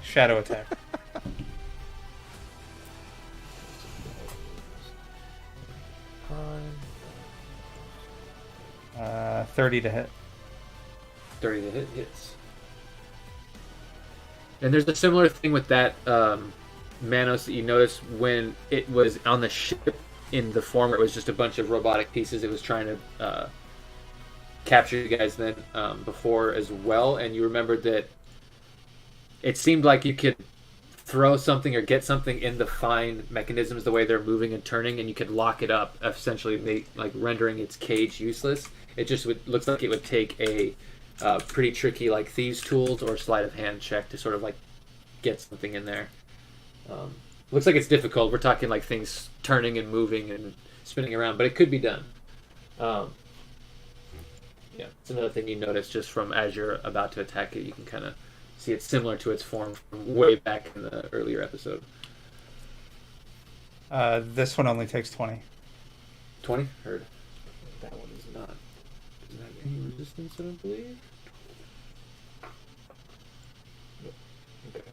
Shadow attack. 30 to hit. 30 to hit hits. And there's a similar thing with that Manos that you noticed when it was on the ship in the form where it was just a bunch of robotic pieces. It was trying to capture you guys then before as well, and you remembered that it seemed like you could throw something or get something in the fine mechanisms the way they're moving and turning, and you could lock it up, essentially rendering its cage useless. It just looks like it would take a pretty tricky like thieves tools or sleight of hand check to sort of like get something in there. Looks like it's difficult. We're talking like things turning and moving and spinning around, but it could be done. Yeah, it's another thing you notice just from as you're about to attack it. You can kind of see it's similar to its form from way back in the earlier episode. This one only takes 20. 20? Heard. That one doesn't have any resistance, I don't believe. Okay.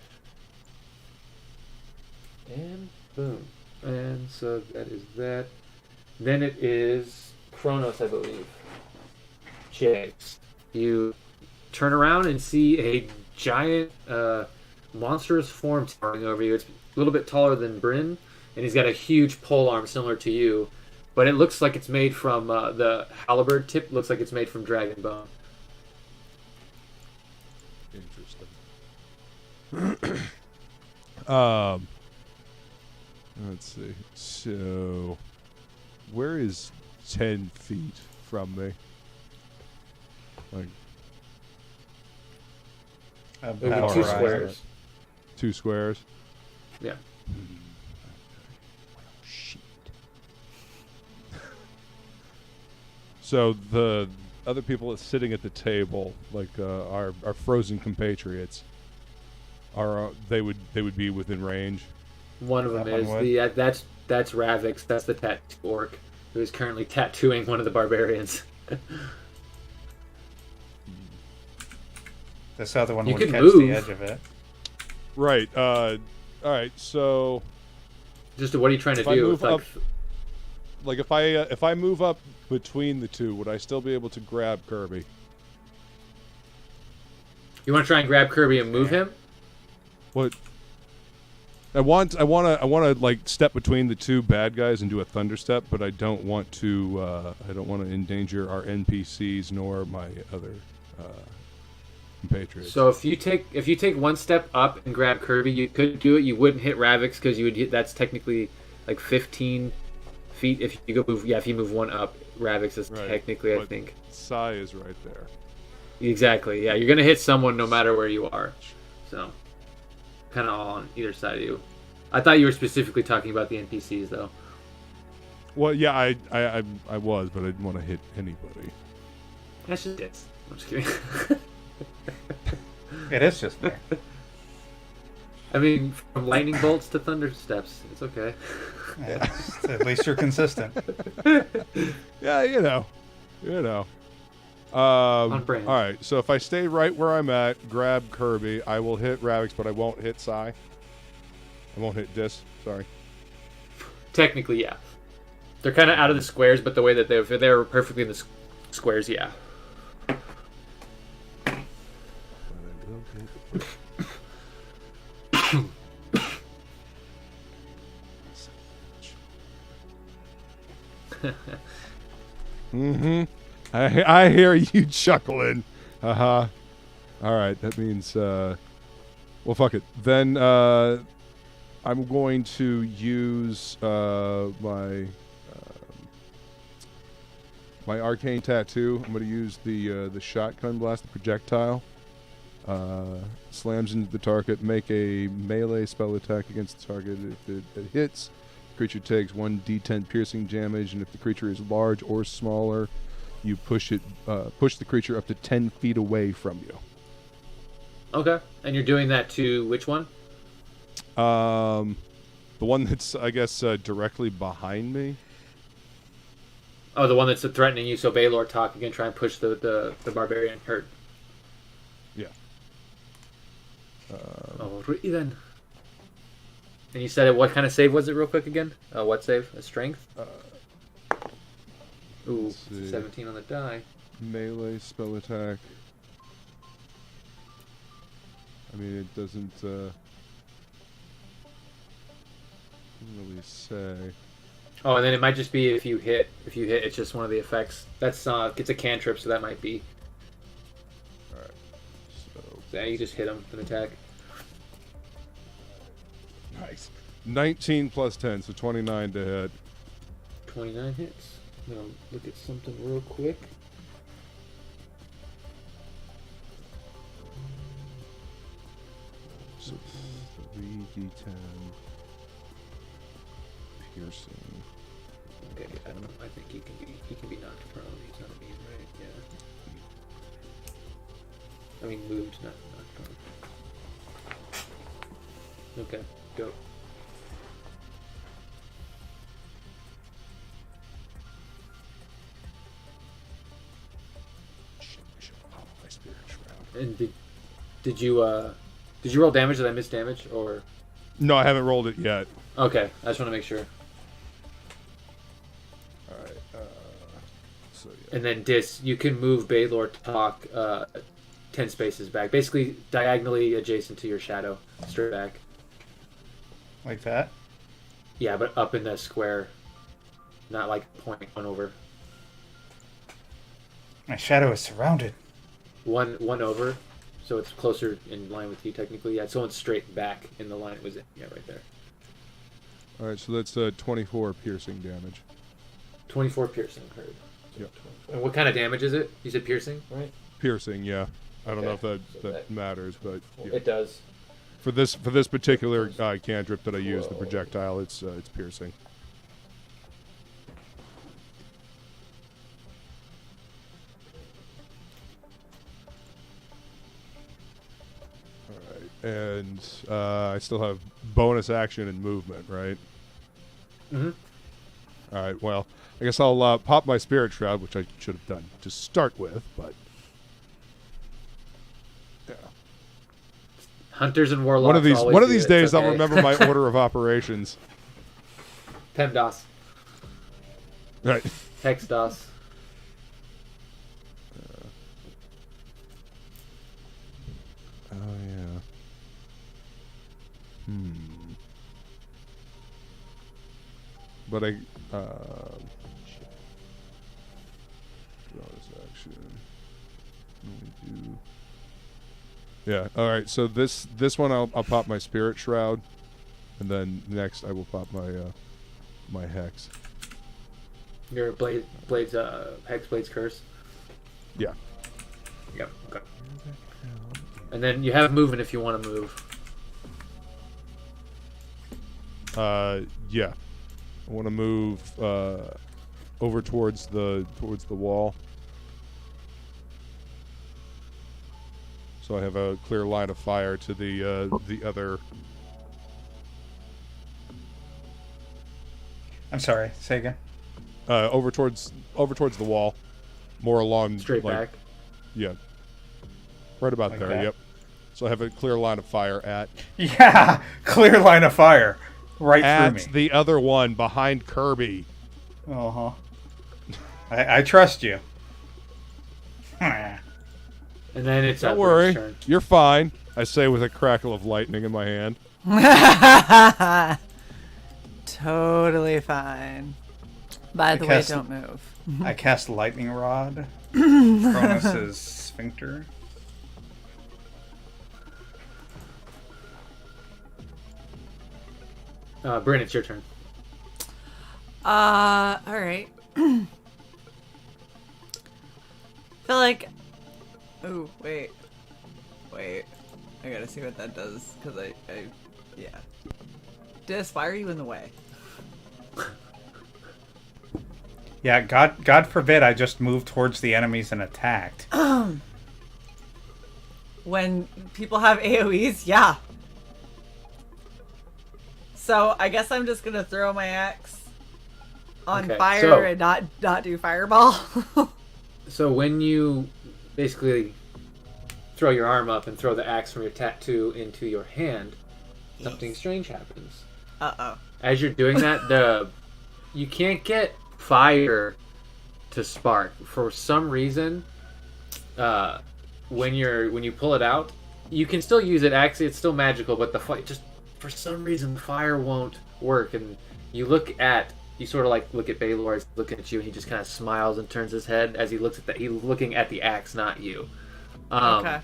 And boom. And so that is that. Then it is Kronos, I believe. James. You turn around and see a giant, monstrous form towering over you. It's a little bit taller than Bryn, and he's got a huge pole arm similar to you, but it looks like it's made from the halberd tip. Looks like it's made from dragon bone. Interesting. Let's see. So, where is 10 feet from me? Like, It would be 2 squares. 2 squares? Yeah. Shit. So the other people sitting at the table, like our frozen compatriots, they would be within range. One of them is that's Ravix. That's the tattoo orc who is currently tattooing one of the barbarians. This other one You would could catch move. the edge of it. Right. All right. So, Just what are you trying to If I do? move It's up- like if I move up between the two, would I still be able to grab Kirby? You want to try and grab Kirby and move him? What? I want to like step between the two bad guys and do a thunder step, but I don't want to endanger our NPCs nor my other compatriots. So if you take one step up and grab Kirby, you could do it. You wouldn't hit Ravix because you would hit. That's technically like 15 feet. If you go move, if you move one up, Ravix is Right, technically, I but think. Sai is right there. Exactly. Yeah, you're gonna hit someone no matter where you are. So, kind of all on either side of you. I thought you were specifically talking about the NPCs though. Well, yeah, I was, but I didn't want to hit anybody. That's just it. I'm just kidding. It is just there. I mean, from lightning bolts to thunder steps, it's okay. At least you're consistent. Yeah, you know. On brand. All right, so if I stay right where I'm at, grab Kirby, I will hit Ravix, but I won't hit Sai. I won't hit Dis. Sorry. Technically, yeah. They're kind of out of the squares, but the way that they're perfectly in the squares, yeah. Mm-hmm. I hear you chuckling. All right, that means well, fuck it. Then I'm going to use my arcane tattoo. I'm going to use the shotgun blast, the projectile, Slams into the target. Make a melee spell attack against the target. If it hits, the creature takes 1d10 piercing damage, and if the creature is large or smaller, you push the creature up to 10 feet away from you. Okay. And you're doing that to which one? The one that's, I guess, directly behind me. Oh, the one that's threatening you. So Baylor talk again. Try and push the barbarian hurt. Yeah. Alrighty then. And you said it. What kind of save was it, real quick again? What save? A strength. Ooh, 17 on the die. Melee spell attack. I mean, it doesn't really say. Oh, and then it might just be if you hit. If you hit, it's just one of the effects. That's it's a cantrip, so that might be. All right. So Yeah, you just hit him with an attack. nice. 19 plus 10, so 29 to hit. 29 hits. I'm gonna look at something real quick. So 3d10 piercing. Okay, I don't know. I think he can be knocked prone. He's not immune, right? Yeah. I mean, moved, not knocked prone. Okay, go. And did you roll damage? Did I miss damage or? No, I haven't rolled it yet. Okay, I just want to make sure. All right. So yeah. And then you can move Baylor Talk 10 spaces back, basically diagonally adjacent to your shadow, straight back. Like that? Yeah, but up in the square, not like point one over. My shadow is surrounded. One over, so it's closer in line with you technically. Yeah, so it's straight back in the line it was in. Yeah, right there. All right, so that's 24 piercing damage. 24 piercing heard. Yep. And what kind of damage is it? You said piercing, right? Piercing, yeah. I don't know if Okay, that, so that matters, but yeah. It does. For this particular cantrip that I use, the projectile, it's piercing. All right, and I still have bonus action and movement, right? Mm-hmm. All right. Well, I guess I'll pop my spirit shroud, which I should have done to start with, but yeah. Hunters and warlocks. One of these days, I'll remember my order of operations. PEMDAS. Right. HexDOS. Oh yeah. But I shit. Bonus action. Only do. Yeah. All right. So this one I'll pop my spirit shroud, and then next I will pop my my hex. Your blades Hexblade's curse. Yeah. Yep. Okay. And then you have movement if you want to move. Yeah. I want to move over towards the wall, so I have a clear line of fire to the other. I'm sorry. Say again. Over towards the wall, more along Straight like, back. Yeah. Right about Like there. that? Yep. So I have a clear line of fire at Yeah, clear line of fire right through me. the other one behind Kirby. Uh-huh. I trust you. And then it's Don't Upward's worry, turn. you're fine. I say with a crackle of lightning in my hand. Totally fine. By the way, cast- don't move. I cast lightning rod. Cronus's sphincter. Bryn, it's your turn. All right. Feel like. Ooh, wait. Wait, I gotta see what that does, because yeah. Dis, why are you in the way? Yeah, God forbid I just moved towards the enemies and attacked. When people have AoEs, yeah. So I guess I'm just gonna throw my axe on fire and not do fireball. So when you basically throw your arm up and throw the axe from your tattoo into your hand, something strange happens. Uh-oh. As you're doing that, you can't get fire to spark for some reason. When you pull it out, you can still use it. Actually, it's still magical, but just for some reason fire won't work. And you look at Baylor as looking at you, and he just kind of smiles and turns his head as he looks at he's looking at the axe, not you. Okay.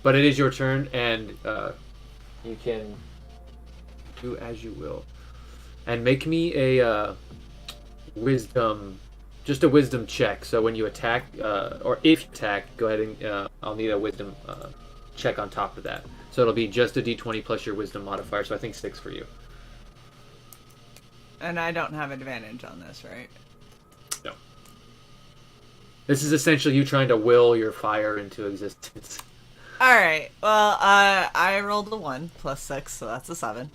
But it is your turn, and you can do as you will. And make me a wisdom check. So when you attack, or if you attack, go ahead and I'll need a wisdom check on top of that. So it'll be just a d20 plus your wisdom modifier. So I think 6 for you. And I don't have advantage on this, right? No. This is essentially you trying to will your fire into existence. Alright, well, I rolled a 1 plus 6, so that's a 7.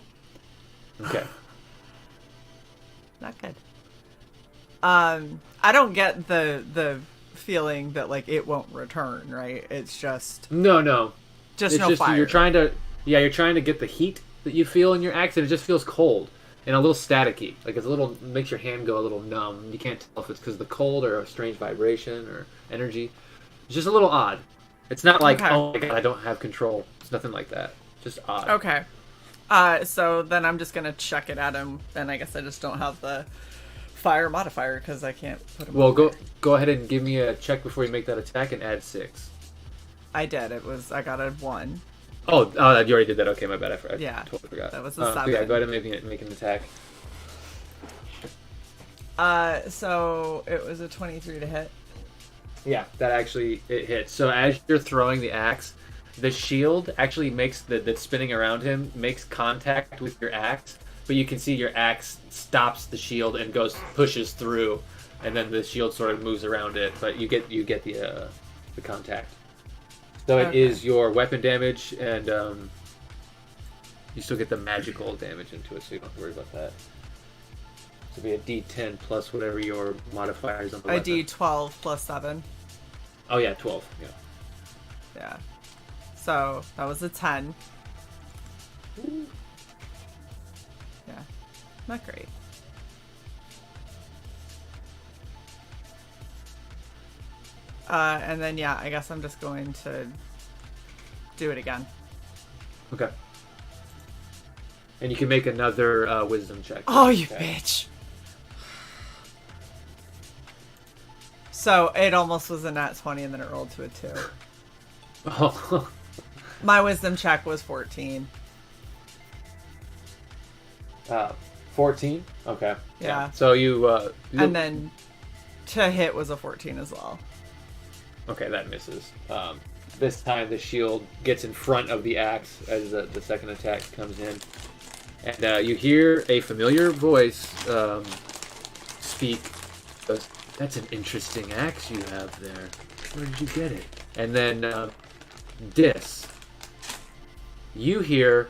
Okay. Not good. I don't get the feeling that, like, it won't return, right? It's just... No. Just it's no fire. You're trying to get the heat that you feel in your axe, and it just feels cold and a little staticky. Like makes your hand go a little numb. You can't tell if it's because of the cold or a strange vibration or energy. It's just a little odd. It's not like, oh my god, I don't have control. It's nothing like that. Just odd. Okay. So then I'm just gonna chuck it at him, and I guess I just don't have the fire modifier because I can't put him. Well, go ahead and give me a check before you make that attack and add 6. I did. I got a 1. Oh, you already did that. Okay, my bad. I Yeah, totally forgot. that was a 7. Yeah, go ahead and make an attack. So it was a 23 to hit. Yeah, that actually it hits. So as you're throwing the axe, the shield actually makes that's spinning around him makes contact with your axe, but you can see your axe stops the shield and pushes through, and then the shield sort of moves around it. But you get the contact. So it is your weapon damage, and you still get the magical damage into it, so you don't have to worry about that. So it'll be a D10 plus whatever your modifiers on the weapon. A D12 plus 7. Oh yeah, 12. Yeah. Yeah. So that was a 10. Yeah. Not great. And then, yeah, I guess I'm just going to do it again. Okay. And you can make another wisdom check. Oh, you bitch. So it almost was a nat 20 and then it rolled to a 2. Oh. My wisdom check was 14. 14? Okay. Yeah. So you and then to hit was a 14 as well. Okay, that misses. This time the shield gets in front of the axe as the second attack comes in. And you hear a familiar voice speak. Goes, "That's an interesting axe you have there. Where did you get it?" And then Dis, you hear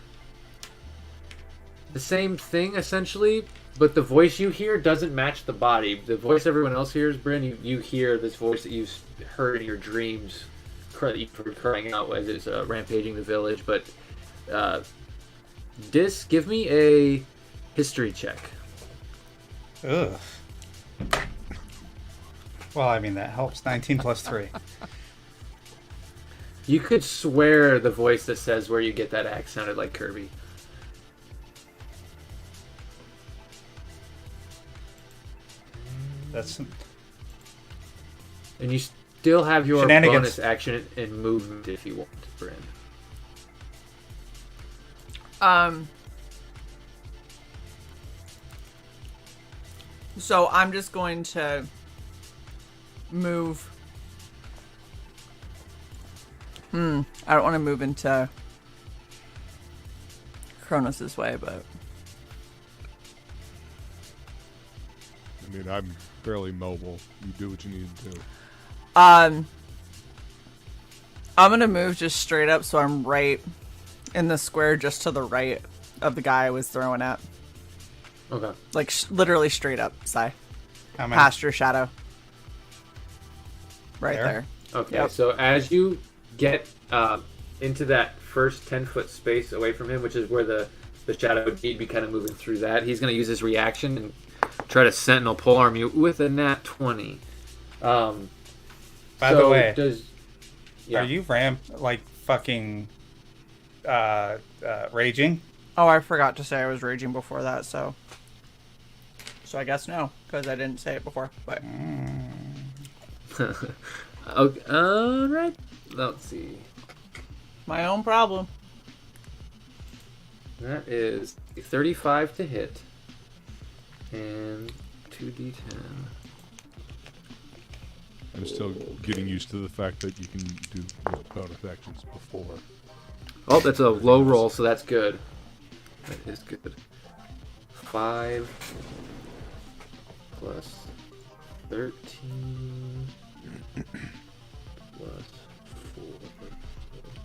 the same thing essentially, but the voice you hear doesn't match the body. The voice everyone else hears, Bryn, you hear this voice that you've heard in your dreams, crying out as it's rampaging the village. But Dis, give me a history check. Ugh. Well, I mean, that helps. 19 plus 3. You could swear the voice that says where you get that axe sounded like Kirby. That's... And you still have your Shenanigans. bonus action and movement if you want, Bryn. So I'm just going to move I don't want to move into Kronos' way, but I mean, I'm fairly mobile. You do what you need to do. I'm gonna move just straight up, so I'm right in the square, just to the right of the guy I was throwing at. Okay. Like literally straight up, Sai. How many? Past your shadow. Right there. Okay, Yep. so as you get into that first 10-foot space away from him, which is where the shadow would be kind of moving through that, he's going to use his reaction and try to sentinel polearm you with a nat 20. By the way, yeah. are you fucking raging? Oh, I forgot to say I was raging before that, so I guess no, because I didn't say it before. But Okay, all right. Let's see. my own problem. That is a 35 to hit and 2d10. I'm still getting used to the fact that you can do bonus actions before. Oh, that's a low roll, so that's good. That is good. 5 plus 13 plus 4.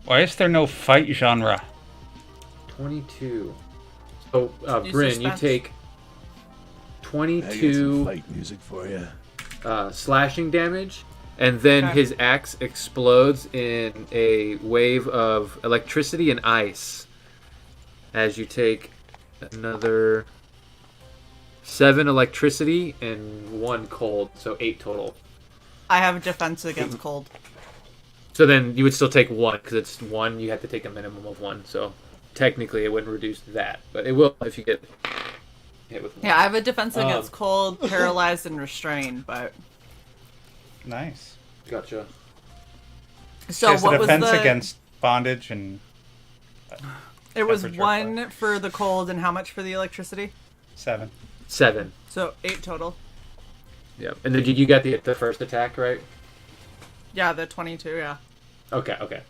Why is there no fight genre? 22. So, Use Bryn, you suspense. take I got some 22 fight music for you. slashing damage, and then Okay. his axe explodes in a wave of electricity and ice as you take another 7 electricity and 1 cold, so 8 total. I have a defense against cold. So then you would still take 1, because it's 1, you have to take a minimum of 1, so technically it wouldn't reduce that, but it will if you get hit with 1. Yeah, I have a defense against cold, paralyzed, and restrained. But Nice. Gotcha. so There's a what was defense the? against bondage and It was temperature 1 for the cold, and how much for the electricity? 7. 7. So 8 total. Yep. And then you got the first attack, right? Yeah, the 22. Yeah. Okay.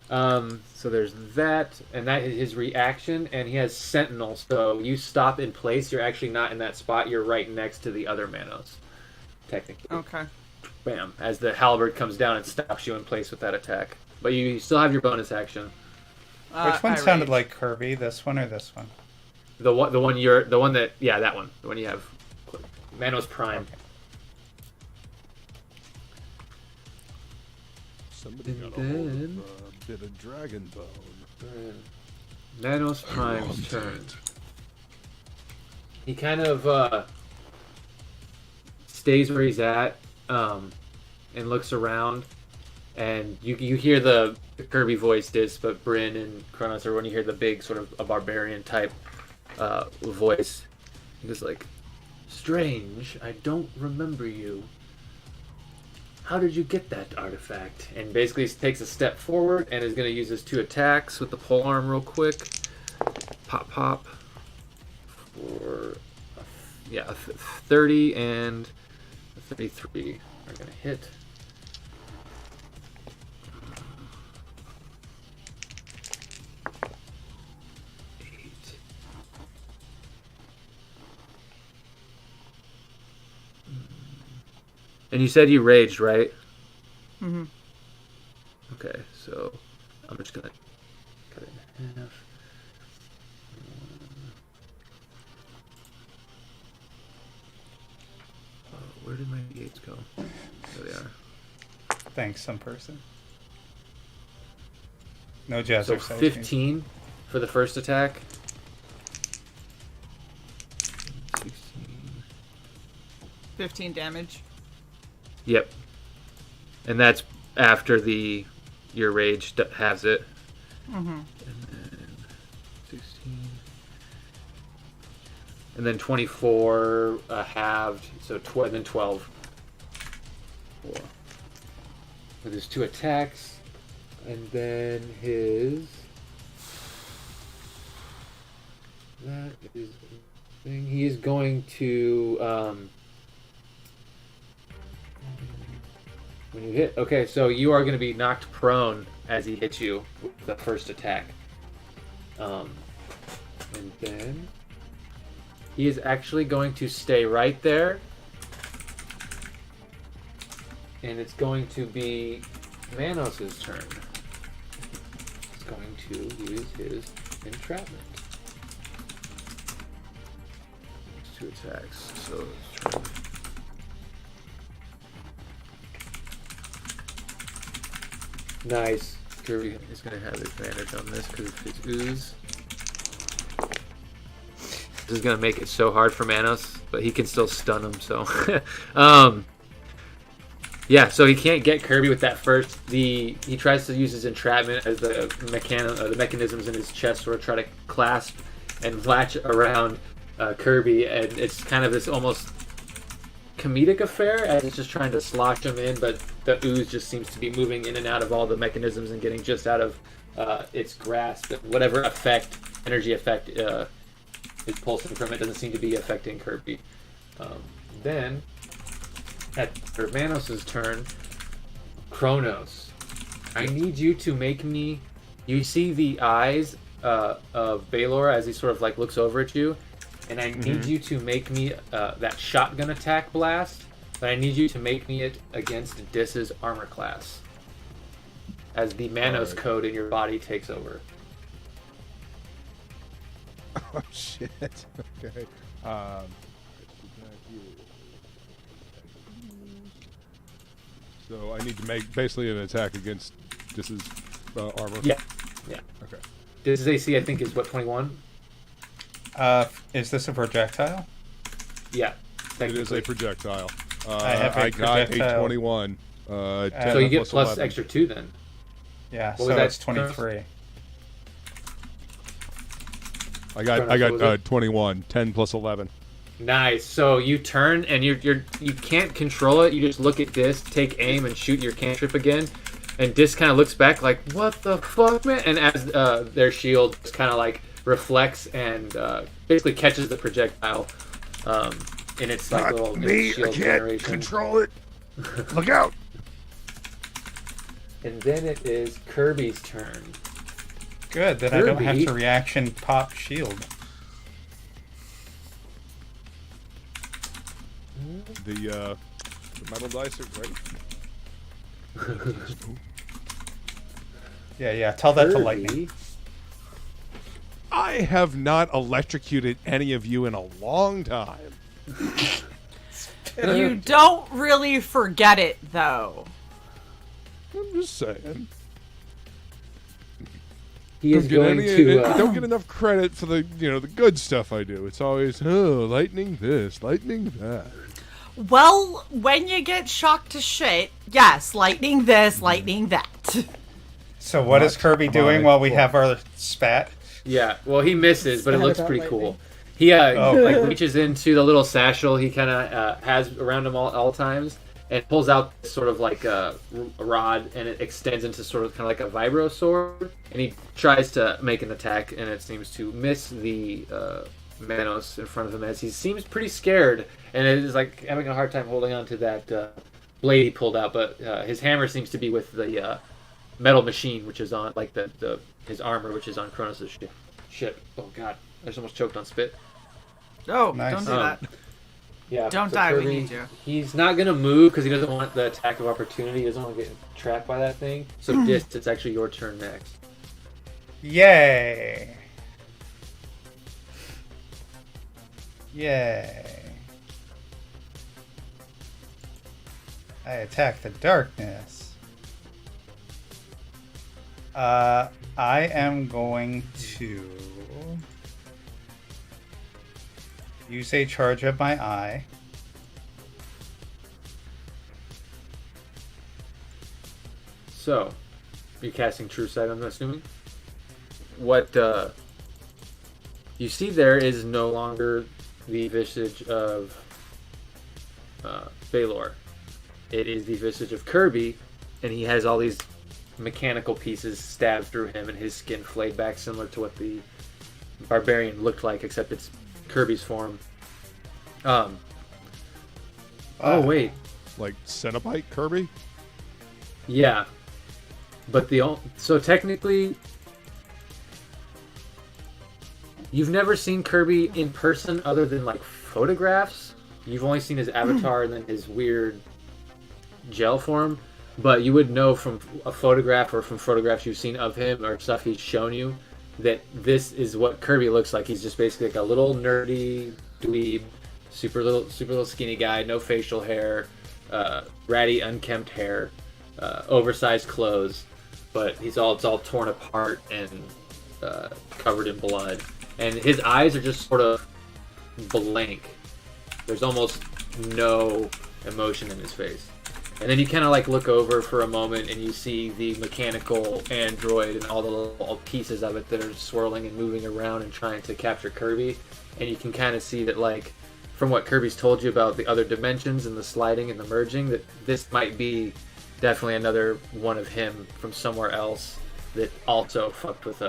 So there's that, and that is his reaction, and he has Sentinel, so you stop in place, you're actually not in that spot, you're right next to the other Manos, technically. Okay. Bam, as the halberd comes down and stops you in place with that attack. But you still have your bonus action. Which one I sounded rage. like Kirby? This one or this one? The one that that one. The one you have. Manos Prime. Somebody got a And hold then- of a bit of dragon bone. Manos Prime's turn. He kind of stays where he's at, and looks around, and you hear the Kirby voice disc, but Bryn and Kronos are when you hear the big sort of a barbarian type voice. He goes like, "Strange, I don't remember you. How did you get that artifact?" And basically he takes a step forward and is going to use his 2 attacks with the polearm real quick. Pop, pop. For, a 30 and a 33 are going to hit. And you said you raged, right? Mm-hmm. Okay, so I'm just gonna cut it in half. Where did my d8s go? There they are. Thanks, some person. No So jazzercise. 15 for the first attack. 16. 15 damage. Yep. And that's after your rage has it. Mm-hmm. And then 16. And then 24 halved, so then 12. 4. With his 2 attacks. And then his... That is the thing. He is going to... when you hit... Okay, so you are going to be knocked prone as he hits you with the first attack. And then he is actually going to stay right there. And it's going to be Manos' turn. He's going to use his entrapment. It's 2 attacks, so it's turn. Nice. Kirby is going to have advantage on this because of his ooze. This is going to make it so hard for Manos, but he can still stun him, so... yeah, so he can't get Kirby with that first. He tries to use his entrapment as the mechanisms in his chest sort of try to clasp and latch around Kirby, and it's kind of this almost comedic affair as it's just trying to slosh him in, but the ooze just seems to be moving in and out of all the mechanisms and getting just out of its grasp. Whatever energy effect is pulsing from it doesn't seem to be affecting Kirby. Then, for Manos' turn, Kronos, I need you to make me... You see the eyes of Baylor as he sort of like looks over at you, and I need you to make me that shotgun attack blast, but I need you to make me it against Dis's armor class, as the Manos code in your body takes over. Oh shit. Okay. So I need to make basically an attack against Dis's armor. Yeah. Okay. Dis's AC, I think, is what, 21? Is this a projectile? Yeah. It is a projectile. I got a projectile. 21. 10 So you get plus plus 11. extra 2 then. Yeah, What so was that, it's 23. I Kronos, what was got it? 21. 10 plus 11. Nice. So you turn and you can't control it. You just look at Dis, take aim, and shoot your cantrip again. And Dis kind of looks back like, "What the fuck, man?" And as their shield just kind of like reflects and basically catches the projectile in its like little shield generation. Control it. Look out. And then it is Kirby's turn. Good, then I don't have Kirby. to reaction pop shield. The metal dice are great. Yeah, tell that to Kirby, lightning. I have not electrocuted any of you in a long time. You don't really forget it, though. I'm just saying. He is going to. Don't get enough credit for the the good stuff I do. It's always lightning this, lightning that. Well, when you get shocked to shit, yes, lightning this, lightning that. So what is Kirby doing while we have our spat? Yeah, well, he misses, but it looks Spat pretty about cool. He like reaches into the little satchel he kind of has around him all times and pulls out this sort of like a rod, and it extends into sort of kind of like a vibro sword, and he tries to make an attack, and it seems to miss the Manos in front of him as he seems pretty scared, and it is like having a hard time holding on to that blade he pulled out, but his hammer seems to be with the metal machine, which is on like his armor, which is on Kronos' ship. Oh god, I just almost choked on spit. Oh, Nice. don't do that. Yeah, Don't die, we Kirby, need you. He's not gonna move because he doesn't want the attack of opportunity. He doesn't want to get trapped by that thing. So Dis, it's actually your turn next. Yay! Yay! I attack the darkness. I am going to use a charge of my eye. So, you're casting True Sight, I'm assuming? What you see there is no longer the visage of Baylor. It is the visage of Kirby, and he has all these mechanical pieces stabbed through him and his skin flayed back, similar to what the barbarian looked like, except it's Kirby's form. Oh, wait. Like Cenobite Kirby? Yeah. But so technically, you've never seen Kirby in person other than like photographs. You've only seen his avatar and then his weird gel form. But you would know from a photograph or from photographs you've seen of him or stuff he's shown you that this is what Kirby looks like. He's just basically like a little nerdy dweeb, super little skinny guy, no facial hair, ratty unkempt hair, oversized clothes, but it's all torn apart and covered in blood. And his eyes are just sort of blank. There's almost no emotion in his face. And then you kind of like look over for a moment and you see the mechanical android and all the little pieces of it that are swirling and moving around and trying to capture Kirby. And you can kind of see that, like, from what Kirby's told you about the other dimensions and the sliding and the merging, that this might be definitely another one of him from somewhere else that also fucked with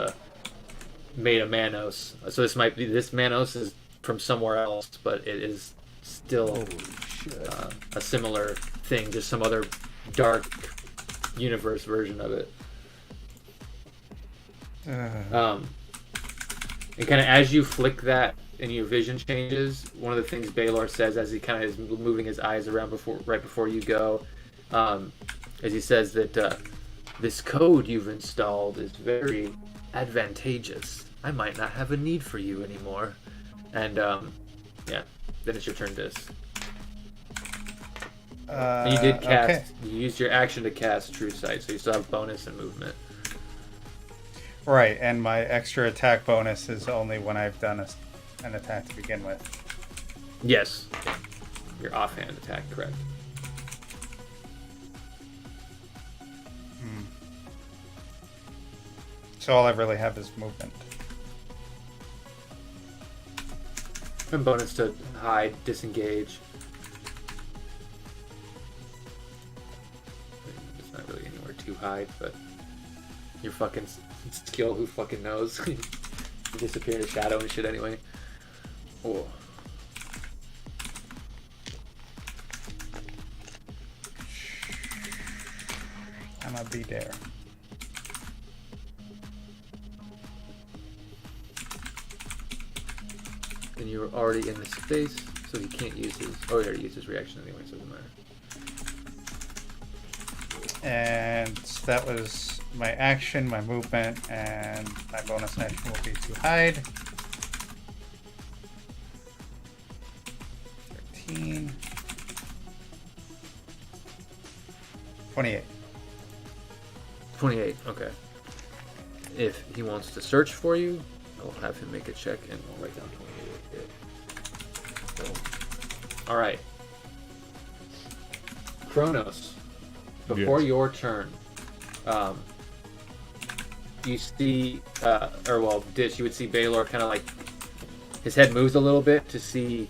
made a Manos. So this Manos is from somewhere else, but it is still a similar thing, just some other dark universe version of it. And kind of as you flick that and your vision changes, one of the things Baylor says as he kind of is moving his eyes around right before you go, as he says that this code you've installed is very advantageous. I might not have a need for you anymore. And yeah, then it's your turn, Dis. And you did cast. Okay. You used your action to cast True Sight, so you still have bonus and movement. Right, and my extra attack bonus is only when I've done an attack to begin with. Yes. Your offhand attack, correct. So all I really have is movement. And bonus to hide, disengage. It's not really anywhere to hide, but your fucking skill, who fucking knows? You disappear in a shadow and shit anyway. Oh. I'm gonna be there. And you're already in the space, so he can't use his... Oh, he already used his reaction anyway, so it doesn't matter. And that was my action, my movement, and my bonus action will be to hide. 13. 28. 28, okay. If he wants to search for you, I'll have him make a check and I'll write down 28. Alright. Kronos, before your turn, you see, Dish, you would see Baylor kind of like, his head moves a little bit to see,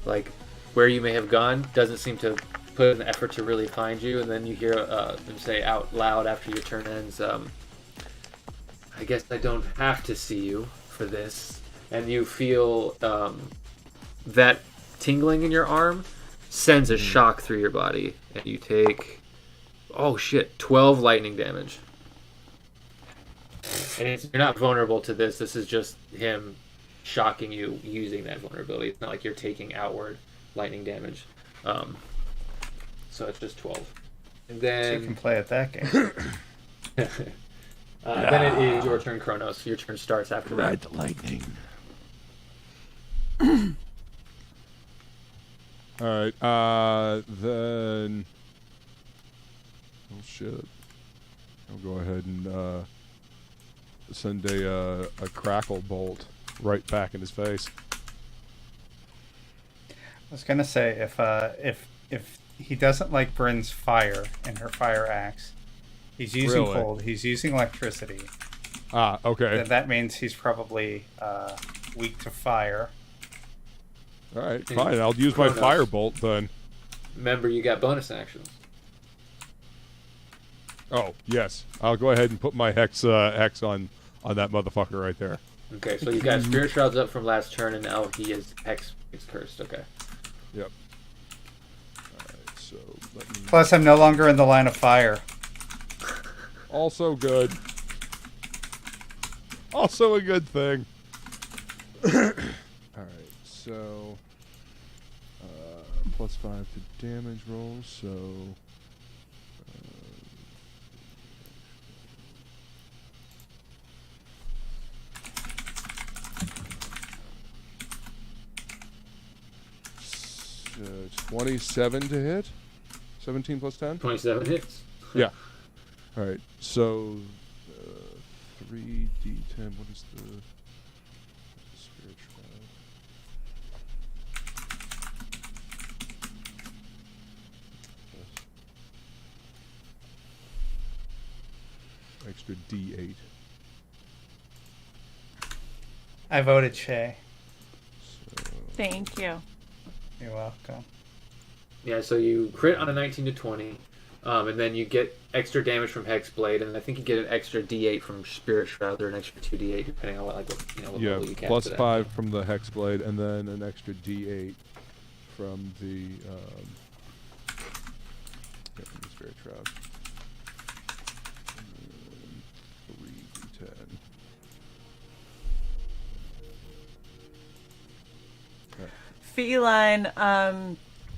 like, where you may have gone. Doesn't seem to put in the effort to really find you, and then you hear them say out loud after your turn ends, I guess I don't have to see you for this. And you feel that tingling in your arm sends a shock through your body, and you take 12 lightning damage. And you're not vulnerable to this. This is just him shocking you using that vulnerability. It's not like you're taking outward lightning damage. So it's just 12. And then So you can play at that game. then it is your turn, Kronos. Your turn starts after that. Ride the lightning. Alright, then... Oh shit. I'll go ahead and send a crackle bolt right back in his face. I was gonna say if he doesn't like Bryn's fire and her fire axe, he's using Really? cold. He's using electricity. Ah, okay. Then that means he's probably weak to fire. Alright, fine. I'll use my Kronos. firebolt then. Remember, you got bonus actions. Oh, yes. I'll go ahead and put my hex on that motherfucker right there. Okay, so you got Spirit Shrouds up from last turn, and now he is Hex cursed. Okay. Yep. Alright, so let me... Plus, I'm no longer in the line of fire. Also good. Also a good thing. Alright, so... +5 to damage rolls, so... it's 27 to hit? 17 plus 10? 27 hits. Yeah. Alright, so 3d10, what is the spirit shroud? Extra d8. I voted Shay. So, Thank you. You're welcome. Yeah, so you crit on a 19 to 20, and then you get extra damage from Hexblade, and I think you get an extra D8 from Spirit Shroud, or an extra 2d8, depending on what yeah, level you cast plus it at. 5 from the Hexblade, and then an extra d8 from the Spirit Shroud. 3d10. Feline,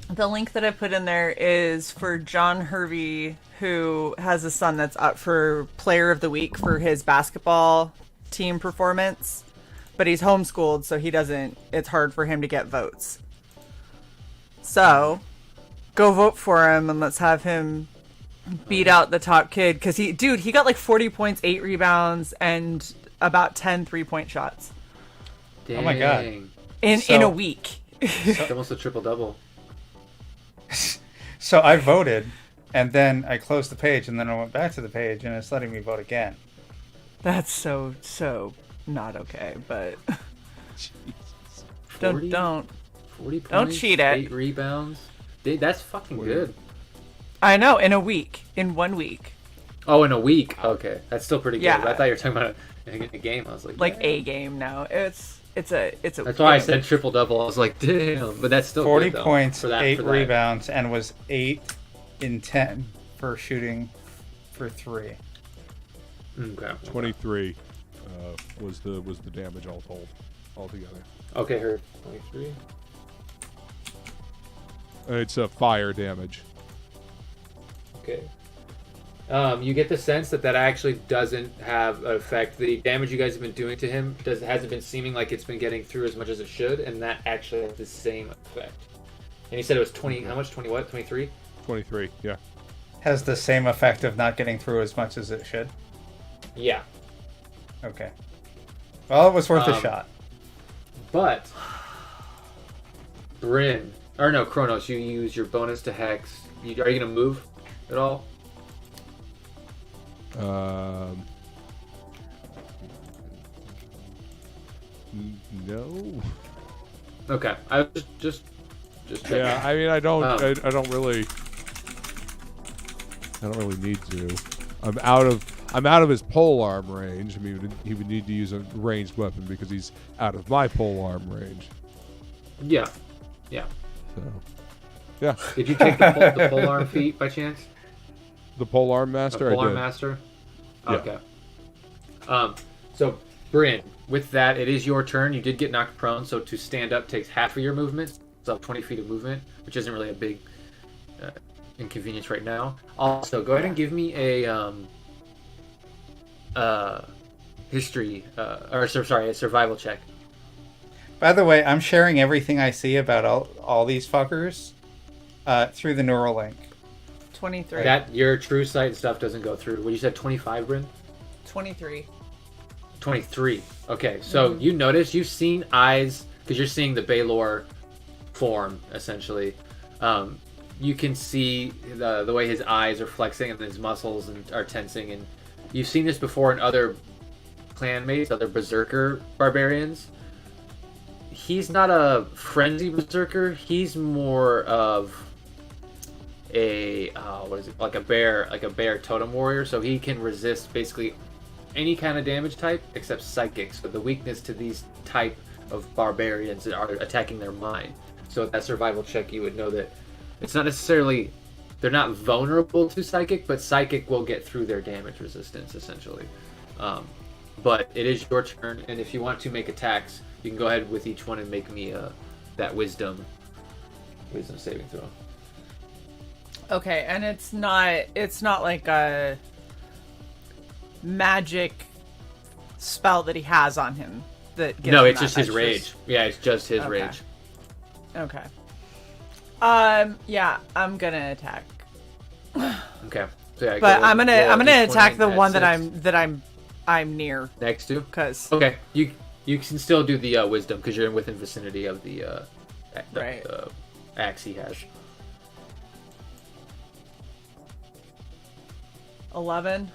the link that I put in there is for John Hervey, who has a son that's up for Player of the Week for his basketball team performance, but he's homeschooled, so it's hard for him to get votes. So, go vote for him and let's have him beat out the top kid, because he got like 40 points, 8 rebounds, and about 10 3-point shots. Dang. Oh my God. In a week. It's almost a triple-double. So I voted, and then I closed the page, and then I went back to the page, and it's letting me vote again. That's so not okay, but 40? don't 40 points, Don't cheat it. 8 rebounds. Dude, that's fucking good. I know, in 1 week. Oh, in a week. Okay, that's still pretty good. Yeah. I thought you were talking about a game. I was like, A game now. It's a That's why I said triple double. I was like, damn, but that's still 40 good, though, points, for that, 8 for that. rebounds, and was 8 in 10 for shooting for 3. Okay. 23 was the damage all told altogether. Okay, heard. 23. It's a fire damage. Okay. You get the sense that actually doesn't have an effect. The damage you guys have been doing to him hasn't been seeming like it's been getting through as much as it should, and that actually has the same effect. And he said it was 20. How much? 20 what? 23? 23, yeah. Has the same effect of not getting through as much as it should. Yeah. Okay. Well, it was worth a shot. But Bryn, or no, Kronos, you use your bonus to Hex. Are you gonna move at all? No. Okay, I was just checking. Yeah, I mean, I don't really need to. I'm out of his polearm range. I mean, he would need to use a ranged weapon because he's out of my polearm range. Yeah. So, yeah. Did you take the polearm feat by chance? The polearm master. The I polearm did. master. Yeah. Okay. So Bryn, with that, it is your turn. You did get knocked prone, so to stand up takes half of your movement, so 20 feet of movement, which isn't really a big inconvenience right now. Also, go ahead and give me a history, a survival check. By the way, I'm sharing everything I see about all these fuckers through the neural link. 23. That your true sight stuff doesn't go through. What you said, 25, Bryn? 23. 23. Okay, so you notice you've seen eyes because you're seeing the Baylor form essentially. You can see the way his eyes are flexing and his muscles are tensing, and you've seen this before in other clanmates, other berserker barbarians. He's not a frenzy berserker. He's more of a like a bear totem warrior. So he can resist basically any kind of damage type except psychic. So the weakness to these type of barbarians are attacking their mind. So at that survival check, you would know that it's not necessarily they're not vulnerable to psychic, but psychic will get through their damage resistance essentially. But it is your turn, and if you want to make attacks, you can go ahead with each one and make me that wisdom saving throw. Okay, and it's not like a magic spell that he has on him that gives No, him it's that. just his That's rage. Yeah, it's just his Okay. rage. Okay. Yeah, I'm gonna attack. Okay. So yeah, But go I'm roll gonna a attack D20 the at one 6. that I'm near, Next to. cause Okay, you can still do the wisdom because you're within vicinity of the Right. axe he has. 11.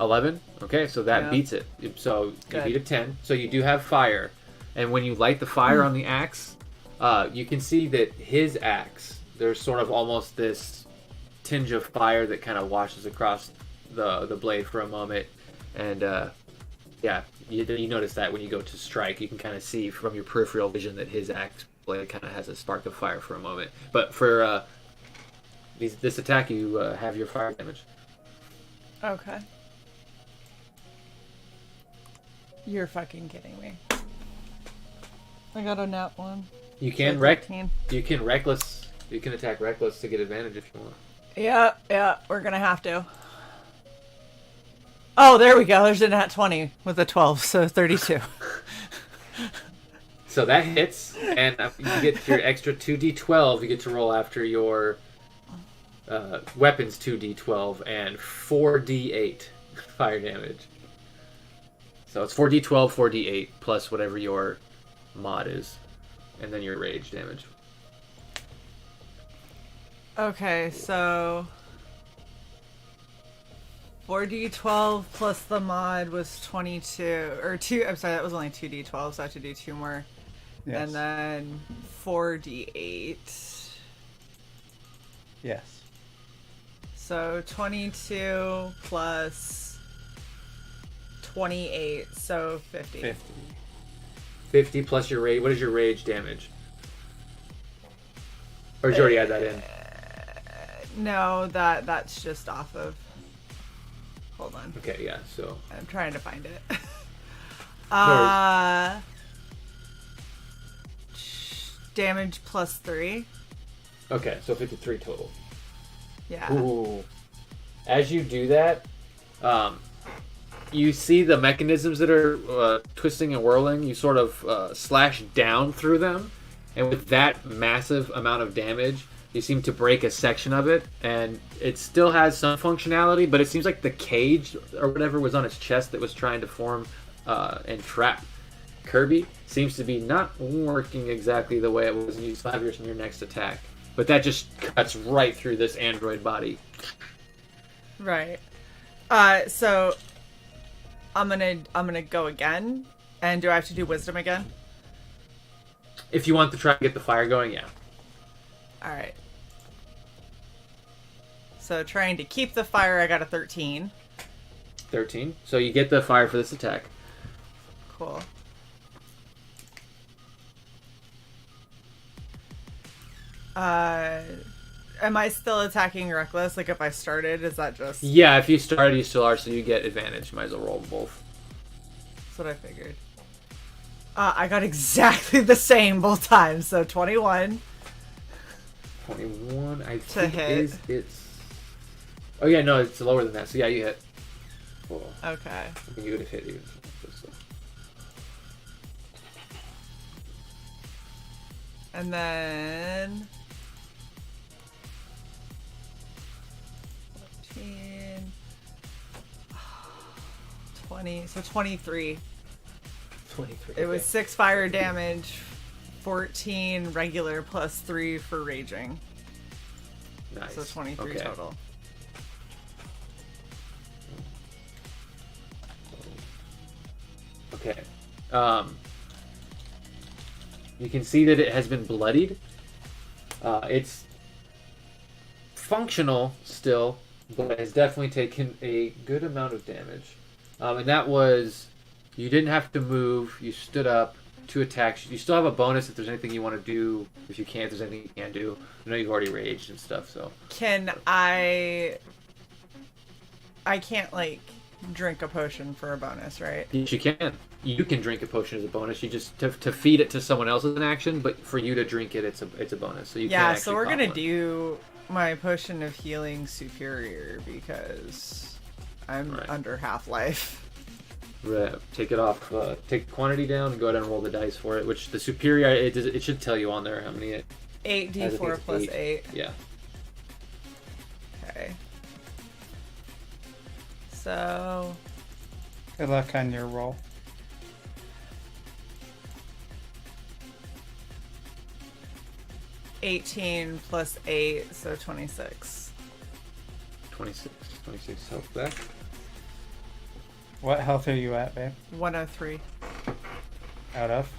11. Okay, so that Yeah. beats it. So you Good. beat a 10. So you do have fire, and when you light the fire on the axe, you can see that his axe, there's sort of almost this tinge of fire that kind of washes across the blade for a moment, and yeah, you notice that when you go to strike, you can kind of see from your peripheral vision that his axe blade kind of has a spark of fire for a moment. But for this attack, you have your fire damage. Okay. You're fucking kidding me. I got a nat 1. You can So wreck. 13. You can reckless. You can attack reckless to get advantage if you want. Yeah, we're gonna have to. Oh, there we go. There's a nat 20 with a 12, so 32. So that hits, and you get your extra 2d12. You get to roll after your weapons 2d12 and 4d8 fire damage. So it's 4d12, 4d8 plus whatever your mod is, and then your rage damage. Okay, so 4d12 plus the mod was 22 or 2. I'm sorry, that was only 2d12, so I have to do 2 more. Yes. And then 4d8. Yes. So 22 plus 28, so 50. 50. 50 plus your rage. What is your rage damage? Or did you already add that in? No, that's just off of. Hold on. Okay, yeah. So I'm trying to find it. worries. Damage plus 3. okay, so 53 total. Yeah. Ooh. As you do that, you see the mechanisms that are twisting and whirling. You sort of slash down through them, and with that massive amount of damage, you seem to break a section of it, and it still has some functionality, but it seems like the cage or whatever was on its chest that was trying to form and trap Kirby seems to be not working exactly the way it was. You still have your next attack, but that just cuts right through this android body. Right. So I'm gonna go again. And do I have to do wisdom again? If you want to try and get the fire going, yeah. Alright. So trying to keep the fire, I got a 13. 13. So you get the fire for this attack. Cool. Am I still attacking reckless? Like if I started, is that just... Yeah, if you started, you still are, so you get advantage. Might as well roll them both. That's what I figured. I got exactly the same both times, so 21. 21, I To think hit. it's... Oh yeah, no, it's lower than that. So yeah, you hit. Well, Okay. I think you would have hit even. So. And then... 14... 20, so 23. 23. It was 6 fire damage, 14 regular, plus 3 for raging. nice. So 23 Okay. total. Okay. You can see that it has been bloodied. It's functional still, but it has definitely taken a good amount of damage. And that was, you didn't have to move, you stood up, 2 attacks. You still have a bonus if there's anything you want to do. If you can't, if there's anything you can't do. I know you've already raged and stuff, so. Can I can't, like, drink a potion for a bonus, right? Yes, you can. You can drink a potion as a bonus. You just to feed it to someone else is an action, but for you to drink it, it's a bonus. So you Yeah, can't so we're actually gonna pop one. do my potion of healing superior because I'm Right. under half life. Right. Take it off. Take the quantity down and go ahead and roll the dice for it. Which the superior, it should tell you on there how many it. 8d4 plus 8. Yeah. Okay. So Good luck on your roll. $18 plus 8, so 26. 26 health back. What health are you at, babe? 103. Out of?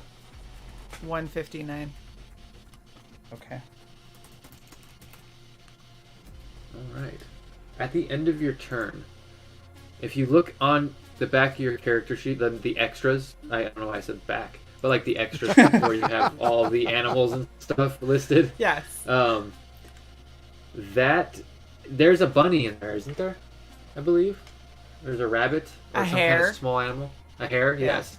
159. Okay. All right. At the end of your turn, if you look on the back of your character sheet, the extras, I don't know why I said back, but like the extras where you have all the animals and stuff listed, Yes. that there's a bunny in there, isn't there? I believe there's a rabbit or A some hare. kind of small animal. A hare, Yeah. yes.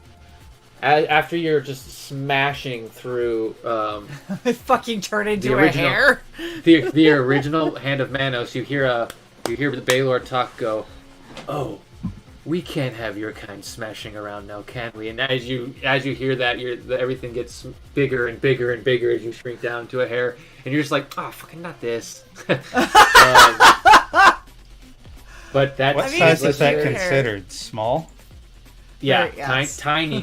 After you're just smashing through I fucking turned into a original- hare. the original Hand of Manos, you hear the Baylor talk go, "Oh, we can't have your kind smashing around now, can we?" And as you hear that, everything gets bigger and bigger and bigger as you shrink down to a hair, and you're just like, "Oh, fucking not this." But that What mean, size it's is that a hair. considered? Small? Yeah, Right, yes. tiny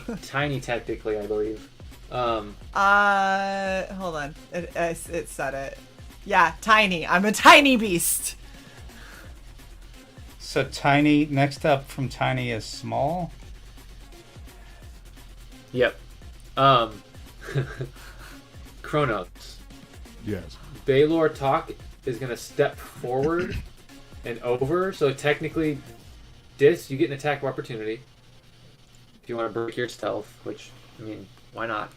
technically, I believe. Hold on. It said it. Yeah, tiny. I'm a tiny beast. So tiny, next up from tiny is small? Yep. Kronos. Yes. Baylor Talk is going to step forward and over. So technically, Dis, you get an attack of opportunity. If you want to break your stealth, which, I mean, why not?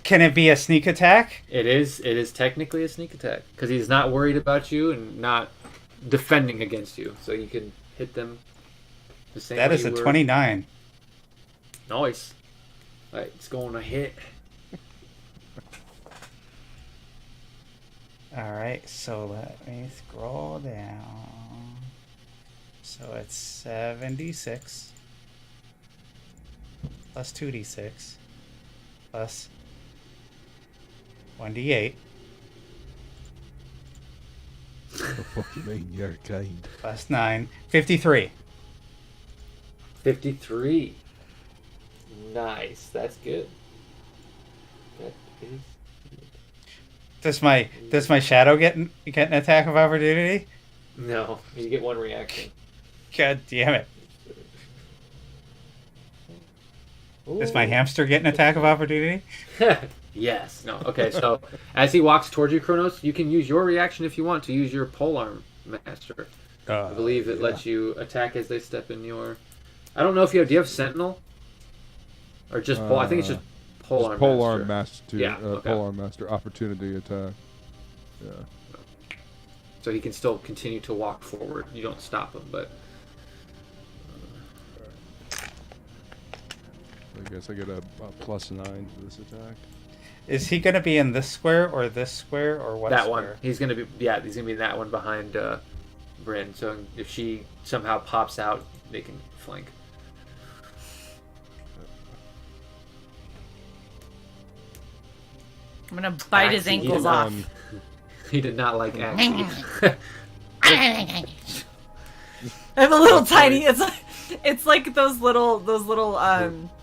Can it be a sneak attack? It is technically a sneak attack. Because he's not worried about you and not defending against you. So you can hit them the same That way is you a were. 29. Nice. Alright, it's going to hit. Alright, so let me scroll down. So it's 76 plus 2d6 plus 1d8 The fuck you mean? You're kind. plus 9. 53. 53. Nice. That's good. That is... Does my shadow get an attack of opportunity? No, you get one reaction. God damn it. Does my Ooh. hamster get an attack of opportunity? Yes. No. Okay. So as he walks towards you, Kronos, you can use your reaction if you want to use your polearm master. I believe it lets you attack as they step in your. I don't know if you have. Do you have Sentinel? Or just pole? I think it's just polearm. Polearm master. master. Yeah, okay. Polearm master opportunity attack. Yeah. So he can still continue to walk forward. You don't stop him, but I guess I get a +9 for this attack. Is he going to be in this square or this square or what that square? one. He's gonna be. Yeah, he's gonna be in that one behind Bryn. So if she somehow pops out, they can flank. I'm gonna bite his Axie, ankles he off. Um, He did not like Axie. I have a little tiny. It's like those little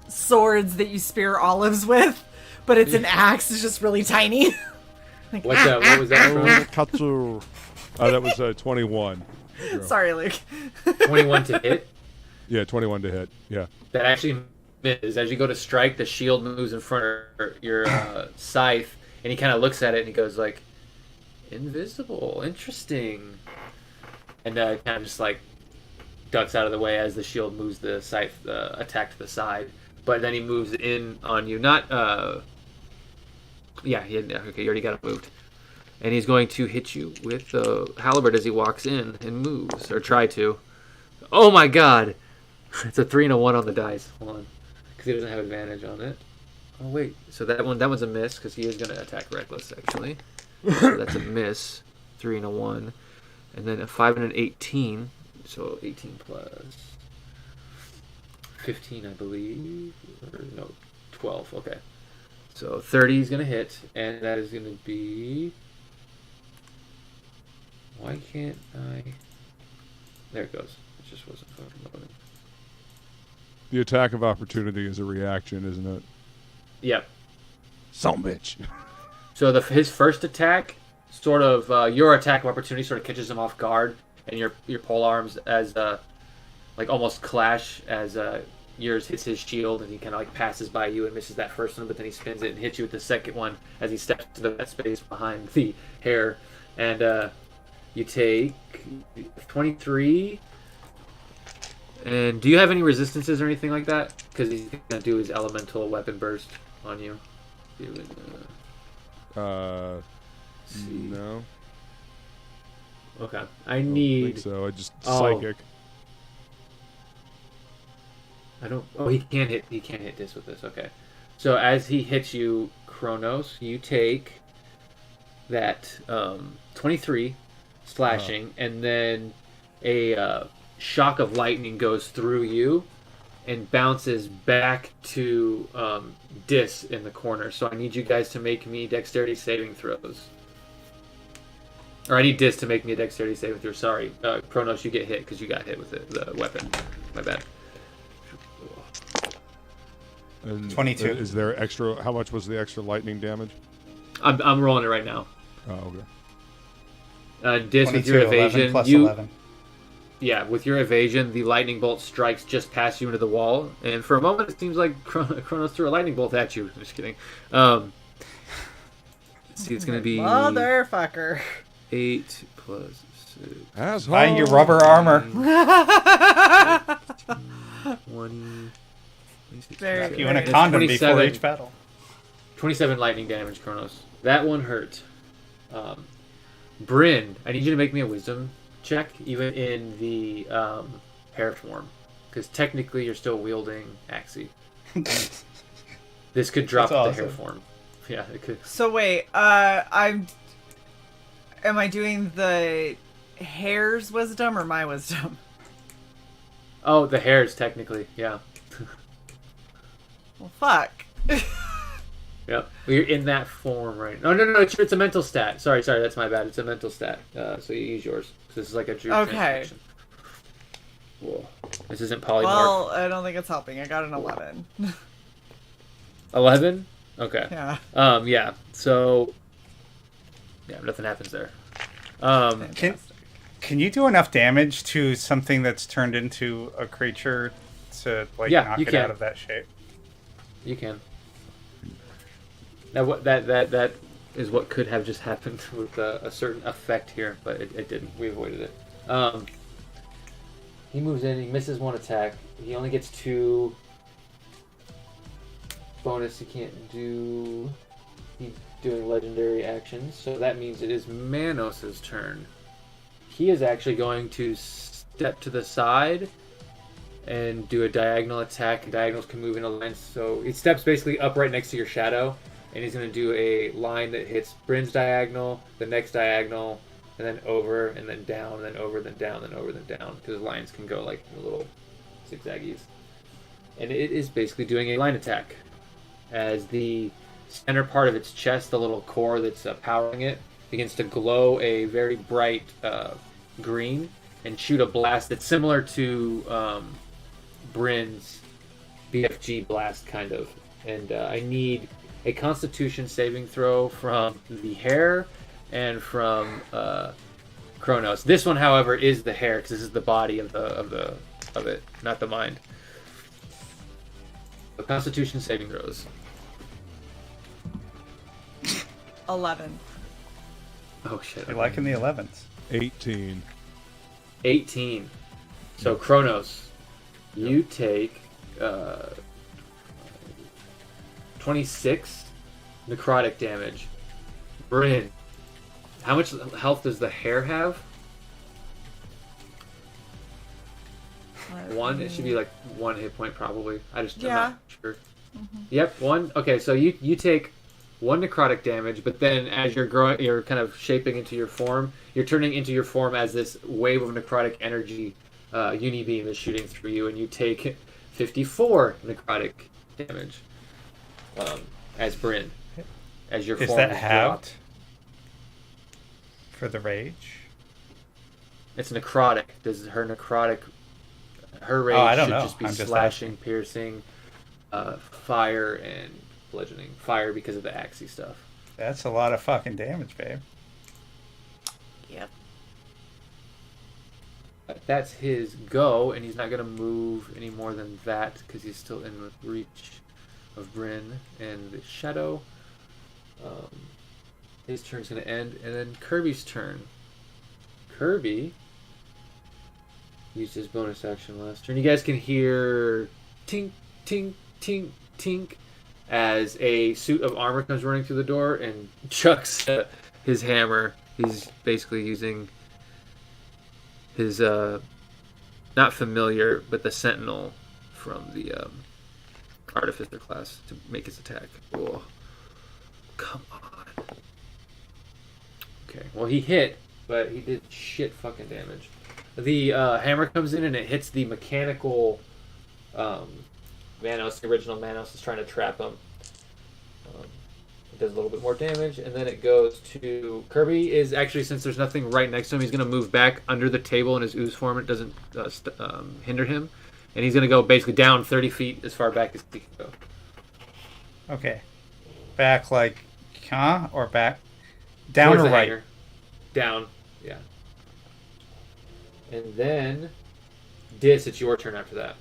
swords that you spear olives with, but it's an axe. It's just really tiny. Like, What was that from? Katsu. That was 21. Sorry, Luke. 21 to hit. Yeah, 21 to hit. Yeah. That actually misses. As you go to strike, the shield moves in front of your scythe, and he kind of looks at it and he goes like, "Invisible, interesting," and kind of just like ducks out of the way as the shield moves the scythe attack to the side. but then he moves in on you. Not yeah, okay, you already got it moved. And he's going to hit you with the halberd as he walks in and moves, or try to. Oh my god! It's a 3 and a 1 on the dice. Hold on. Because he doesn't have advantage on it. Oh wait, so that one's a miss, because he is going to attack reckless, actually. So that's a miss. 3 and a 1. And then a 5 and an 18. So 18 plus 15, I believe. Or no, 12. Okay. So 30 is going to hit, and that is going to be... Why can't I... There it goes. It just wasn't fucking loading. The attack of opportunity is a reaction, isn't it? Yep. Some bitch. So his first attack, sort of, your attack of opportunity sort of catches him off guard, and your pole arms as like almost clash as yours hits his shield, and he kind of like passes by you and misses that first one, but then he spins it and hits you with the second one as he steps to the space behind the hair, and you take 23. And do you have any resistances or anything like that? Because he's gonna do his elemental weapon burst on you. No. Okay. I don't think so. I just psychic. I don't. Oh, he can't hit. He can't hit this with this. Okay. So as he hits you, Kronos, you take that 23 slashing, and then a shock of lightning goes through you and bounces back to Dis in the corner. So I need you guys to make me dexterity saving throws. Or I need Dis to make me a dexterity saving throw. Sorry, Kronos, you get hit because you got hit with the weapon. My bad. And 22. Is there extra? How much was the extra lightning damage? I'm rolling it right now. Oh, okay. Dis, with your 11 evasion, plus you 11. Yeah, with your evasion, the lightning bolt strikes just past you into the wall, and for a moment it seems like Kronos threw a lightning bolt at you. Just kidding. Let's see, it's going to be... Motherfucker. 8 plus 6... Asshole. Buying your rubber armor. 20... Very You in a good. condom before 27. each battle. 27 lightning damage, Kronos. That one hurt. Bryn, I need you to make me a wisdom check, even in the hair form, because technically you're still wielding Axie. This could drop That's the hair awesome. form. Yeah, it could. So wait, am I doing the hair's wisdom or my wisdom? Oh, the hairs technically, yeah. Well, fuck. Yep. Well, you're in that form right now. No. It's a mental stat. Sorry, that's my bad. It's a mental stat. So you use yours. This is like a dream Okay. transformation. Whoa. This isn't polymorph. Well, I don't think it's helping. I got an 11. 11? Okay. Yeah. Yeah. So, yeah, nothing happens there. Can you do enough damage to something that's turned into a creature to like Yeah, knock you it can. out of that shape? You can. Now, what that is what could have just happened with a certain effect here, but it didn't. We avoided it. He moves in. He misses one attack. He only gets 2 bonus. He can't do. He's doing legendary actions, so that means it is Manos' turn. He is actually going to step to the side and do a diagonal attack. Diagonals can move in a line, so he steps basically up right next to your shadow. And he's going to do a line that hits Bryn's diagonal, the next diagonal, and then over, and then down, and then over, then down, then over, then down. Because lines can go like little zigzaggies. And it is basically doing a line attack. As the center part of its chest, the little core that's powering it, begins to glow a very bright green and shoot a blast that's similar to Bryn's BFG blast, kind of. And I need a Constitution saving throw from the hair and from Kronos. This one, however, is the hair because this is the body of it, not the mind. So Constitution saving throws. 11. Oh shit! You're liking the 11s. 18. 18. So Kronos, you take 26 necrotic damage. Bryn, how much health does the hair have? 1. It should be like 1 hit point probably. I'm not sure. Yep, 1. Okay, so you take 1 necrotic damage, but then as you're growing, you're kind of shaping into your form. You're turning into your form as this wave of necrotic energy uni beam is shooting through you, and you take 54 necrotic damage as Bryn. As your Is form that is halved dropped. for the rage? It's necrotic. Does her rage I don't should know. just be I'm just slashing, piercing, fire, and bludgeoning. Fire because of the axey stuff. That's a lot of fucking damage, babe. Yep. That's his go, and he's not going to move any more than that because he's still in the reach of Bryn and the shadow. His turn's going to end, and then Kirby's turn. Kirby used his bonus action last turn. You guys can hear tink, tink, tink, tink as a suit of armor comes running through the door and chucks his hammer. He's basically using his not familiar, but the sentinel from the artificer class to make his attack. Oh, come on. Okay, well he hit, but he did shit fucking damage. The hammer comes in and it hits the mechanical Manos. The original Manos is trying to trap him. It does a little bit more damage, and then it goes to Kirby. Is actually, since there's nothing right next to him, he's going to move back under the table in his ooze form. It doesn't hinder him, and he's going to go basically down 30 feet as far back as he can go. Okay. Back like, or back? Down Towards or the right? hanger. Down, yeah. And then, Dis, it's your turn after that.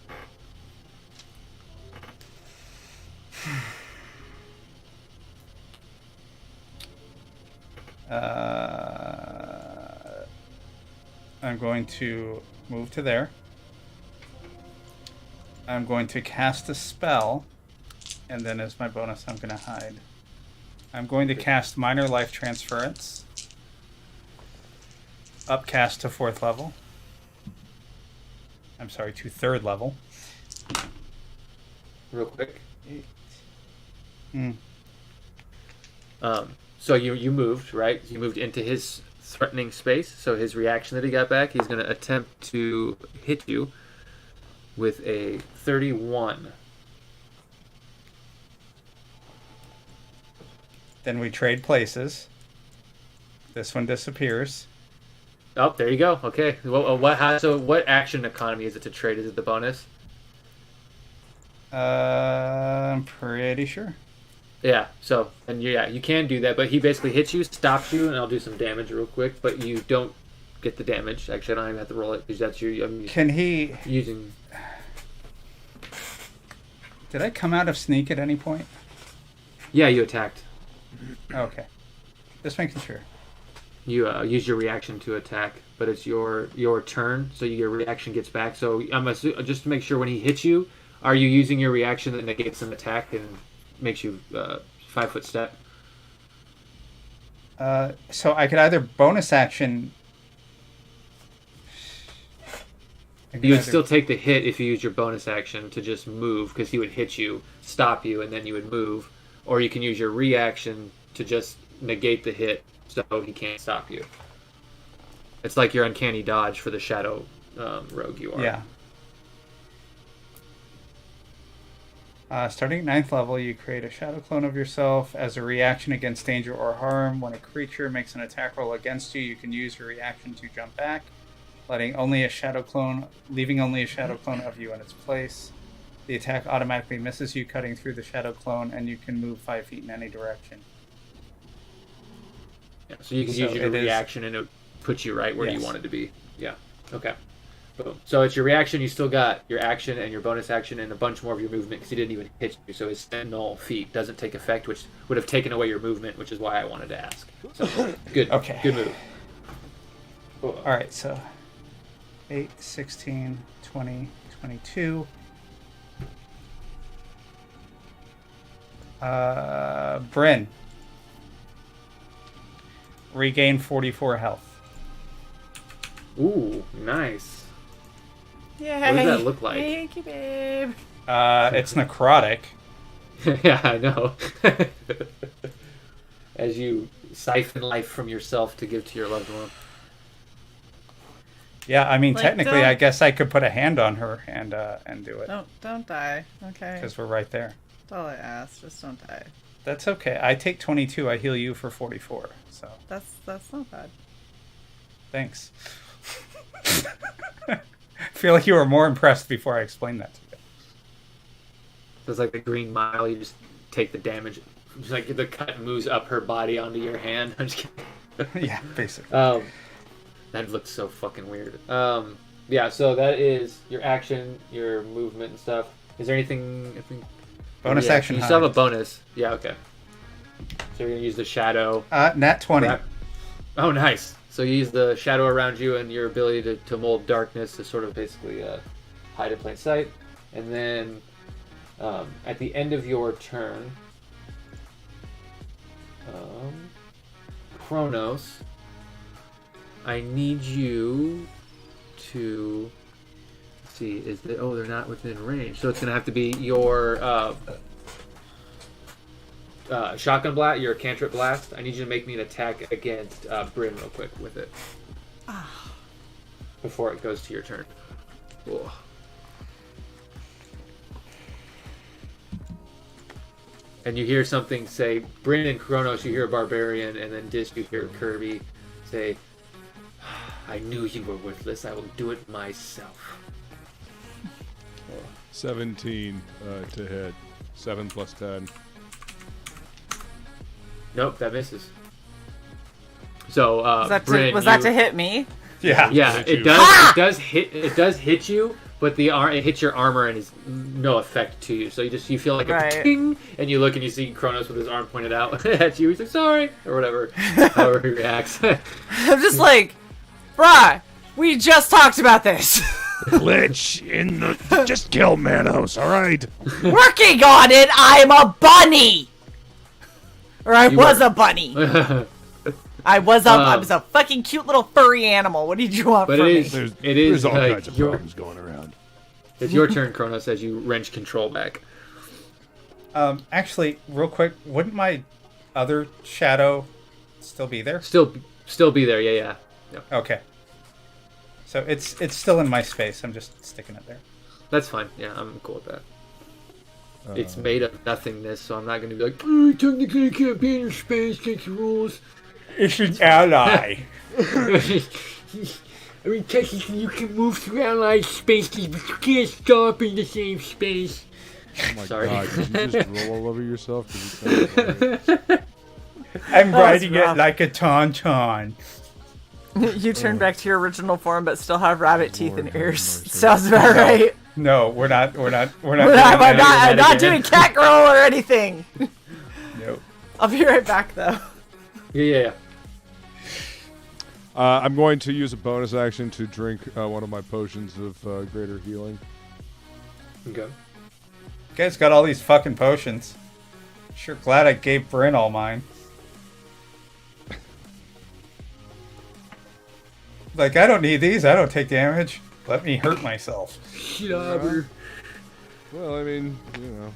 I'm going to move to there. I'm going to cast a spell, and then as my bonus, I'm going to hide. I'm going to cast Minor Life Transference. Upcast to 4th level. I'm sorry, to 3rd level. Real quick. 8. So you moved, right? You moved into his threatening space. So his reaction that he got back, he's going to attempt to hit you with a 31. Then we trade places. This one disappears. Oh, there you go. Okay. So what action economy is it to trade? Is it the bonus? I'm pretty sure. Yeah. So, and you can do that, but he basically hits you, stops you, and I'll do some damage real quick, but you don't get the damage. Actually, I don't even have to roll it because that's your. Can he? Using. Did I come out of sneak at any point? Yeah, you attacked. Okay. Just making sure. You use your reaction to attack, but it's your turn, so your reaction gets back. So just to make sure, when he hits you, are you using your reaction that negates an attack and makes you 5-foot step? So I could either bonus action. You would still take the hit if you use your bonus action to just move, because he would hit you, stop you, and then you would move. Or you can use your reaction to just negate the hit, so he can't stop you. It's like your uncanny dodge for the shadow rogue you are. Yeah. Starting at 9th level, you create a shadow clone of yourself as a reaction against danger or harm. When a creature makes an attack roll against you, you can use your reaction to jump back, leaving only a shadow clone of you in its place. The attack automatically misses you, cutting through the shadow clone, and you can move 5 feet in any direction. Yeah, so you can use your reaction and it would put you right where you wanted to be. Yeah. Okay. Boom. So it's your reaction. You still got your action and your bonus action and a bunch more of your movement because he didn't even hit you. So his sentinel feat doesn't take effect, which would have taken away your movement, which is why I wanted to ask. So good. Okay. Good move. All right. So 8, 16, 20, 22. Bryn. Regain 44 health. Ooh, nice. Yay. What does that look like? Thank you, babe. It's necrotic. Yeah, I know. As you siphon life from yourself to give to your loved one. Yeah, I mean, Like, technically, don't- I guess I could put a hand on her and do it. Don't die. Okay. Because we're right there. That's all I ask. Just don't die. That's okay. I take 22. I heal you for 44. So, That's not bad. thanks. I feel like you were more impressed before I explained that to you. So it's like the Green Mile. You just take the damage. Just like the cut moves up her body onto your hand. I'm just kidding. Yeah, basically. That looks so fucking weird. Yeah, so that is your action, your movement and stuff. Is there anything? I think Bonus yeah, action. You still have a hide. bonus. Yeah, okay. So you're gonna use the shadow. Nat 20. Oh, nice. So you use the shadow around you and your ability to mold darkness to sort of basically hide in plain sight. And then at the end of your turn, Kronos, I need you to see. Is that? Oh, they're not within range. So it's gonna have to be your shotgun blast, your cantrip blast. I need you to make me an attack against Bryn real quick with it. Before it goes to your turn. Cool. And you hear something say, Bryn and Kronos, you hear Barbarian, and then Disc, you hear Kirby say, I knew you were worthless. I will do it myself. 17 to hit. 7 plus 10. Nope, that misses. So, Bryn, Was that to hit me? Yeah. Yeah, Hit it you. does. It does hit. It does hit you, but it hits your armor and is no effect to you. So you feel like a Right. ping, and you look and you see Kronos with his arm pointed out at you. He's like, "Sorry," or whatever. However he reacts. I'm just like, bruh, we just talked about this. Glitch in the. Just kill Manos, alright? Working on it. I'm a bunny. Or I You was were. a bunny. I was a fucking cute little furry animal. What did you want But from it me? is. There's, It is there's all like kinds of your- problems going around. It's your turn, Kronos, as you wrench control back. Actually, real quick, wouldn't my other shadow still be there? Still be there. Yeah. Okay. So it's still in my space. I'm just sticking it there. That's fine. Yeah, I'm cool with that. It's made of nothingness, so I'm not going to be like, oh, technically you can't be in your space, take your rules. It's an ally. I mean, technically you can move through allied spaces, but you can't stop in the same space. Oh my Sorry. god, did you just roll all over yourself? 'Cause you sound hilarious. I'm riding it rough. like a tauntaun. You turn back to your original form, but still have rabbit teeth Lord and have ears. mercy. Sounds about right. No, we're not. We're not. I'm doing not, that. I'm not doing cat girl or anything. Nope. I'll be right back though. Yeah. I'm going to use a bonus action to drink one of my potions of greater healing. Okay. You guys got all these fucking potions. Sure glad I gave Bryn all mine. Like, I don't need these. I don't take damage. Let me hurt myself. Slobber. Well, I mean, you know.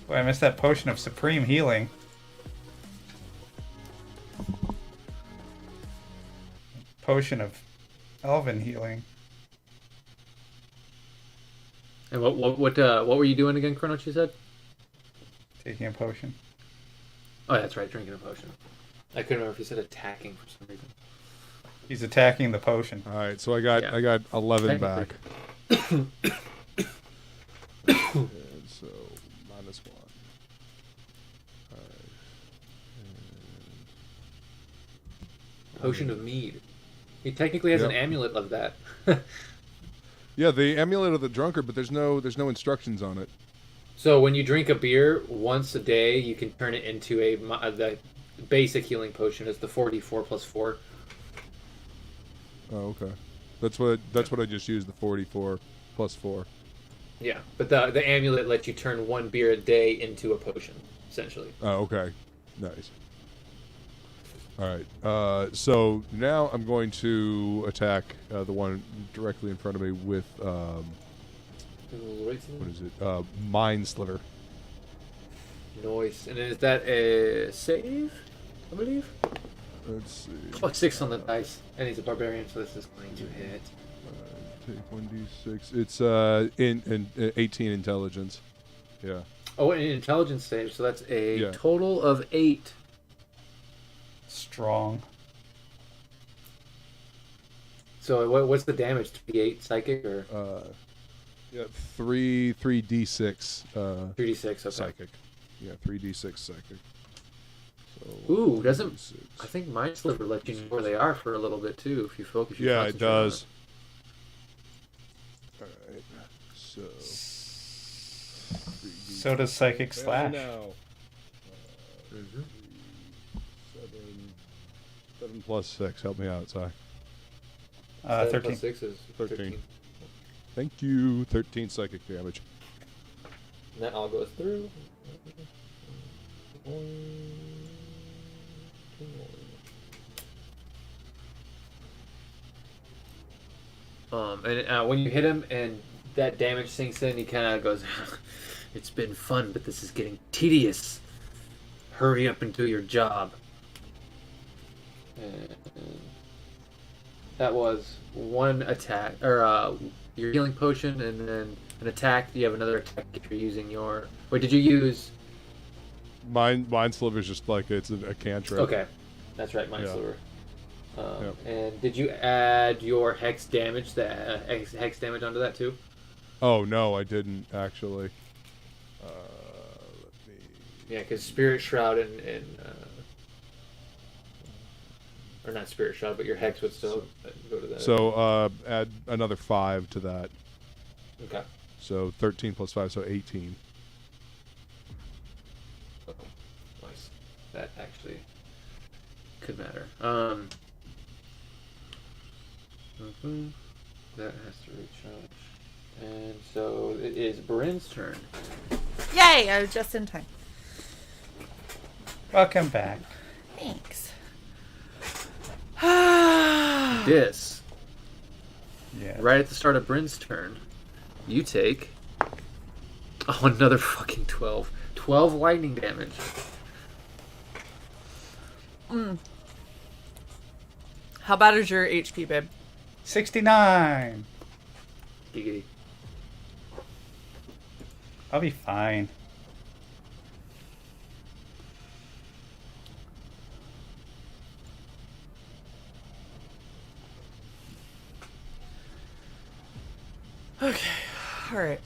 Boy, I missed that potion of supreme healing. Potion of elven healing. And what were you doing again, Kronos, you said? Taking a potion. Oh, that's right, drinking a potion. I couldn't remember if you said attacking for some reason. He's attacking the potion. All right, so I got 11 back. Technically. And so minus 1. All right. Potion of mead. He technically has an Yep. amulet of that. Yeah, the amulet of the drunkard, but there's no instructions on it. So when you drink a beer once a day, you can turn it into the basic healing potion. It's the 4d4 plus 4. Oh, okay. That's what I just used, the 44. +4. Yeah, but the amulet lets you turn 1 beer a day into a potion, essentially. Oh, okay. Nice. All right. So now I'm going to attack the one directly in front of me with what is it? Mind Sliver. Nice. And is that a save? I believe. Let's see. Oh, 6 on the dice, and he's a barbarian, so this is going to hit. Take 1d6. It's in 18 intelligence. Yeah. Oh, an intelligence save, so that's a Yeah. total of 8. Strong. So what's the damage? 3d8 psychic or Yeah. 3d6. 3d6? Okay. Psychic. Yeah. 3d6 psychic. So Ooh, doesn't 3d6. I think Mind Sliver lets you know where they are for a little bit too if you focus your Yeah, it concentration on does. All right. So. 3d6. So does Psychic Fail Slash. now. Mhm. 7 plus 6. Help me out, sorry. 7 13. plus 6 is 13. Thank you. 13 psychic damage. And that all goes through. And when you hit him and that damage sinks in, he kind of goes, "It's been fun, but this is getting tedious. Hurry up and do your job." And that was one attack, or your healing potion, and then an attack. You have another attack if you're using your. Wait, did you use? Mind Sliver is just like it's a cantrip. Okay, that's right, Mind Yeah. Sliver. Yep. And did you add your hex damage, hex damage onto that too? Oh no, I didn't actually. Let me. Yeah, because Spirit Shroud and or not Spirit Shroud, but your hex would still go to that. So add another 5 to that. Okay. So 13 plus 5, so 18. Oh, nice. That actually could matter. That has to recharge. And so it is Bryn's turn. Yay! I was just in time. Welcome back. Thanks. This, Yeah. right at the start of Bryn's turn, you take another fucking 12. 12 lightning damage. How bad is your HP, babe? 69. Giggity. I'll be fine. Okay. All right.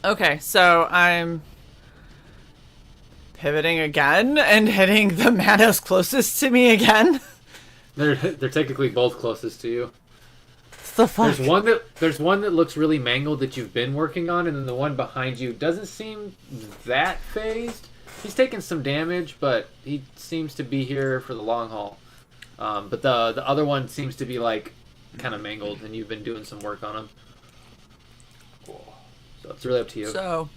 Okay, so I'm pivoting again and hitting the Manos closest to me again. They're technically both closest to you. What the fuck? There's one that looks really mangled that you've been working on, and then the one behind you doesn't seem that phased. He's taken some damage, but he seems to be here for the long haul. But the other one seems to be like kind of mangled, and you've been doing some work on him. So it's really up to you. So,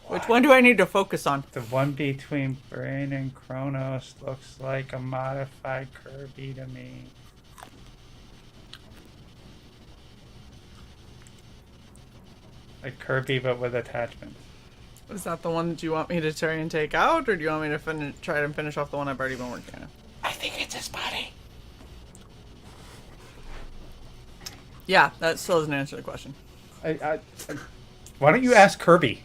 which one do I need to focus on? The one between Brain and Kronos looks like a modified Kirby to me. Like Kirby, but with attachments. Is that the one that you want me to try and take out, or do you want me to try and finish off the one I've already been working on? I think it's his body. Yeah, that still doesn't answer the question. Why don't you ask Kirby?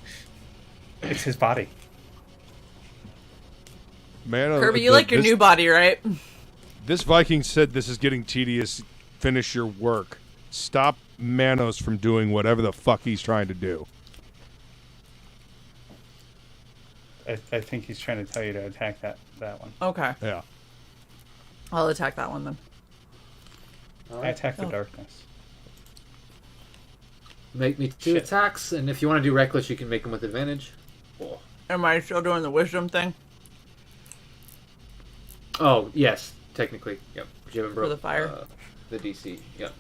It's his body. Man, Kirby, you like your new body, right? This Viking said this is getting tedious. Finish your work. Stop Manos from doing whatever the fuck he's trying to do. I think he's trying to tell you to attack that one. Okay, Yeah. I'll attack that one then. I attack the darkness. Make me 2 Shit. attacks, and if you want to do reckless, you can make them with advantage. Oh. Am I still doing the wisdom thing? Oh, yes, technically. Yep. But you haven't broke the fire? The DC. Yep.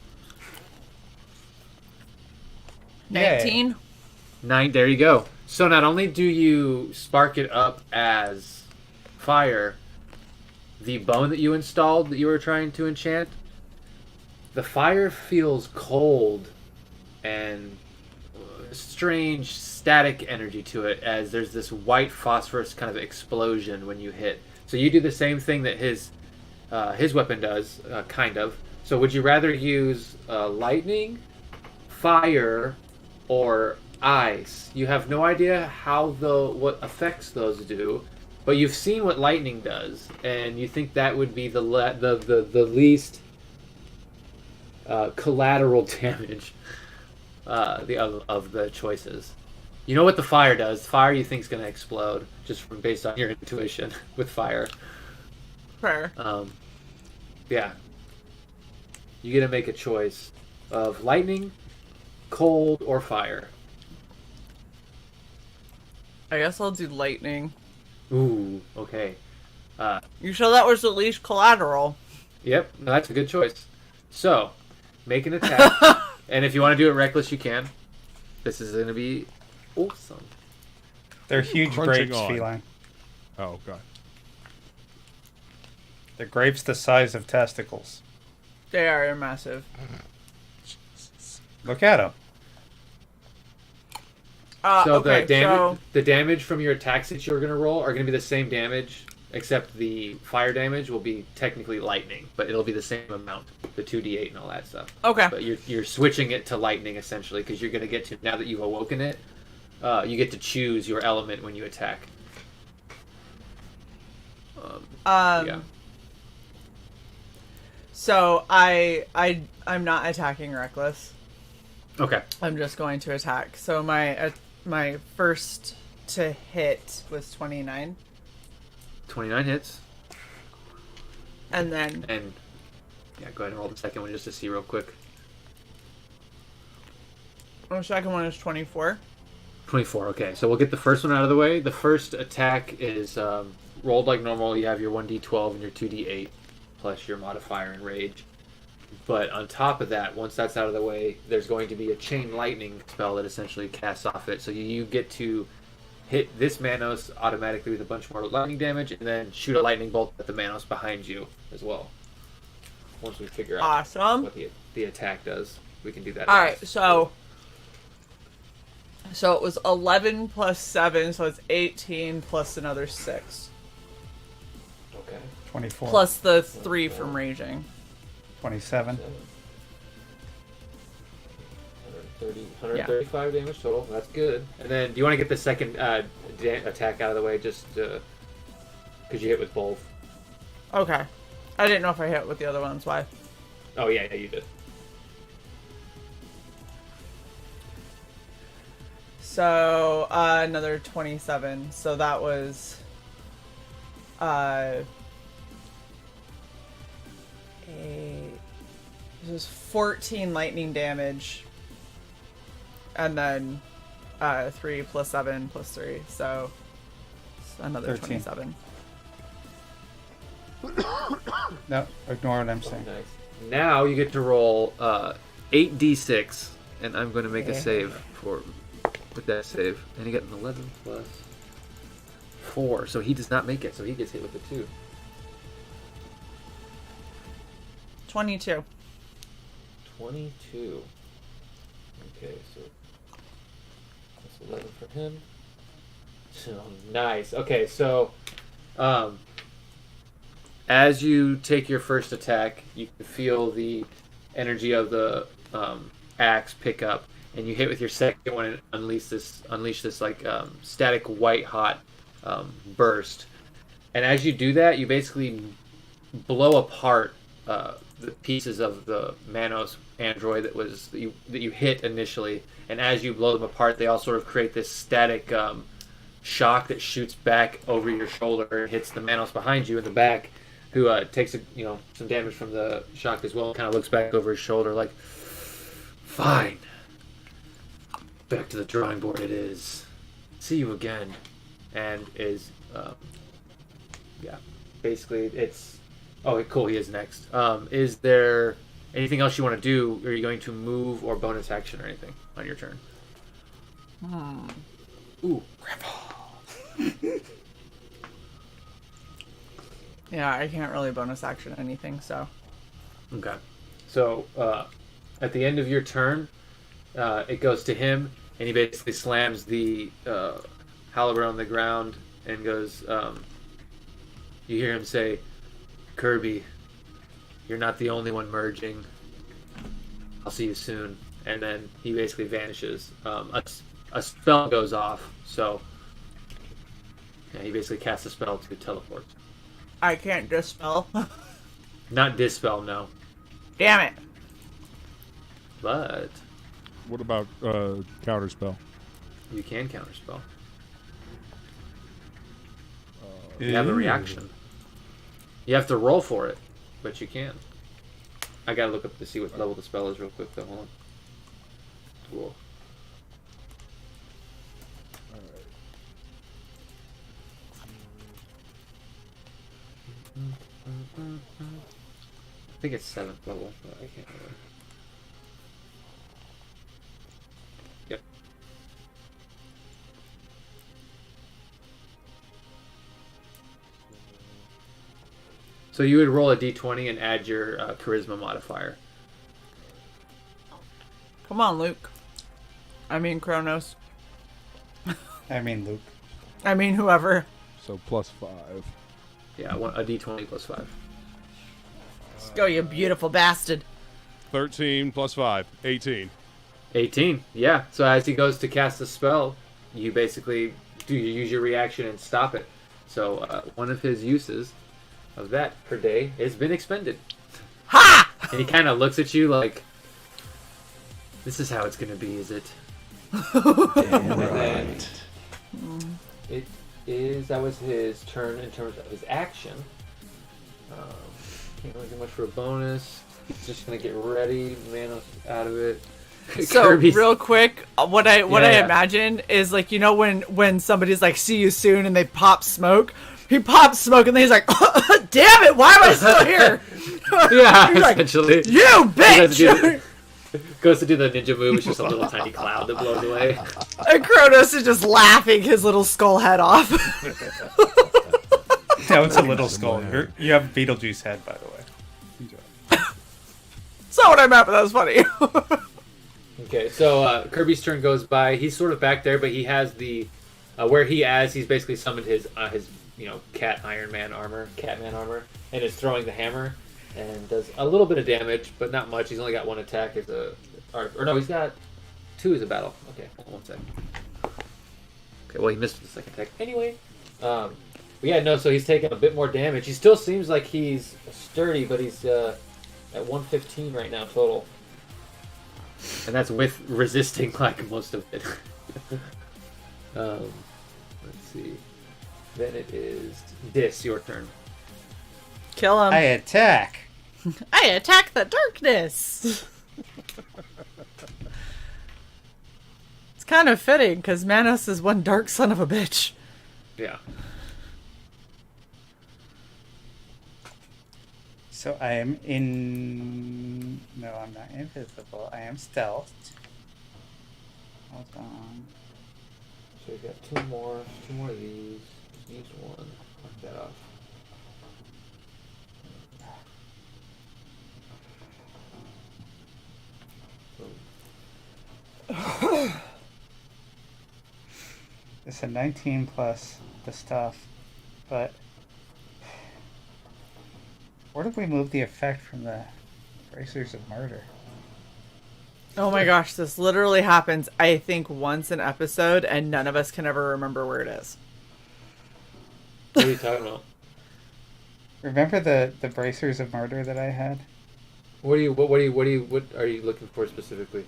19? 9, there you go. So not only do you spark it up as fire, the bone that you installed that you were trying to enchant, the fire feels cold and strange static energy to it, as there's this white phosphorus kind of explosion when you hit. So you do the same thing that his weapon does, kind of. So would you rather use lightning, fire, or ice? You have no idea what effects those do, but you've seen what lightning does, and you think that would be the least collateral damage of the choices. You know what the fire does. Fire you think is going to explode, just based on your intuition with fire. Fair. Yeah. You get to make a choice of lightning, cold, or fire. I guess I'll do lightning. Ooh, okay. You sure that was the least collateral? Yep, no, that's a good choice. So, make an attack. And if you want to do it reckless, you can. This is going to be awesome. They're huge Crunching grapes, on. feline. Oh god. They're grapes the size of testicles. They are massive. Look at them. So Okay, the damage from your attacks that you're going to roll are going to be the same damage, except the fire damage will be technically lightning, but it'll be the same amount, the 2d8 and all that stuff. Okay. But you're switching it to lightning, essentially, because you're going to get to, now that you've awoken it, you get to choose your element when you attack. Yeah. So I'm not attacking reckless. Okay. I'm just going to attack. So my first to hit was 29, 29 hits. and then And, yeah, go ahead and roll the second one just to see real quick. the second one is 24. 24, okay. So we'll get the first one out of the way. The first attack is rolled like normal. You have your 1d12 and your 2d8, plus your modifier and rage. But on top of that, once that's out of the way, there's going to be a chain lightning spell that essentially casts off it. So you get to hit this Manos automatically with a bunch more lightning damage, and then shoot a lightning bolt at the Manos behind you as well. Once we figure out Awesome. what the attack does, we can do that. All right, so it was 11 plus 7, so it's 18 plus another 6, Okay. 24. plus the 3 from raging. 27. 135 damage total. That's good. And then, do you want to get the second attack out of the way, just because you hit with both? Okay. I didn't know if I hit with the other ones. Why? Oh yeah, you did. So another 27. So that was this was 14 lightning damage, and then 3 plus 7 plus 3, so another 13. 27. No, ignore what I'm saying. Nice. Now you get to roll 8d6, and I'm going to make a save with that save. And you get an 11 plus 4, so he does not make it. So he gets hit with a 2. 22. 22. Okay, so that's 11 for him. So nice. Okay, so as you take your first attack, you can feel the energy of the axe pick up, and you hit with your second one and unleash this like static white hot burst. And as you do that, you basically blow apart the pieces of the Manos android that you hit initially. And as you blow them apart, they all sort of create this static shock that shoots back over your shoulder and hits the Manos behind you in the back, who takes some damage from the shock as well. Kind of looks back over his shoulder like, fine, back to the drawing board it is. See you again. and is basically it's. Oh, cool. He is next. Is there anything else you want to do? Are you going to move or bonus action or anything on your turn? Ooh, Grandpa. Yeah, I can't really bonus action anything, so. Okay. So at the end of your turn, it goes to him, and he basically slams the halberd on the ground and goes. You hear him say, "Kirby, you're not the only one merging. I'll see you soon." And then he basically vanishes. A spell goes off, so yeah, he basically casts a spell to teleport. I can't dispel. Not dispel, no. Damn it. But What about counterspell? you can counterspell. You have a reaction. You have to roll for it, but you can. I gotta look up to see what level the spell is real quick, though. Hold on. Cool. I think it's 7th level, but I can't remember. Yep. So you would roll a d20 and add your charisma modifier. Come on, Luke. I mean, Kronos. I mean, Luke. I mean, whoever. So +5. Yeah, a d20 plus 5. Let's go, you beautiful bastard. 13 + 5, 18. 18, yeah. So as he goes to cast a spell, you basically use your reaction and stop it. So one of his uses of that per day has been expended. Ha! And he kind of looks at you like, "This is how it's going to be, is it?" Damn right. That was his turn in terms of his action. Can't really do much for a bonus. He's just going to get ready. Manos out of it. So Kirby's- real quick, what I Yeah. imagine is like, you know, when somebody's like, "See you soon," and they pop smoke. He pops smoke and then he's like, "Damn it! Why am I still here?" Yeah, He's like, essentially. "You bitch!" Goes to do the ninja move. It's just a little tiny cloud that blows away. And Kronos is just laughing his little skull head off. No, it's a little skull. You have Beetlejuice head, by the way. That's not what I meant, but that was funny. Okay, so Kirby's turn goes by. He's sort of back there, but he has the where he's basically summoned his Catman armor, and is throwing the hammer and does a little bit of damage, but not much. He's only got one attack as he's got 2 as a battle. Okay, hold on 1 second. Okay, well he missed the second attack anyway. But yeah, no, so he's taking a bit more damage. He still seems like he's sturdy, but he's at 115 right now total. And that's with resisting like most of it. Let's see. Then it is your turn. Kill him. I attack. I attack the darkness. It's kind of fitting because Manos is one dark son of a bitch. Yeah. So I am in... No, I'm not invisible. I am stealthed. Hold on. So you've got two more of these. Just needs one. Mark that off. It's a 19 plus the stuff, but where did we move the effect from the Bracers of Murder? Oh my gosh, this literally happens, I think, once an episode, and none of us can ever remember where it is. What are you talking about? Remember the Bracers of Murder that I had? What are you looking for specifically?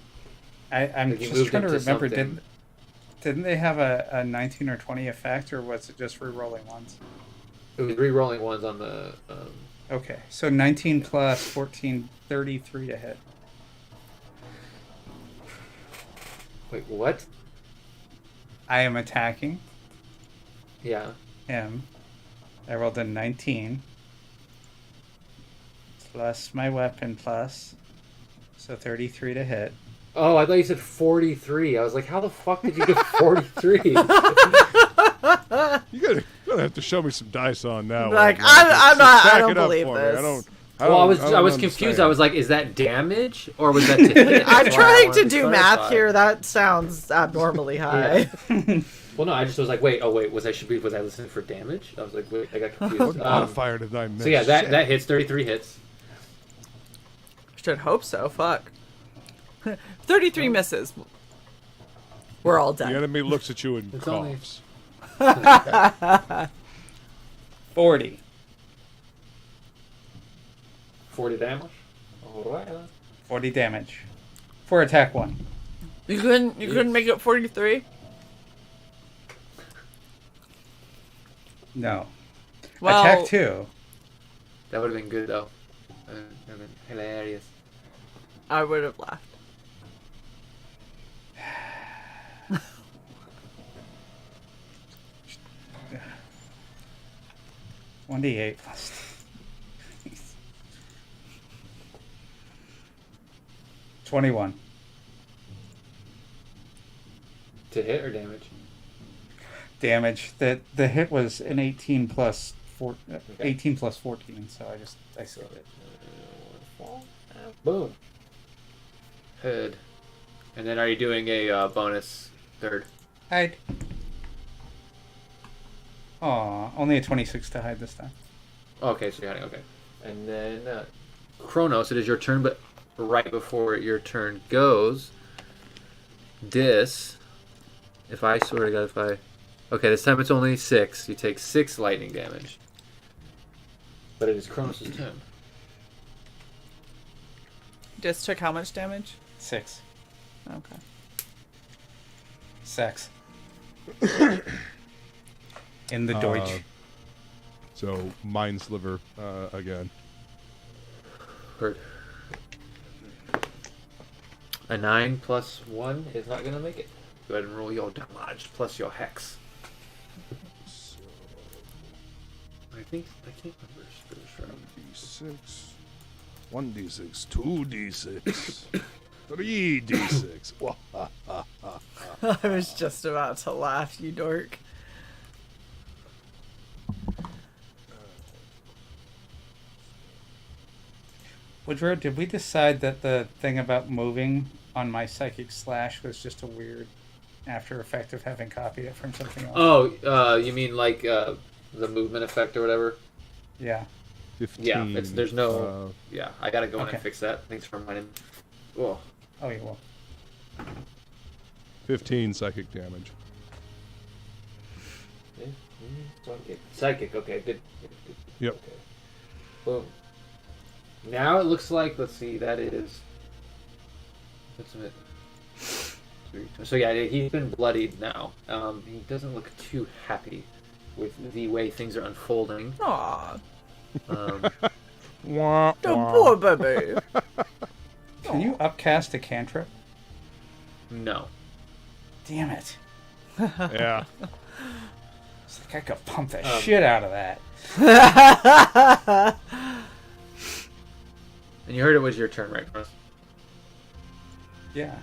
I'm Like you just moved trying to into remember. something. Didn't they have a 19 or 20 effect, or was it just re-rolling ones? It was re-rolling ones on the. Okay, so 19 plus 14, 33 to hit. Wait, what? I am attacking. Yeah. him. I rolled a 19. Plus my weapon plus. So 33 to hit. Oh, I thought you said 43. I was like, how the fuck did you get 43? You gotta have to show me some dice on now. Like, I'm not. Back I don't it up believe for me. this. Well, I was confused. understand. I was like, is that damage or was that to hit? I'm That's why I trying wanted to do clarify. math here. That sounds abnormally high. Well, no, I just was like, wait, was I listening for damage? I was like, wait, I got What confused. modifier did I miss? So yeah, Shit. that hits 33 hits. Should hope so. Fuck. 33 misses. We're all The dead. enemy looks at you and It's only- coughs. 40. 40 damage. Alright. 40 damage. For attack 1. You couldn't make it 43. No. Well, Attack 2. That would have been good though. That would have been hilarious. I would have laughed. 1d8 plus. 21. To hit or damage? Damage. The hit was an 18 plus 18 plus 14, so I saved it. Boom. Head. And then are you doing a bonus third? Hide. Aw, only a 26 to hide this time. Okay, so you're hiding. Okay. And then Kronos, it is your turn, but right before your turn goes, if I swear to God, okay, this time it's only 6. You take 6 lightning damage. But it is Kronos' turn. Just took how much damage? 6. Okay. Sex. In the Deutsch. So mind sliver again. Heard. A 9 plus 1 is not going to make it. Go ahead and roll your damage plus your hex. I can't remember. D6, 1d6, 2d6, 3d6. I was just about to laugh, you dork. Woodrow, did we decide that the thing about moving on my psychic slash was just a weird after effect of having copied it from something else? Oh, you mean like the movement effect or whatever? Yeah. 15. Yeah, there's no. uh, Yeah, I gotta go in Okay. and fix that. Thanks for reminding me. Oh, Oh, you will. 15 psychic damage. psychic. Okay, good. Yep. Okay. Boom. Now it looks like, let's see, that is. What's it? So yeah, he's been bloodied now. He doesn't look too happy with the way things are unfolding. Aw, Wah, the wah. poor baby. Can you upcast a cantrip? No. Damn it. Yeah. It's like I could pump the Um, shit out of that. And you heard it was your turn, right, Chris? Yeah.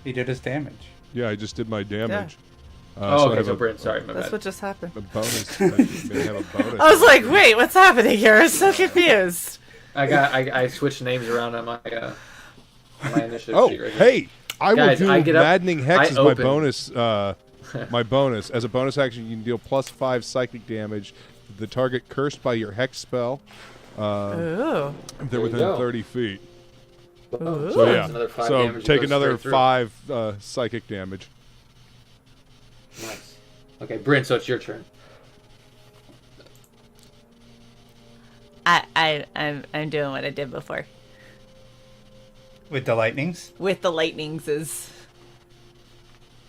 He did his damage. Yeah, I just did my damage. Oh, so I okay, have so a, Brent, sorry, my That's bad. what just happened. a bonus. I may have a bonus. I was like, wait, what's happening here? I'm so confused. I switched names around on my initiative Oh, sheet right here. hey! I Guys, will do I get up- maddening hex I as my open. bonus. My bonus as a bonus action, you can deal +5 psychic damage to the target cursed by your hex spell. Ooh. If they're There you within go. 30 feet. Boom. So That's yeah, another 5 so damage that take goes another straight through. 5 psychic damage. Nice. Okay, Bryn, so it's your turn. I'm doing what I did before. With the lightnings? With the lightnings is.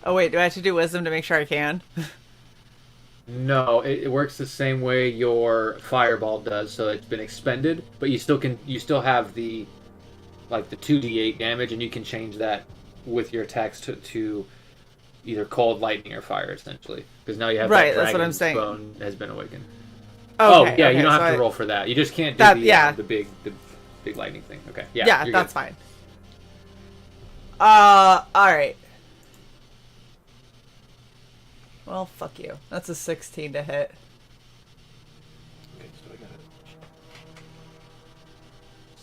Oh wait, do I have to do wisdom to make sure I can? No, it works the same way your fireball does. So it's been expended, but you still have the 2d8 damage, and you can change that with your attacks to either cold, lightning, or fire, essentially. Because now you have Right, that that's what I'm dragon's saying. bone has been awakened. Okay, yeah, okay, you don't so have to I- roll for that. You just can't do That- the, yeah. the big lightning thing. Okay, yeah, Yeah, you're that's good. fine. Alright. Well, fuck you. That's a 16 to hit. Okay, so I got it.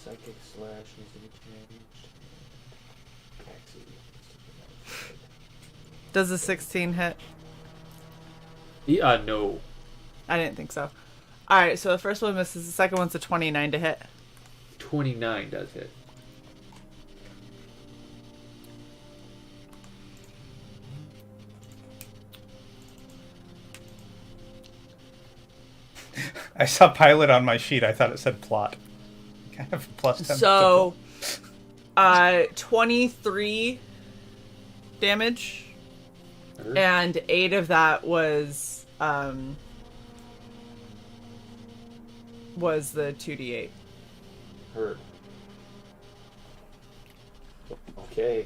Psychic slash needs to be changed. Does a 16 hit? No. I didn't think so. Alright, so the first one misses. The second one's a 29 to hit. 29 does hit. I saw pilot on my sheet. I thought it said plot. Kind of plus 10. So, 23 damage, Heard. and 8 of that was the 2d8. Heard. Okay.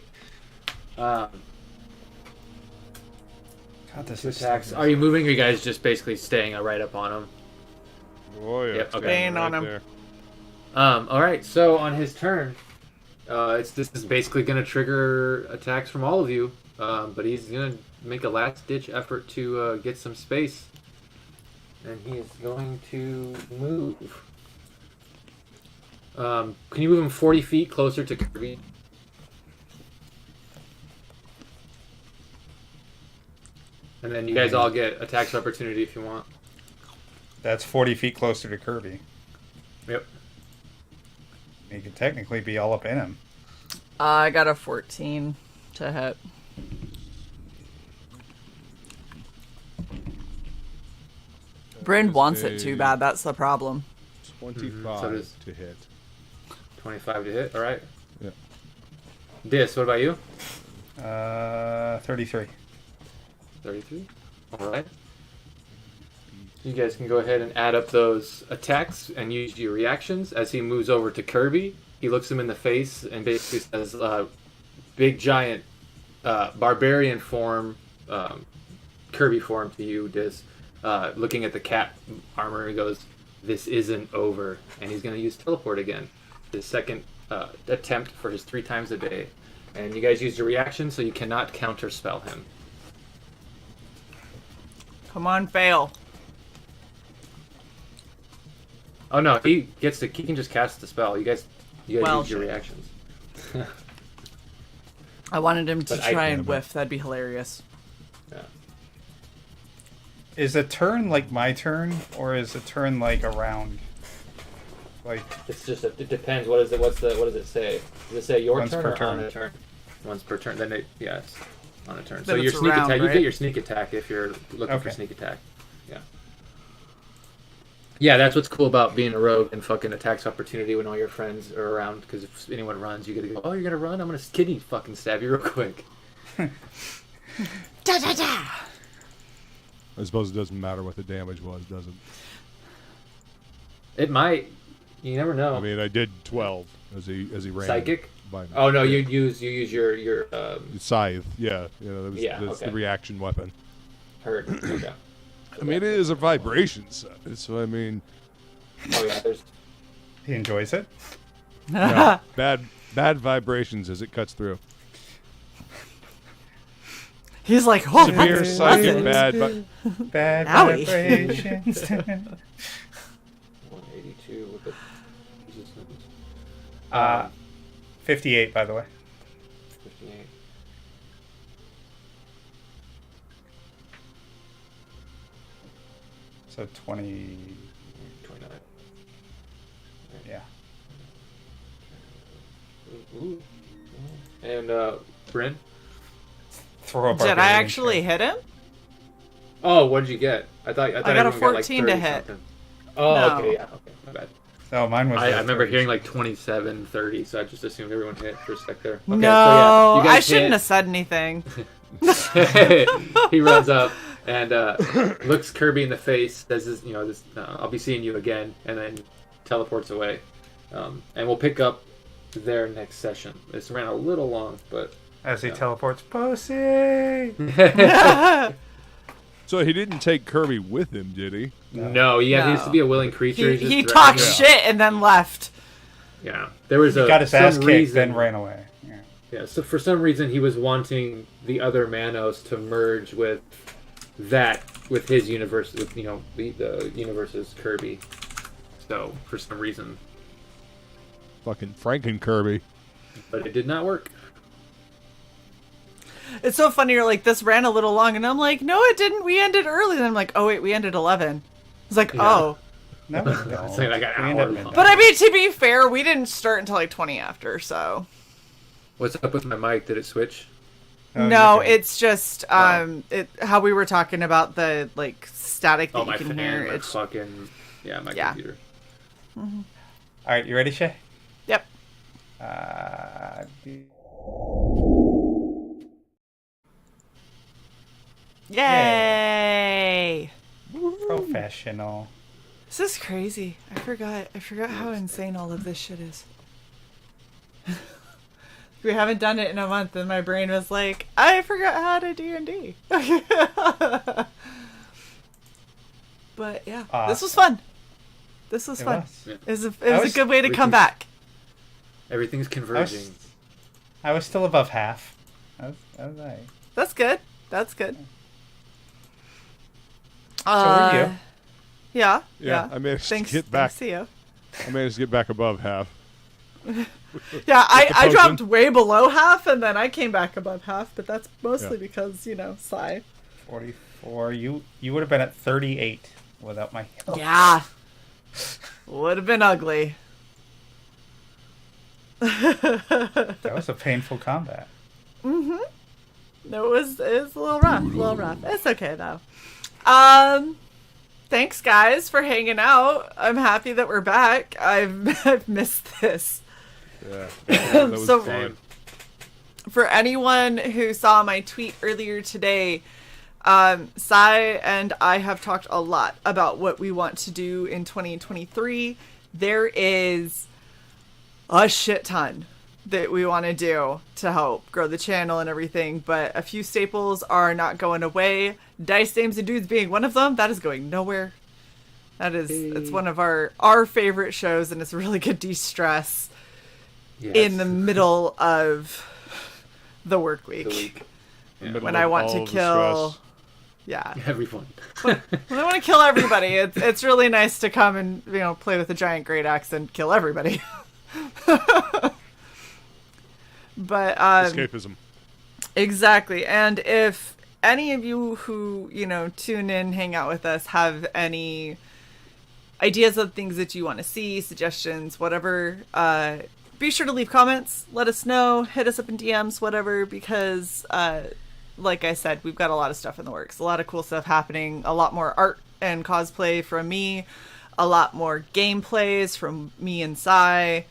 God, this Two is attacks. so Are you moving, or are you guys just basically staying right up on him? Oh yeah. Yep, okay. Staying on him. there. All right. So on his turn, this is basically going to trigger attacks from all of you. But he's going to make a last-ditch effort to get some space, and he is going to move. Can you move him 40 feet closer to Kirby? And then you guys all get attacks of opportunity if you want. That's 40 feet closer to Kirby. Yep. You could technically be all up in him. I got a 14 to hit. Bryn wants it too bad. That's the problem. 25 So does- to hit. 25 to hit. All right. Yeah. Dis, what about you? 33. 33. All right. You guys can go ahead and add up those attacks and use your reactions. As he moves over to Kirby, he looks him in the face and basically says, big giant barbarian form, Kirby form to you, Dis. Looking at the cat armor, he goes, "This isn't over." And he's going to use teleport again. His second attempt for his 3 times a day. And you guys used your reaction, so you cannot counter-spell him. Come on, fail. Oh no, he can just cast the spell. You guys Well, use your shit. reactions. I wanted him to But I- try and whiff. That'd be hilarious. Yeah. Is a turn like my turn, or is a turn like a round? Like, It's just it depends. What does it say? Does it say your Once turn per or turn. on a turn? Once per turn. Then it's on a turn. So Then your it's a sneak round, attack. You right? get your sneak attack if you're looking for Okay. sneak attack. Yeah. Yeah, that's what's cool about being a rogue and fucking attacks opportunity when all your friends are around. Because if anyone runs, you gotta go. Oh, you're gonna run? I'm gonna kidney fucking stab you real quick. Da da da. I suppose it doesn't matter what the damage was, does it? It might. You never know. I mean, I did 12 as he ran. Psychic? By me. Oh no, you use your Scythe, yeah. You know, that was, Yeah, that's okay. the reaction weapon. hurt. Okay. I mean, it is a vibration set, so I mean, Oh yeah, there's he enjoys it. no, bad vibrations as it cuts through. He's like, oh, Severe that's psychic pleasant. bad, Bad Owie. vibrations. 182 with the resistance. 58, by the way. 58. So 20. 29. Yeah. Ooh. And Bryn? Throw a Did I barbarian actually check. hit him? Oh, what did you get? I thought got a everyone got, like, 14 to 30 hit. something. Oh, No. okay, yeah, okay, my bad. No, mine was. I the remember 30s. hearing like 27, 30, so I just assumed everyone hit for a sec there. Okay, No, so, yeah, I you guys shouldn't hit. have said anything. He runs up and looks Kirby in the face. Says, this, I'll be seeing you again," and then teleports away. And we'll pick up there next session. This ran a little long, but As he teleports, pussy. So he didn't take Kirby with him, did he? No, he has to be a willing creature. He just talked threatened- shit and then left. Yeah, there was He a got his ass kicked, reason, then ran away. Yeah. Yeah, so for some reason he was wanting the other Manos to merge with his universe, with the universe's Kirby. So for some reason, Fucking Franken Kirby. but it did not work. It's so funny. You're like, this ran a little long, and I'm like, no, it didn't. We ended early. And I'm like, oh wait, we ended 11. It's like, Yeah. oh. No, no. It's like an We hour ended long. midnight. But I mean, to be fair, we didn't start until like 20 after. So What's up with my mic? Did it switch? Oh, no, you're good. it's just how we were talking about the like static that Oh, you my can fan, hear. my It's fucking my Yeah. computer. All right, you ready, Shay? yep. Yay! Professional. This is crazy. I forgot how insane all of this shit is. We haven't done it in a month, and my brain was like, I forgot how to D&D. But yeah, this was fun. This was It fun. was. It was, I a was- good way to come everything's- back. Everything's converging. I was still above half. I was like, That's good. That's good. so were you? Yeah. Yeah, I managed Thanks, to get back. thanks to you. I managed to get back above half. Yeah, I potion. dropped way below half, and then I came back above half, but that's mostly Yeah. because, Psy. 44. You would have been at 38 without my help. Yeah. Would have been ugly. That was a painful combat. It was a little rough. It's okay though. Thanks guys for hanging out. I'm happy that we're back. I've missed this. Yeah, that was So- fun. For anyone who saw my tweet earlier today, Sai and I have talked a lot about what we want to do in 2023. There is a shit ton that we want to do to help grow the channel and everything, but a few staples are not going away. Dice Dames and Dudes being one of them. That is going nowhere. It's one of our favorite shows, and it's a really good de-stress Yes. in the middle of the work week. The week. In the middle When of I want all to of the kill, stress. yeah, Everyone. when I want to kill everybody, it's really nice to come and play with a giant great axe and kill everybody. But Escapism. exactly, and if any of you who tune in, hang out with us, have any ideas of things that you want to see, suggestions, whatever, be sure to leave comments. Let us know. Hit us up in DMs, whatever, because like I said, we've got a lot of stuff in the works. A lot of cool stuff happening. A lot more art and cosplay from me. A lot more gameplays from me and Sai.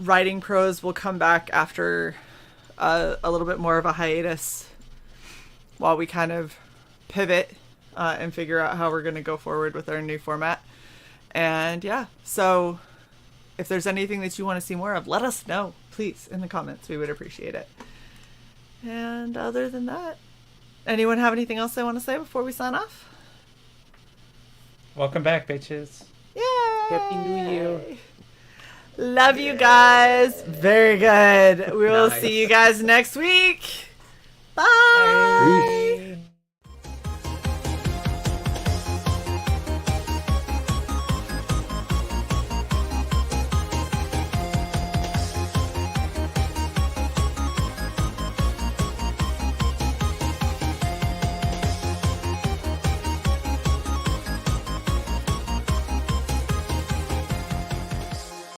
Writing pros will come back after a little bit more of a hiatus while we kind of pivot and figure out how we're going to go forward with our new format. And yeah, so if there's anything that you want to see more of, let us know, please, in the comments. We would appreciate it. And other than that, anyone have anything else they want to say before we sign off? Welcome back, bitches. Yay! Happy New Year. Love you guys. Very good. We will Nice. see you guys next week. Bye. Peace.